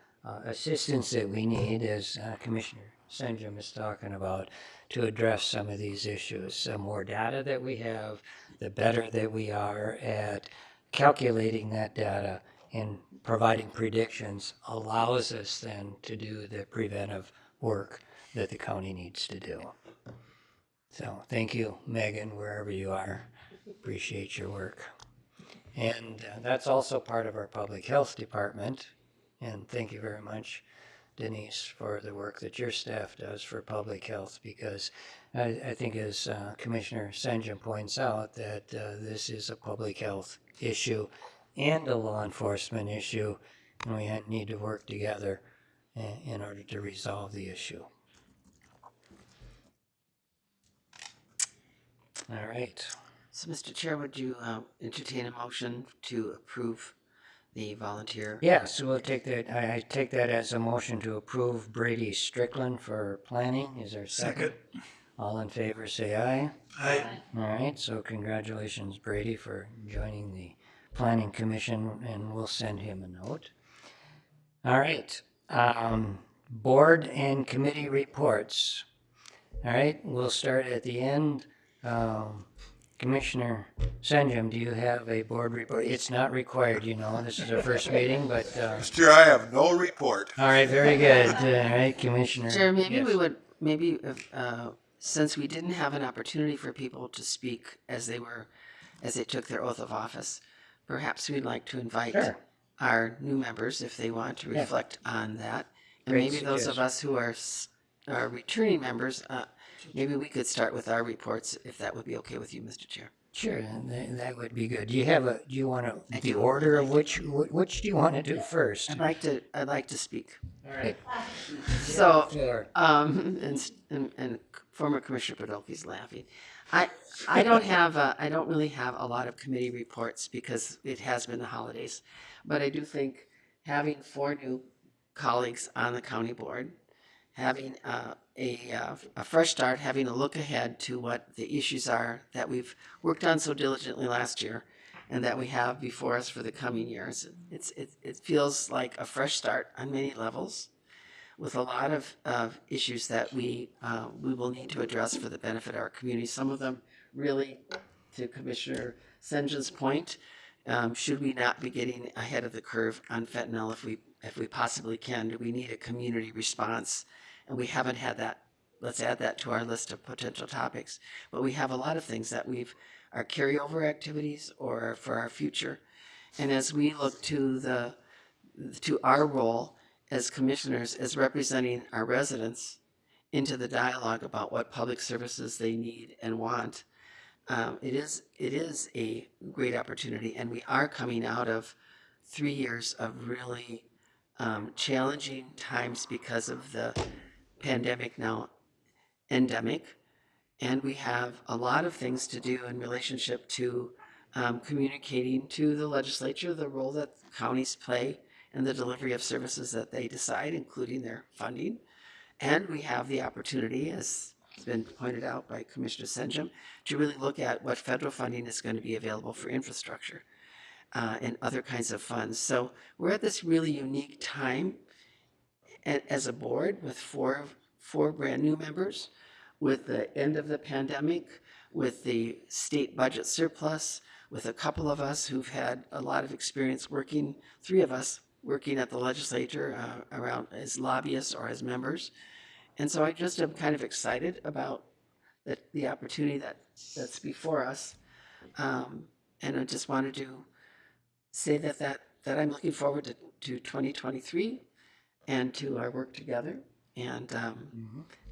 assistance that we need, as Commissioner Senjum is talking about, to address some of these issues. The more data that we have, the better that we are at calculating that data and providing predictions allows us then to do the preventive work that the county needs to do. So thank you, Megan, wherever you are. Appreciate your work. And that's also part of our public health department. And thank you very much, Denise, for the work that your staff does for public health, because I think, as Commissioner Senjum points out, that this is a public health issue and a law enforcement issue, and we need to work together in order to resolve the issue. All right. So, Mr. Chair, would you entertain a motion to approve the volunteer? Yes, so we'll take that. I take that as a motion to approve Brady Strickland for planning. Is there a second? All in favor, say aye. Aye. All right, so congratulations, Brady, for joining the Planning Commission, and we'll send him a note. All right, board and committee reports. All right, we'll start at the end. Commissioner Senjum, do you have a board report? It's not required, you know, this is our first meeting, but... Mr. Chair, I have no report. All right, very good. All right, Commissioner. Chair, maybe we would, since we didn't have an opportunity for people to speak as they took their oath of office, perhaps we'd like to invite our new members, if they want to reflect on that. And Great maybe those of us who are returning members, maybe we could start with our reports, if that would be okay with you, Mr. Chair. Sure, that would be good. Do you want the order of which do you want to do first? I'd like to speak. All right. So, and former Commissioner Podolke's laughing. I don't really have a lot of committee reports because it has been the holidays, but I do think having 4 new colleagues on the county board, having a fresh start, having a look ahead to what the issues are that we've worked on so diligently last year and that we have before us for the coming years. It feels like a fresh start on many levels, with a lot of issues that we will need to address for the benefit of our community. Some of them really, to Commissioner Senjum's point, should we not be getting ahead of the curve on fentanyl if we possibly can? Do we need a community response? And we haven't had that. Let's add that to our list of potential topics. But we have a lot of things that our carryover activities or for our future. And as we look to our role as commissioners, as representing our residents into the dialogue about what public services they need and want, it is a great opportunity. And we are coming out of 3 years of really challenging times because of the pandemic, now endemic, and we have a lot of things to do in relationship to communicating to the legislature the role that counties play in the delivery of services that they decide, including their funding. And we have the opportunity, as has been pointed out by Commissioner Senjum, to really look at what federal funding is going to be available for infrastructure and other kinds of funds. So we're at this really unique time as a board with four 4 brand new members. With the end of the pandemic, with the state budget surplus, with a couple of us who've had a lot of experience working, 3 of us working at the legislature around as lobbyists or as members. And so I just am kind of excited about the opportunity that's before us. And I just wanted to say that I'm looking forward to 2023 and to our work together. And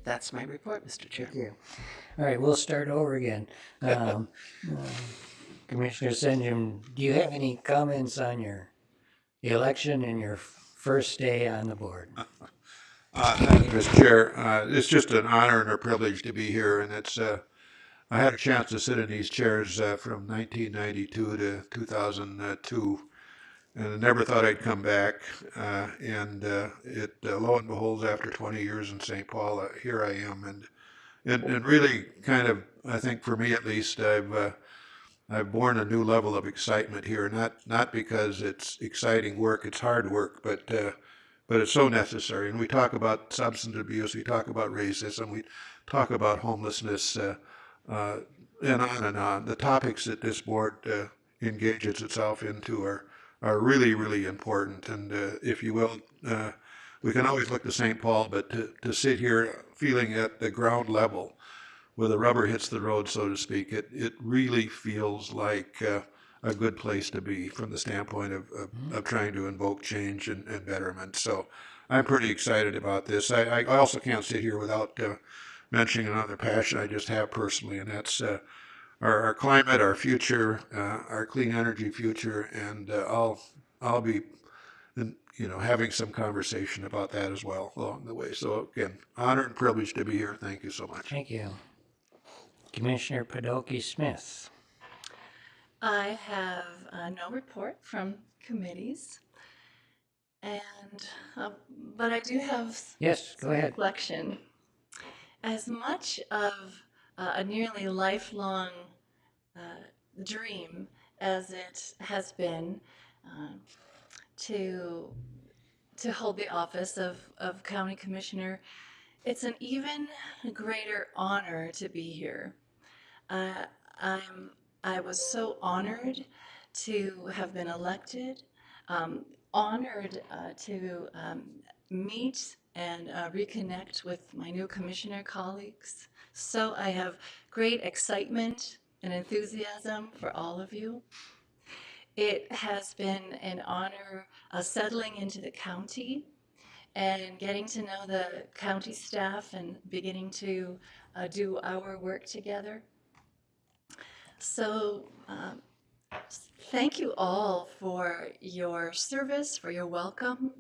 that's my report, Mr. Chair. Thank you. All right, we'll start over again. Commissioner Senjum, do you have any comments on your election and your first day on the board? Thank you, Mr. Chair. It's just an honor and a privilege to be here, and it's I had a chance to sit in these chairs from 1992 to 2002, and I never thought I'd come back. Lo and behold, after 20 years in St. Paul, here I am, and really kind of, I think for me at least, I've borne a new level of excitement here. Not because it's exciting work; it's hard work, but it's so necessary. And we talk about substance abuse, we talk about racism, we talk about homelessness, and on and on. The topics that this board engages itself into are really, really important. And if you will, we can always look to St. Paul, but to sit here feeling at the ground level, where the rubber hits the road, so to speak, it really feels like a good place to be from the standpoint of trying to invoke change and betterment. So I'm pretty excited about this. I also can't sit here without mentioning another passion I just have personally, and that's our climate, our future, our clean energy future, and I'll be having some conversation about that as well along the way. So again, honor and privilege to be here. Thank you so much. Thank you. Commissioner Podolsky Smith. I have no report from committees, and but I do have Yes, go ahead. reflection. As much of a nearly lifelong dream as it has been to hold the office of county commissioner, it's an even greater honor to be here. I was so honored to have been elected, honored to meet and reconnect with my new commissioner colleagues. So I have great excitement and enthusiasm for all of you. It has been an honor settling into the county and getting to know the county staff and beginning to do our work together. So thank you all for your service, for your welcome,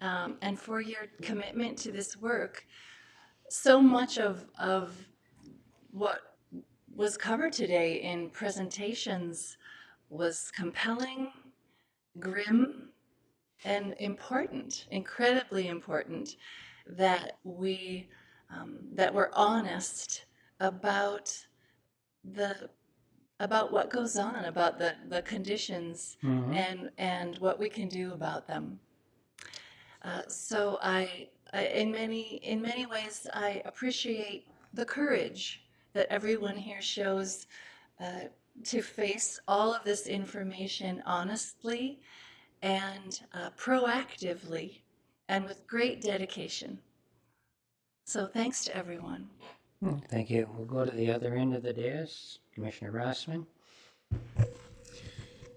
and for your commitment to this work. So much of what was covered today in presentations was compelling, grim, and important, incredibly important, that we're honest about what goes on, about the conditions, and what we can do about them. So in many ways, I appreciate the courage that everyone here shows to face all of this information honestly and proactively and with great dedication. So thanks to everyone. Thank you. We'll go to the other end of the dais. Commissioner Rossman.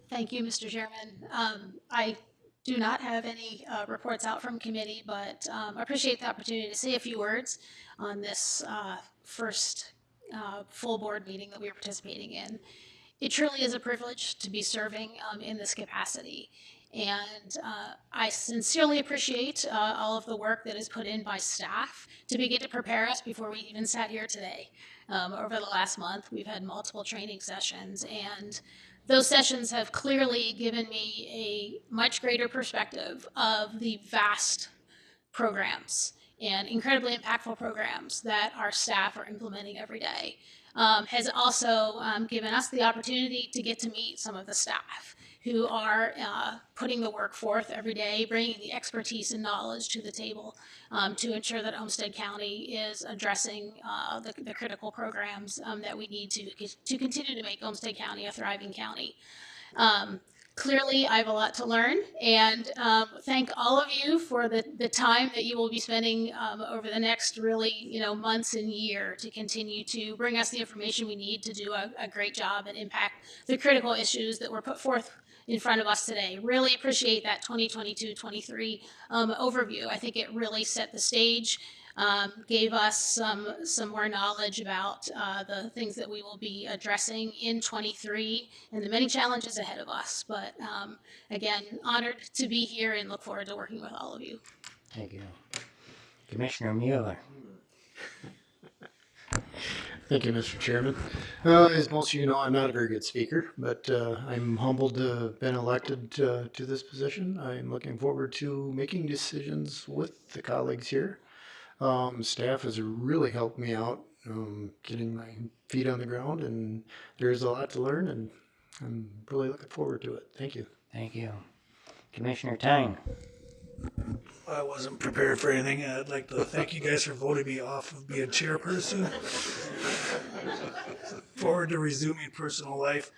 Thank you, Mr. Chairman. I do not have any reports out from committee, but appreciate the opportunity to say a few words on this first full board meeting that we are participating in. It truly is a privilege to be serving in this capacity. And I sincerely appreciate all of the work that is put in by staff to begin to prepare us before we even sat here today. Over the last month, we've had multiple training sessions, and those sessions have clearly given me a much greater perspective of the vast programs and incredibly impactful programs that our staff are implementing every day. Has also given us the opportunity to get to meet some of the staff who are putting the work forth every day, bringing the expertise and knowledge to the table to ensure that Olmsted County is addressing the critical programs that we need to continue to make Olmsted County a thriving county. Clearly, I have a lot to learn, and thank all of you for the time that you will be spending over the next really months and year to continue to bring us the information we need to do a great job and impact the critical issues that were put forth in front of us today. Really appreciate that 2022-23 overview. I think it really set the stage. Gave us some more knowledge about the things that we will be addressing in 23 and the many challenges ahead of us. But again, honored to be here and look forward to working with all of you. Thank you. Commissioner Mueller. Thank you, Mr. Chairman. As most of you know, I'm not a very good speaker, but I'm humbled to have been elected to this position. I'm looking forward to making decisions with the colleagues here. Staff has really helped me out getting my feet on the ground, and there's a lot to learn, and I'm really looking forward to it. Thank you. Thank you. Commissioner Tyne. I wasn't prepared for anything. I'd like to thank you guys for voting me off of being chairperson. Forward to resuming personal life,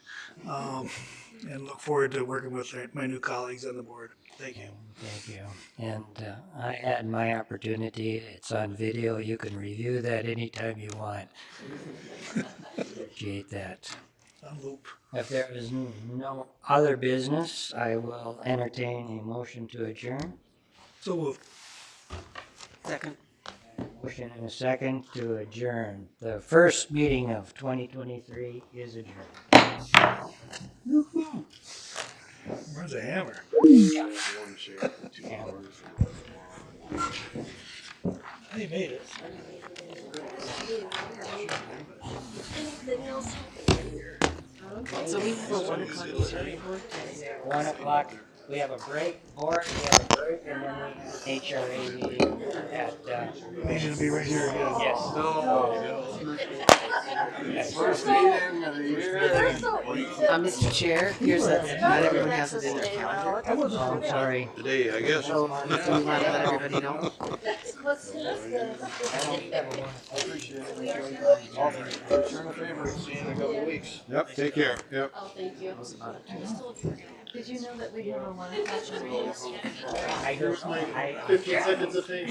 and look forward to working with my new colleagues on the board. Thank you. Thank you. And I had my opportunity. It's on video. You can review that anytime you want. Appreciate that. On loop. If there is no other business, I will entertain a motion to adjourn. So moved. Second. Motion and a second to adjourn. The first meeting of 2023 is adjourned. Where's the hammer? He made it. So we have a 1 o'clock meeting. 1 o'clock. We have a break, board, we have a break, and then we have an HRA meeting at... He's gonna be right here again. Yes. First meeting of the year. Mr. Chair, here's not everyone has it in their calendar. Oh, I'm sorry. Today, I guess. So, do we want to let everybody know? Return a favor, see you in a couple of weeks. Yep, take care. Yep. Oh, thank you. Did you know that we have a one-touch rule? I heard my... 15 seconds of fame.